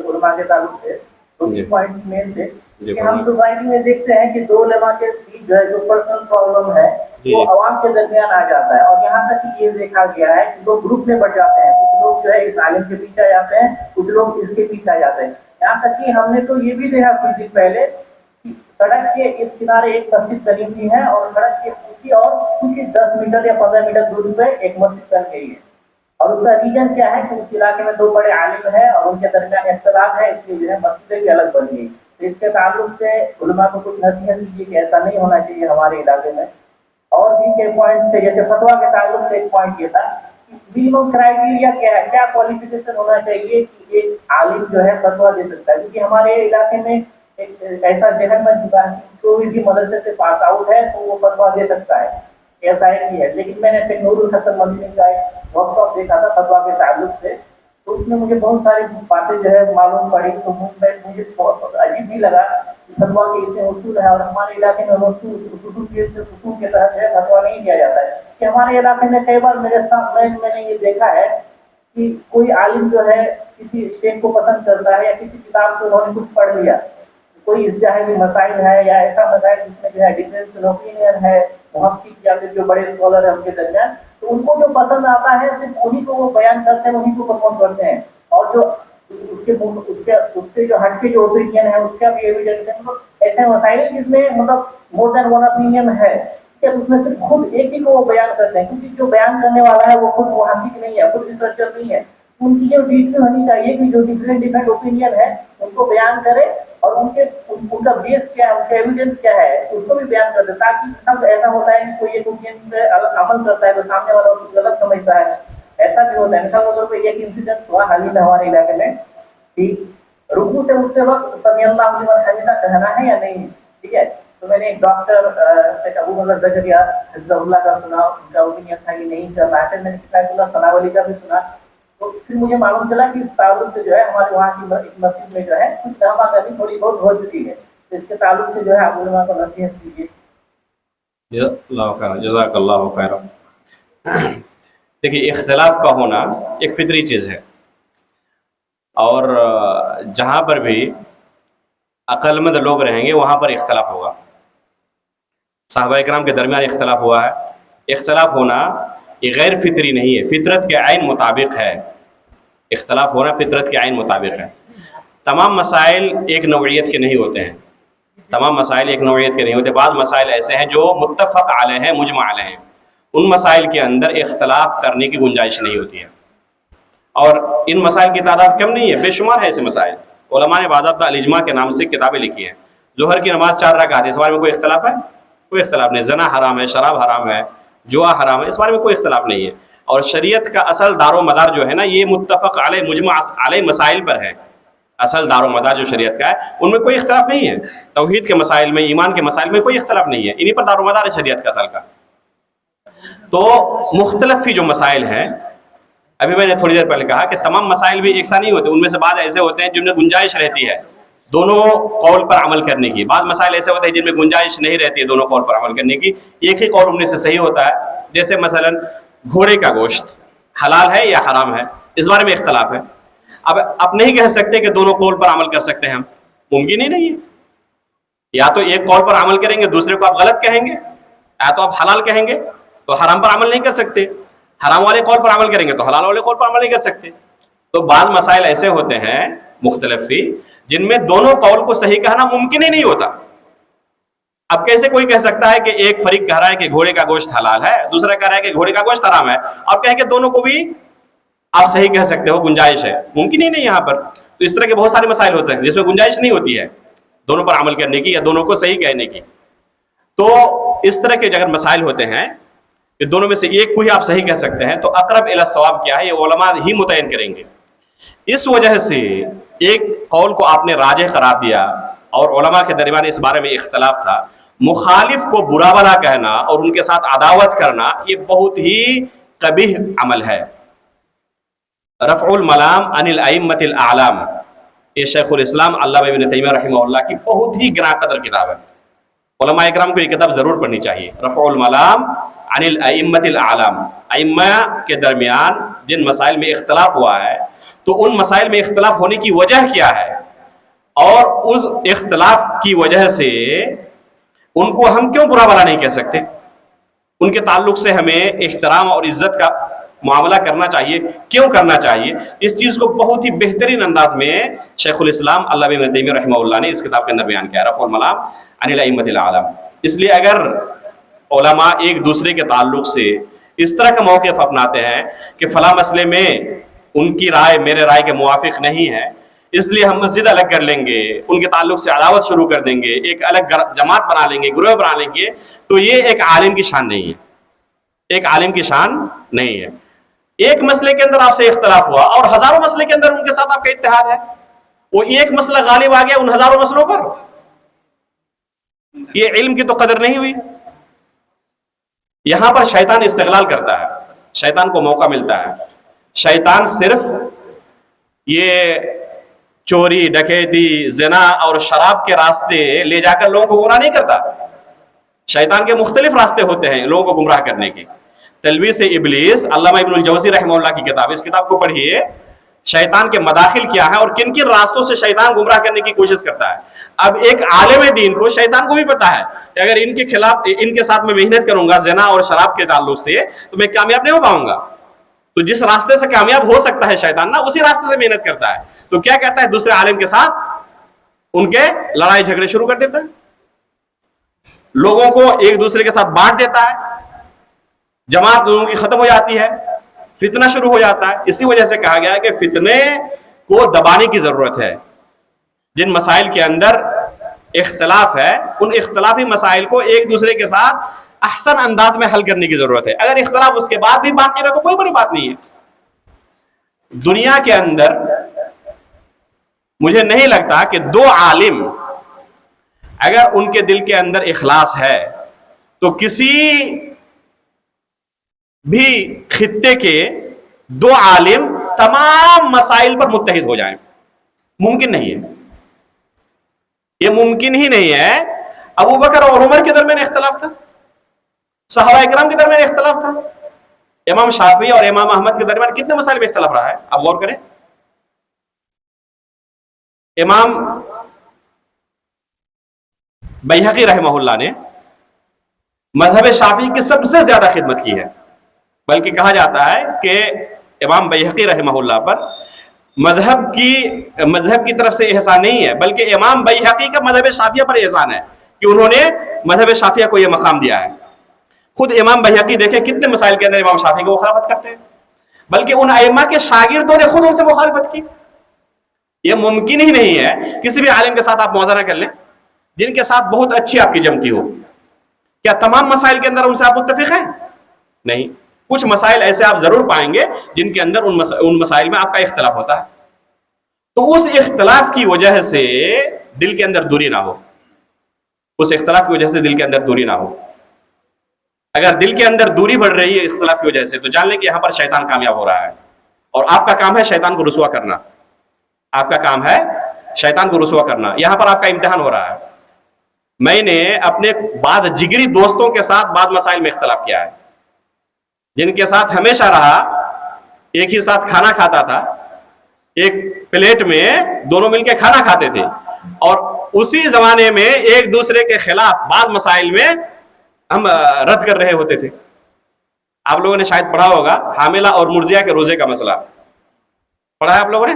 علماء کے تعلق سے، دو پوائنٹس مین تھے کہ ہم سوسائٹی میں دیکھتے ہیں کہ دو علماء کے بیچ جو ہے جو پرسنل پرابلم ہے وہ عوام کے درمیان آ جاتا ہے، اور یہاں تک کہ یہ دیکھا گیا ہے کہ لوگ گروپ میں بڑھ جاتے ہیں، کچھ لوگ لوگ جو ہے اس عالم کے پیچھے آ جاتے ہیں, کچھ لوگ اس کے پیچھے آ جاتے ہیں. یہاں تک کہ ہم نے تو یہ بھی دیکھا کچھ دن پہلے کہ سڑک کے اس کنارے ایک مسجد بنی ہوئی ہے اور سڑک کے اسی اور کچھ 10 میٹر یا 15 میٹر دور پہ ایک مسجد بن گئی ہے. اور اس کا ریجن کیا ہے کہ اس علاقے میں 2 بڑے عالم ہیں اور ان کے درمیان اختلاف ہے, اس لیے جو ہے مسجدیں بھی الگ بن گئی. تو اس کے تعلق سے علماء کو کچھ نصیحت دیجیے کہ ایسا نہیں ہونا چاہیے ہمارے علاقے میں. اور بھی کے پوائنٹ تھے, جیسے فتوا کے تعلق سے ایک پوائنٹ یہ تھا کہ منیمم کرائیٹیریا کیا ہے, کیا کوالیفیکیشن ہونا چاہیے کہ ایک عالم جو ہے فتوا دے سکتا ہے. کیونکہ ہمارے علاقے میں ایک ایسا ذہن بن چکا ہے کہ کوئی بھی مدرسے سے پاس آؤٹ ہے تو وہ فتوا دے سکتا ہے, ایسا ہی ہے. لیکن میں نے شیخ نور الحسن مدنی کا ایک ورک شاپ دیکھا تھا فتوا کے تعلق سے, تو اس میں مجھے بہت ساری باتیں جو ہے معلوم پڑی. تو مجھے بہت عجیب بھی لگا کہ فتوا کے اتنے اصول ہیں اور ہمارے علاقے میں اصول کے تحت ہے فتوا نہیں دیا جاتا ہے. کہ ہمارے علاقے میں کئی بار میں نے یہ دیکھا ہے کہ کوئی عالم جو ہے کسی شیخ کو پسند کرتا ہے یا کسی کتاب سے انہوں نے کچھ پڑھ لیا, کوئی ظاہری مسائل ہے یا ایسا مسائل جس میں جو ہے ڈفرینس اوپینین ہے محقق یا پھر جو بڑے اسکالر ہیں ان کے درمیان, تو ان کو جو پسند آتا ہے صرف انہیں کو وہ بیان کرتے ہیں, انہیں کو پرموٹ کرتے ہیں. اور جو اس کے جو ہٹ کے جو اوپینین ہے اس کا بھی ایویڈنس ہے. مطلب ایسے مسائل جس میں مطلب مور دین ون اوپینین ہے کہ اس میں صرف خود ایک ہی کو وہ بیان کرتے ہیں, کیونکہ جو بیان کرنے والا ہے وہ خود محقق نہیں ہے, خود ریسرچر نہیں ہے. ان کی جو ڈیٹیل ہونی چاہیے کہ جو ڈفرینٹ اوپینین ہے ان کو بیان کرے اور ان کا بیس کیا ہے, ان کا ایویڈنس کیا ہے اس کو بھی بیان کر دے, تاکہ سب ایسا ہوتا ہے کہ کوئی ایک اوپینین پہ عمل کرتا ہے تو سامنے والا اس کو غلط سمجھتا ہے. ایسا بھی ہوتا ہے. مثال کے طور پہ ایک انسیڈنٹ ہوا حال ہی میں ہمارے علاقے میں کہ رکوع سے اٹھتے وقت سمیع اللہ لمن حمدہ کہنا ہے یا نہیں, ٹھیک ہے. تو میں نے ایک ڈاکٹر شیخ ابو بکر زکریا حفظہ اللہ کا سنا, ان کا اوپینین تھا کہ نہیں کرنا ہے. پھر میں نے کتاب اللہ ثناء علی کا بھی سنا, تو پھر مجھے معلوم چلا کہ اس تعلق سے جو ہے ہمارے وہاں کی مسجد میں جو ہے کچھ گہما گہمی تھوڑی بہت ہو چکی ہے. تو اس کے تعلق سے جو ہے آپ علماء کو نصیحت دیجیے. جزاک اللہ خیر. دیکھیے, اختلاف کا ہونا ایک فطری چیز ہے, اور جہاں پر بھی عقل مند لوگ رہیں گے وہاں پر اختلاف ہوگا. صحابہ کرام کے درمیان اختلاف ہوا ہے. اختلاف ہونا یہ غیر فطری نہیں ہے, فطرت کے عین مطابق ہے. اختلاف ہونا فطرت کے عین مطابق ہے. تمام مسائل ایک نوعیت کے نہیں ہوتے ہیں, تمام مسائل ایک نوعیت کے نہیں ہوتے. بعض مسائل ایسے ہیں جو متفق علیہ ہیں, مجمع علیہ ہیں, ان مسائل کے اندر اختلاف کرنے کی گنجائش نہیں ہوتی ہے. اور ان مسائل کی تعداد کم نہیں ہے, بے شمار ہے ایسے مسائل. علماء نے باضابطہ الاجماع کے نام سے کتابیں لکھی ہیں. ظہر کی نماز 4 رکعت ہے, اس بارے میں کوئی اختلاف ہے؟ کوئی اختلاف نہیں. زنا حرام ہے, شراب حرام ہے, جوا حرام ہے, اس بارے میں کوئی اختلاف نہیں ہے. اور شریعت کا اصل دار و مدار جو ہے نا, یہ متفق علیہ مجمع علیہ مسائل پر ہے. اصل دار و مدار جو شریعت کا ہے ان میں کوئی اختلاف نہیں ہے. توحید کے مسائل میں, ایمان کے مسائل میں کوئی اختلاف نہیں ہے, انہی پر دار و مدار ہے شریعت کا اصل کا. تو مختلف ہی جو مسائل ہیں, ابھی میں نے تھوڑی دیر پہلے کہا کہ تمام مسائل بھی ایک سا نہیں ہوتے. ان میں سے بعض ایسے ہوتے ہیں جن میں گنجائش رہتی ہے دونوں قول پر عمل کرنے کی. بعض مسائل ایسے ہوتے ہیں جن میں گنجائش نہیں رہتی ہے دونوں قول پر عمل کرنے کی, ایک ہی قول ان میں سے صحیح ہوتا ہے. جیسے مثلا گھوڑے کا گوشت حلال ہے یا حرام ہے, اس بارے میں اختلاف ہے. اب آپ نہیں کہہ سکتے کہ دونوں قول پر عمل کر سکتے ہیں, ہم ممکن ہی نہیں ہے. یا تو ایک قول پر عمل کریں گے, دوسرے کو آپ غلط کہیں گے, یا تو آپ حلال کہیں گے تو حرام پر عمل نہیں کر سکتے, حرام والے قول پر عمل کریں گے تو حلال والے قول پر عمل نہیں کر سکتے. تو بعض مسائل ایسے ہوتے ہیں مختلف ہی جن میں دونوں قول کو صحیح کہنا ممکن ہی نہیں ہوتا. اب کیسے کوئی کہہ سکتا ہے کہ ایک فریق کہہ رہا ہے کہ گھوڑے کا گوشت حلال ہے, دوسرا کہہ رہا ہے کہ گھوڑے کا گوشت حرام ہے, اب کہیں کہ دونوں کو بھی آپ صحیح کہہ سکتے ہو, گنجائش ہے؟ ممکن ہی نہیں یہاں پر. تو اس طرح کے بہت سارے مسائل ہوتے ہیں جس میں گنجائش نہیں ہوتی ہے دونوں پر عمل کرنے کی یا دونوں کو صحیح کہنے کی. تو اس طرح کے اگر مسائل ہوتے ہیں کہ دونوں میں سے ایک کو ہی آپ صحیح کہہ سکتے ہیں, تو اقرب الی الصواب کیا ہے یہ علماء ہی متعین کریں گے. اس وجہ سے ایک قول کو آپ نے راجح قرار دیا اور علماء کے درمیان اس بارے میں اختلاف تھا, مخالف کو برا بھلا کہنا اور ان کے ساتھ عداوت کرنا یہ بہت ہی قبیح عمل ہے. رفع الملام عن الائمۃ الاعلام, یہ شیخ الاسلام علامہ ابن تیمیہ رحمہ اللہ کی بہت ہی گراں قدر کتاب ہے. علماء اکرام کو یہ کتاب ضرور پڑھنی چاہیے. رفع الملام عن الائمۃ الاعلام, ائمہ کے درمیان جن مسائل میں اختلاف ہوا ہے تو ان مسائل میں اختلاف ہونے کی وجہ کیا ہے, اور اس اختلاف کی وجہ سے ان کو ہم کیوں برا بھلا نہیں کہہ سکتے. ان کے تعلق سے ہمیں احترام اور عزت کا معاملہ کرنا چاہیے، کیوں کرنا چاہیے، اس چیز کو بہت ہی بہترین انداز میں شیخ الاسلام علامہ ابن تیمیہ رحمہ اللہ نے اس کتاب کے اندر بیان کیا ہے، رفع الملام عن الائمۃ الاعلام۔ اس لیے اگر علماء ایک دوسرے کے تعلق سے اس طرح کا موقف اپناتے ہیں کہ فلاں مسئلے میں ان کی رائے میرے رائے کے موافق نہیں ہے، اس لیے ہم مسجد الگ کر لیں گے، ان کے تعلق سے عداوت شروع کر دیں گے، ایک الگ جماعت بنا لیں گے، گروہ بنا لیں گے، تو یہ ایک عالم کی شان نہیں ہے، ایک عالم کی شان نہیں ہے۔ ایک مسئلے کے اندر آپ سے اختلاف ہوا اور ہزاروں مسئلے کے اندر ان کے ساتھ آپ کا اتحاد ہے، وہ ایک مسئلہ غالب آ گیا ان ہزاروں مسئلوں پر، یہ علم کی تو قدر نہیں ہوئی۔ یہاں پر شیطان استغلال کرتا ہے، شیطان کو موقع ملتا ہے۔ شیطان صرف یہ چوری، ڈکیتی، زنا اور شراب کے راستے لے جا کر لوگوں کو گمراہ نہیں کرتا۔ شیطان کے مختلف راستے ہوتے ہیں لوگوں کو گمراہ کرنے کے۔ تلبیس ابلیس، علامہ ابن الجوزی رحمہ اللہ کی کتاب، اس کتاب کو پڑھیے، شیطان کے مداخل کیا ہے اور کن کن راستوں سے شیطان گمراہ کرنے کی کوشش کرتا ہے۔ اب ایک عالم دین کو، شیطان کو بھی پتا ہے کہ اگر ان کے خلاف، ان کے ساتھ میں محنت کروں گا زنا اور شراب کے تعلق سے تو میں کامیاب نہیں ہو پاؤں گا، تو جس راستے سے کامیاب ہو سکتا ہے شیطان نا، اسی راستے سے محنت کرتا ہے۔ تو کیا کہتا ہے، دوسرے عالم کے ساتھ ان کے لڑائی جھگڑے شروع کر دیتا ہے، لوگوں کو ایک دوسرے کے ساتھ بانٹ دیتا ہے، جماعت لوگوں کی ختم ہو جاتی ہے، فتنہ شروع ہو جاتا ہے۔ اسی وجہ سے کہا گیا ہے کہ فتنے کو دبانے کی ضرورت ہے۔ جن مسائل کے اندر اختلاف ہے، ان اختلافی مسائل کو ایک دوسرے کے ساتھ احسن انداز میں حل کرنے کی ضرورت ہے۔ اگر اختلاف اس کے بعد بھی باقی رہے تو کوئی بڑی بات نہیں ہے۔ دنیا کے اندر مجھے نہیں لگتا کہ دو عالم اگر ان کے دل کے اندر اخلاص ہے تو کسی بھی خطے کے دو عالم تمام مسائل پر متحد ہو جائیں، ممکن نہیں ہے، یہ ممکن ہی نہیں ہے۔ ابو بکر اور عمر کے درمیان اختلاف تھا، صحابہ کرام کے درمیان اختلاف تھا، امام شافعی اور امام احمد کے درمیان کتنے مسائل میں اختلاف رہا ہے، آپ غور کریں۔ امام بیہقی رحمہ اللہ نے مذہب شافعی کی سب سے زیادہ خدمت کی ہے، بلکہ کہا جاتا ہے کہ امام بیہقی رحمہ اللہ پر مذہب کی طرف سے احسان نہیں ہے، بلکہ امام بیہقی کا مذہب شافعیہ پر احسان ہے کہ انہوں نے مذہب شافعیہ کو یہ مقام دیا ہے۔ خود امام بیہقی دیکھیں کتنے مسائل کے اندر امام شافعی کو مخالفت کرتے ہیں، بلکہ ان ائمہ کے شاگردوں نے خود ان سے مخالفت کی۔ یہ ممکن ہی نہیں ہے کسی بھی عالم کے ساتھ آپ موازنہ کر لیں جن کے ساتھ بہت اچھی آپ کی جمتی ہو، کیا تمام مسائل کے اندر ان سے آپ متفق ہیں؟ نہیں، کچھ مسائل ایسے آپ ضرور پائیں گے جن کے اندر ان مسائل میں آپ کا اختلاف ہوتا ہے، تو اس اختلاف کی وجہ سے دل کے اندر دوری نہ ہو، اس اختلاف کی وجہ سے دل کے اندر دوری نہ ہو۔ اگر دل کے اندر دوری بڑھ رہی ہے اختلاف کی وجہ سے تو جان لیں کہ یہاں پر شیطان کامیاب ہو رہا ہے، اور آپ کا کام ہے شیطان کو رسوا کرنا، آپ کا کام ہے شیطان کو رسوا کرنا، یہاں پر آپ کا امتحان ہو رہا ہے۔ میں نے اپنے بعض جگری دوستوں کے ساتھ بعض مسائل میں اختلاف کیا ہے، جن کے ساتھ ہمیشہ رہا، ایک ہی ساتھ کھانا کھاتا تھا، ایک پلیٹ میں دونوں مل کے کھانا کھاتے تھے، اور اسی زمانے میں ایک دوسرے کے خلاف بعض مسائل میں ہم رد کر رہے ہوتے تھے۔ آپ لوگوں نے شاید پڑھا ہوگا حاملہ اور مرضیہ کے روزے کا مسئلہ، پڑھا ہے آپ لوگوں نے؟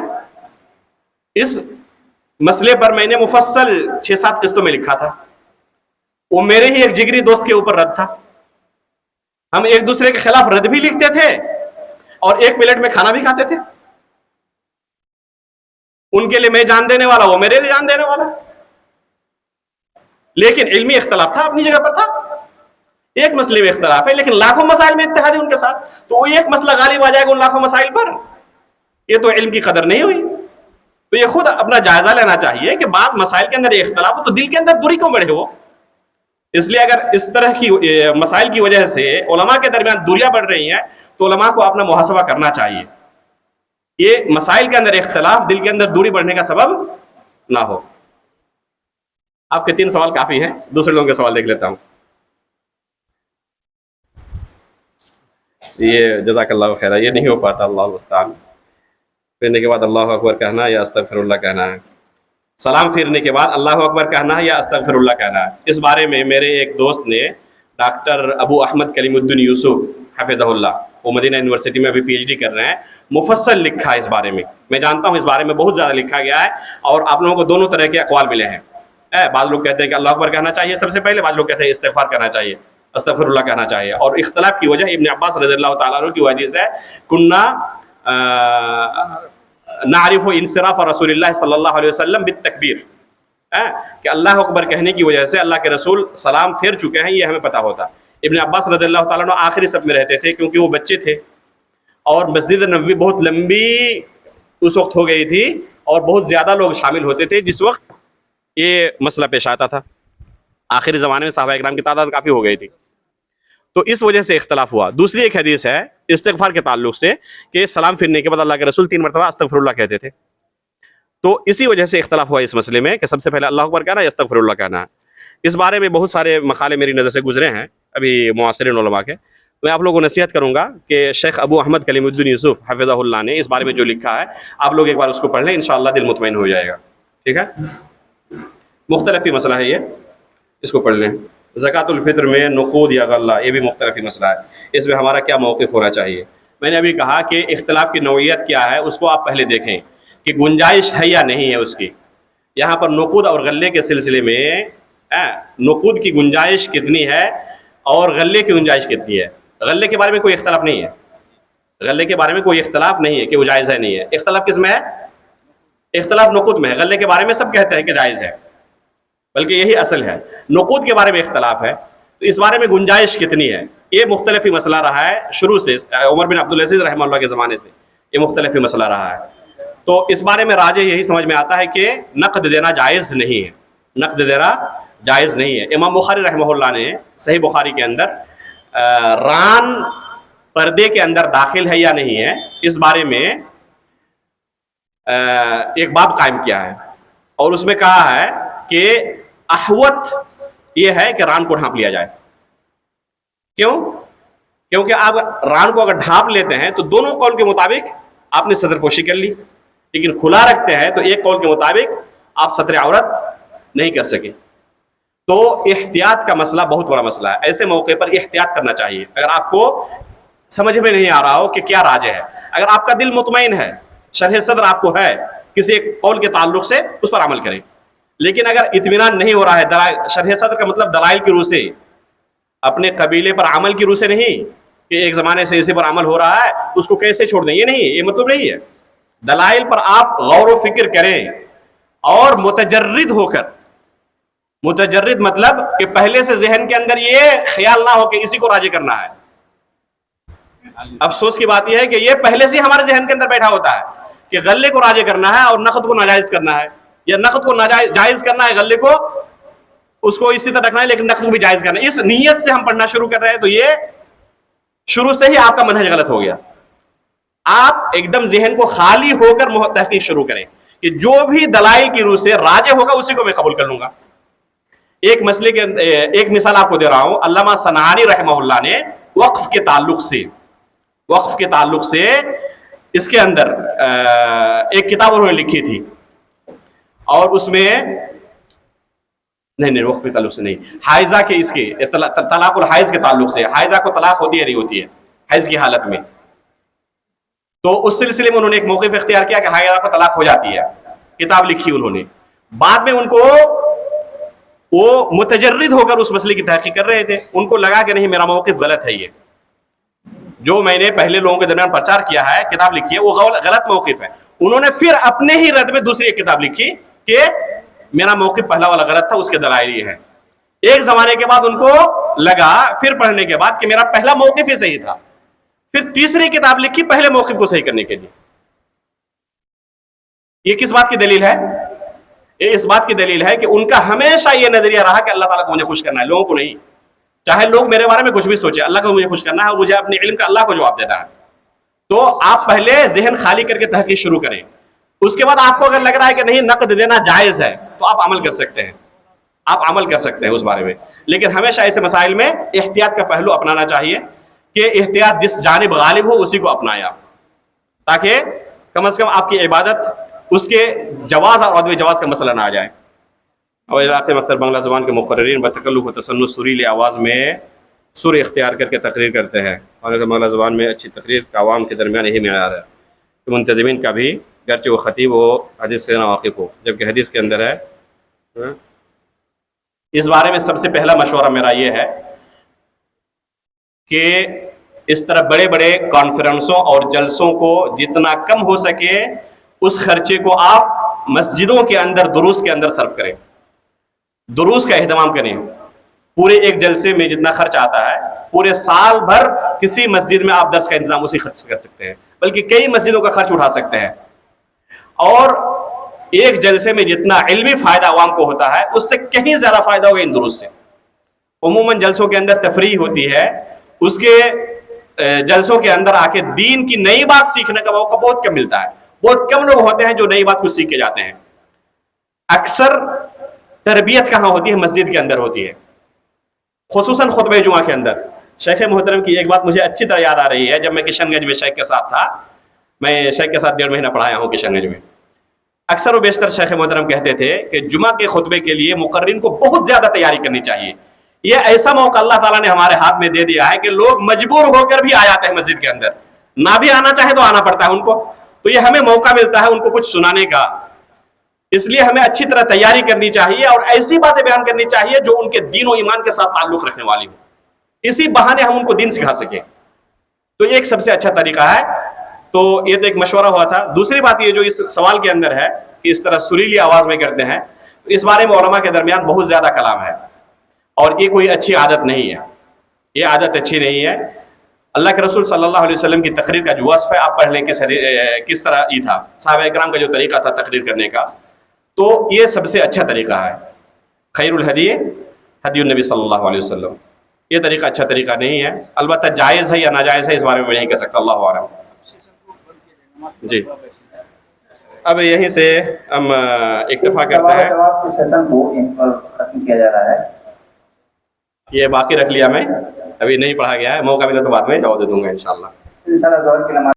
اس مسئلے پر میں نے مفصل 6-7 قسطوں میں لکھا تھا، وہ میرے ہی ایک جگری دوست کے اوپر رد تھا۔ ہم ایک دوسرے کے خلاف رد بھی لکھتے تھے اور ایک پلیٹ میں کھانا بھی کھاتے تھے، ان کے لیے میں جان دینے والا، وہ میرے لیے جان دینے والا، لیکن علمی اختلاف تھا، اپنی جگہ پر تھا۔ ایک مسئلے میں اختلاف ہے لیکن لاکھوں مسائل میں اتحاد ہے ان کے ساتھ، تو وہ ایک مسئلہ غالب آ جائے گا ان لاکھوں مسائل پر، یہ تو علم کی قدر نہیں ہوئی۔ تو یہ خود اپنا جائزہ لینا چاہیے کہ بعض مسائل کے اندر اختلاف ہو تو دل کے اندر دوری کیوں بڑھے ہو۔ اس لیے اگر اس طرح کی مسائل کی وجہ سے علماء کے درمیان دوریاں بڑھ رہی ہیں تو علماء کو اپنا محاسبہ کرنا چاہیے، یہ مسائل کے اندر اختلاف دل کے اندر دوری بڑھنے کا سبب نہ ہو۔ آپ کے 3 سوال کافی ہیں، دوسرے لوگوں کے سوال دیکھ لیتا ہوں۔ یہ جزاک اللہ خیر، یہ نہیں ہو پاتا، اللہ المستعان۔ پھرنے کے بعد اللہ اکبر کہنا یا استغفر اللہ کہنا ہے، سلام پھیرنے کے بعد اللہ اکبر کہنا ہے یا استغفر اللہ کہنا ہے۔ اس بارے میں میرے ایک دوست نے ڈاکٹر ابو احمد کلیم الدین یوسف حفظہ اللہ، وہ مدینہ یونیورسٹی میں ابھی پی ایچ ڈی کر رہے ہیں، مفصل لکھا ہے اس بارے میں. میں جانتا ہوں اس بارے میں بہت زیادہ لکھا گیا ہے، اور آپ لوگوں کو دونوں طرح کے اقوال ملے ہیں. بعض لوگ کہتے ہیں کہ اللہ اکبر کہنا چاہیے سب سے پہلے، بعض لوگ کہتے ہیں استغفار کرنا چاہیے، استغفر اللہ کہنا چاہیے. اور اختلاف کی وجہ ابن عباس رضی اللہ تعالیٰ عنہ کی حدیث ہے، کننا نعرف انصراف رسول اللہ صلی اللہ علیہ وسلم بالتکبیر، کہ اللہ اکبر کہنے کی وجہ سے اللہ کے رسول سلام پھیر چکے ہیں، یہ ہمیں پتہ ہوتا. ابن عباس رضی اللہ تعالیٰ عنہ آخری صف میں رہتے تھے کیونکہ وہ بچے تھے، اور مسجد نبوی بہت لمبی اس وقت ہو گئی تھی اور بہت زیادہ لوگ شامل ہوتے تھے جس وقت یہ مسئلہ پیش آتا تھا. آخری زمانے میں صحابہ اکرام کی تعداد کافی ہو گئی تھی، تو اس وجہ سے اختلاف ہوا. دوسری ایک حدیث ہے استغفار کے تعلق سے کہ سلام پھرنے کے بعد اللہ کے رسول 3 مرتبہ استغفر اللہ کہتے تھے، تو اسی وجہ سے اختلاف ہوا اس مسئلے میں کہ سب سے پہلے اللہ اکبر کہنا یا استغفر اللہ کہنا ہے. اس بارے میں بہت سارے مقالے میری نظر سے گزرے ہیں ابھی معاصرین علماء کے. میں آپ لوگوں کو نصیحت کروں گا کہ شیخ ابو احمد کلیم الدین یوسف حفظہ اللہ نے اس بارے میں جو لکھا ہے آپ لوگ ایک بار اس کو پڑھ لیں، انشاءاللہ دل مطمئن ہو جائے گا. ٹھیک ہے، مختلفی مسئلہ ہے یہ، اس کو پڑھ لیں. زکوٰۃ الفطر میں نقود یا غلہ، یہ بھی مختلفی مسئلہ ہے، اس میں ہمارا کیا موقف ہونا چاہیے. میں نے ابھی کہا کہ اختلاف کی نوعیت کیا ہے اس کو آپ پہلے دیکھیں کہ گنجائش ہے یا نہیں ہے اس کی. یہاں پر نقود اور غلے کے سلسلے میں نقود کی گنجائش کتنی ہے اور غلے کی گنجائش کتنی ہے. غلے کے بارے میں کوئی اختلاف نہیں ہے، غلے کے بارے میں کوئی اختلاف نہیں ہے کہ وہ جائز ہے نہیں ہے. اختلاف کس میں ہے؟ اختلاف نقود میں ہے. غلے کے بارے میں سب کہتے ہیں کہ جائز ہے، بلکہ یہی اصل ہے. نقود کے بارے میں اختلاف ہے، تو اس بارے میں گنجائش کتنی ہے یہ مختلفی مسئلہ رہا ہے شروع سے. عمر بن عبدالعزیز رحمہ اللہ کے زمانے سے یہ مختلفی مسئلہ رہا ہے. تو اس بارے میں راجح یہی سمجھ میں آتا ہے کہ نقد دینا جائز نہیں ہے، نقد دینا جائز نہیں ہے. امام بخاری رحمہ اللہ نے صحیح بخاری کے اندر ران پردے کے اندر داخل ہے یا نہیں ہے اس بارے میں ایک باب قائم کیا ہے، اور اس میں کہا ہے کہ احوط یہ ہے کہ ران کو ڈھانپ لیا جائے. کیوں؟ کیونکہ آپ ران کو اگر ڈھانپ لیتے ہیں تو دونوں قول کے مطابق آپ نے صدر پوشی کر لی، لیکن کھلا رکھتے ہیں تو ایک قول کے مطابق آپ ستر عورت نہیں کر سکے. تو احتیاط کا مسئلہ بہت بڑا مسئلہ ہے. ایسے موقع پر احتیاط کرنا چاہیے. اگر آپ کو سمجھ میں نہیں آ رہا ہو کہ کیا راجح ہے، اگر آپ کا دل مطمئن ہے، شرح صدر آپ کو ہے کسی ایک قول کے تعلق سے، اس پر عمل کریں. لیکن اگر اطمینان نہیں ہو رہا ہے، شرح صدر کا مطلب دلائل کی روح سے، اپنے قبیلے پر عمل کی روح سے نہیں کہ ایک زمانے سے اسی پر عمل ہو رہا ہے اس کو کیسے چھوڑ دیں، یہ نہیں، یہ مطلب نہیں ہے. دلائل پر آپ غور و فکر کریں اور متجرد ہو کر، متجرد مطلب کہ پہلے سے ذہن کے اندر یہ خیال نہ ہو کہ اسی کو راجح کرنا ہے. افسوس کی بات یہ ہے کہ یہ پہلے سے ہمارے ذہن کے اندر بیٹھا ہوتا ہے کہ غلے کو راجح کرنا ہے اور نقد کو ناجائز کرنا ہے، یا نقد کو جائز کرنا ہے، غلے کو اس کو اسی طرح رکھنا ہے لیکن نقد کو بھی جائز کرنا ہے. اس نیت سے ہم پڑھنا شروع کر رہے ہیں تو یہ شروع سے ہی آپ کا منہج غلط ہو گیا. آپ ایک دم ذہن کو خالی ہو کر تحقیق شروع کریں کہ جو بھی دلائل کی روح سے راجح ہوگا اسی کو میں قبول کر لوں گا. ایک مسئلے کے ایک مثال آپ کو دے رہا ہوں. علامہ صنعانی رحمہ اللہ نے وقف کے تعلق سے اس کے اندر ایک کتاب انہوں نے لکھی تھی، اور اس میں نہیں وقف کے تعلق سے نہیں، حائضہ کے اس کے طلاق الحائض کے تعلق سے، حائضہ کو طلاق ہوتی ہے نہیں ہوتی ہے حیض کی حالت میں، تو اس سلسلے میں انہوں نے ایک موقف اختیار کیا کہ حائضہ کو طلاق ہو جاتی ہے. کتاب لکھی انہوں نے. بعد میں ان کو وہ متجرد ہو کر اس مسئلے کی تحقیق کر رہے تھے، ان کو لگا کہ نہیں میرا موقف غلط ہے، یہ جو میں نے پہلے لوگوں کے درمیان پرچار کیا ہے، کتاب لکھی ہے، وہ غلط موقف ہے. انہوں نے پھر اپنے ہی رد میں دوسری ایک کتاب لکھی کہ میرا موقف پہلا والا غلط تھا، اس کے دلائل یہ ہیں. ایک زمانے کے بعد ان کو لگا پھر پڑھنے کے بعد کہ میرا پہلا موقف ہی صحیح تھا، پھر تیسری کتاب لکھی پہلے موقف کو صحیح کرنے کے لیے. یہ کس بات کی دلیل ہے؟ یہ اس بات کی دلیل ہے کہ ان کا ہمیشہ یہ نظریہ رہا کہ اللہ تعالیٰ کو مجھے خوش کرنا ہے، لوگوں کو نہیں. چاہے لوگ میرے بارے میں کچھ بھی سوچے، اللہ کو مجھے خوش کرنا ہے اور مجھے اپنے علم کا اللہ کو جواب دینا ہے. تو آپ پہلے ذہن خالی کر کے تحقیق شروع کریں. اس کے بعد آپ کو اگر لگ رہا ہے کہ نہیں نقد دینا جائز ہے تو آپ عمل کر سکتے ہیں، آپ عمل کر سکتے ہیں اس بارے میں. لیکن ہمیشہ ایسے مسائل میں احتیاط کا پہلو اپنانا چاہیے کہ احتیاط جس جانب غالب ہو اسی کو اپنائیں آپ، تاکہ کم از کم آپ کی عبادت اس کے جواز اور عدم جواز کا مسئلہ نہ آ جائے. اور علاقے مختلف بنگلہ زبان کے مقررین بتکلف و تسنن سریلی آواز میں سر اختیار کر کے تقریر کرتے ہیں. اور بنگلہ زبان میں اچھی تقریر کا عوام کے درمیان یہی معیار ہے کہ منتظمین کا بھی گرچہ وہ خطیب ہو حدیث سے نہ واقف ہو، جبکہ حدیث کے اندر ہے۔ اس بارے میں سب سے پہلا مشورہ میرا یہ ہے کہ اس طرح بڑے بڑے کانفرنسوں اور جلسوں کو جتنا کم ہو سکے اس خرچے کو آپ مسجدوں کے اندر دروس کے اندر صرف کریں، دروس کا اہتمام کریں۔ پورے ایک جلسے میں جتنا خرچ آتا ہے پورے سال بھر کسی مسجد میں آپ درس کا انتظام اسی خرچ سے کر سکتے ہیں، بلکہ کئی مسجدوں کا خرچ اٹھا سکتے ہیں، اور ایک جلسے میں جتنا علمی فائدہ عوام کو ہوتا ہے اس سے کہیں زیادہ فائدہ ہوگا ان دروس سے۔ عموماً جلسوں کے اندر تفریح ہوتی ہے، اس کے جلسوں کے اندر آ کے دین کی نئی بات سیکھنے کا موقع بہت کم ملتا ہے، بہت کم لوگ ہوتے ہیں جو نئی بات کچھ سیکھ کے جاتے ہیں۔ اکثر تربیت کہاں ہوتی ہے؟ مسجد کے اندر ہوتی ہے، خصوصاً خطبہ جمعہ کے اندر۔ شیخ محترم کی ایک بات مجھے اچھی طرح یاد آ رہی ہے، جب میں کشن گنج میں شیخ کے ساتھ تھا، میں شیخ کے ساتھ 1.5 مہینہ پڑھایا ہوں کشن گنج میں، اکثر و بیشتر شیخ محترم کہتے تھے کہ جمعہ کے خطبے کے لیے مقررین کو بہت زیادہ تیاری کرنی چاہیے۔ یہ ایسا موقع اللہ تعالیٰ نے ہمارے ہاتھ میں دے دیا ہے کہ لوگ مجبور ہو کر بھی آ جاتے ہیں مسجد کے اندر، نہ بھی آنا چاہے تو آنا پڑتا ہے ان کو، تو یہ ہمیں موقع ملتا ہے ان کو کچھ سنانے کا۔ اس لیے ہمیں اچھی طرح تیاری کرنی چاہیے اور ایسی باتیں بیان کرنی چاہیے جو ان کے دین و ایمان کے ساتھ تعلق رکھنے والی ہو، اسی بہانے ہم ان کو دین سکھا سکیں۔ تو یہ ایک سب سے اچھا طریقہ ہے۔ تو یہ تو ایک مشورہ ہوا تھا۔ دوسری بات یہ جو اس سوال کے اندر ہے کہ اس طرح سریلی آواز میں کرتے ہیں، تو اس بارے میں علماء کے درمیان بہت زیادہ کلام ہے، اور یہ کوئی اچھی عادت نہیں ہے، یہ عادت اچھی نہیں ہے۔ اللہ کے رسول صلی اللہ علیہ وسلم کی تقریر کا جو وصف ہے آپ پڑھ لیں کس طرح یہ تھا، صحابہ اکرام کا جو طریقہ تھا تقریر کرنے کا، تو یہ سب سے اچھا طریقہ ہے۔ خیر الہدی ہدی النبی صلی اللہ علیہ وسلم، یہ طریقہ اچھا طریقہ نہیں ہے۔ البتہ جائز ہے یا ناجائز ہے اس بارے میں نہیں کہہ سکتا، اللہ اعلم۔ جی اب یہیں سے ہم اکتفا کرتے ہیں، سیشن کو ختم کیا جا رہا ہے۔ یہ باقی رکھ لیا میں، ابھی نہیں پڑھا گیا ہے، موقع ملا تو بعد میں جواب دے دوں گا انشاءاللہ۔ انشاءاللہ ظہر کی نماز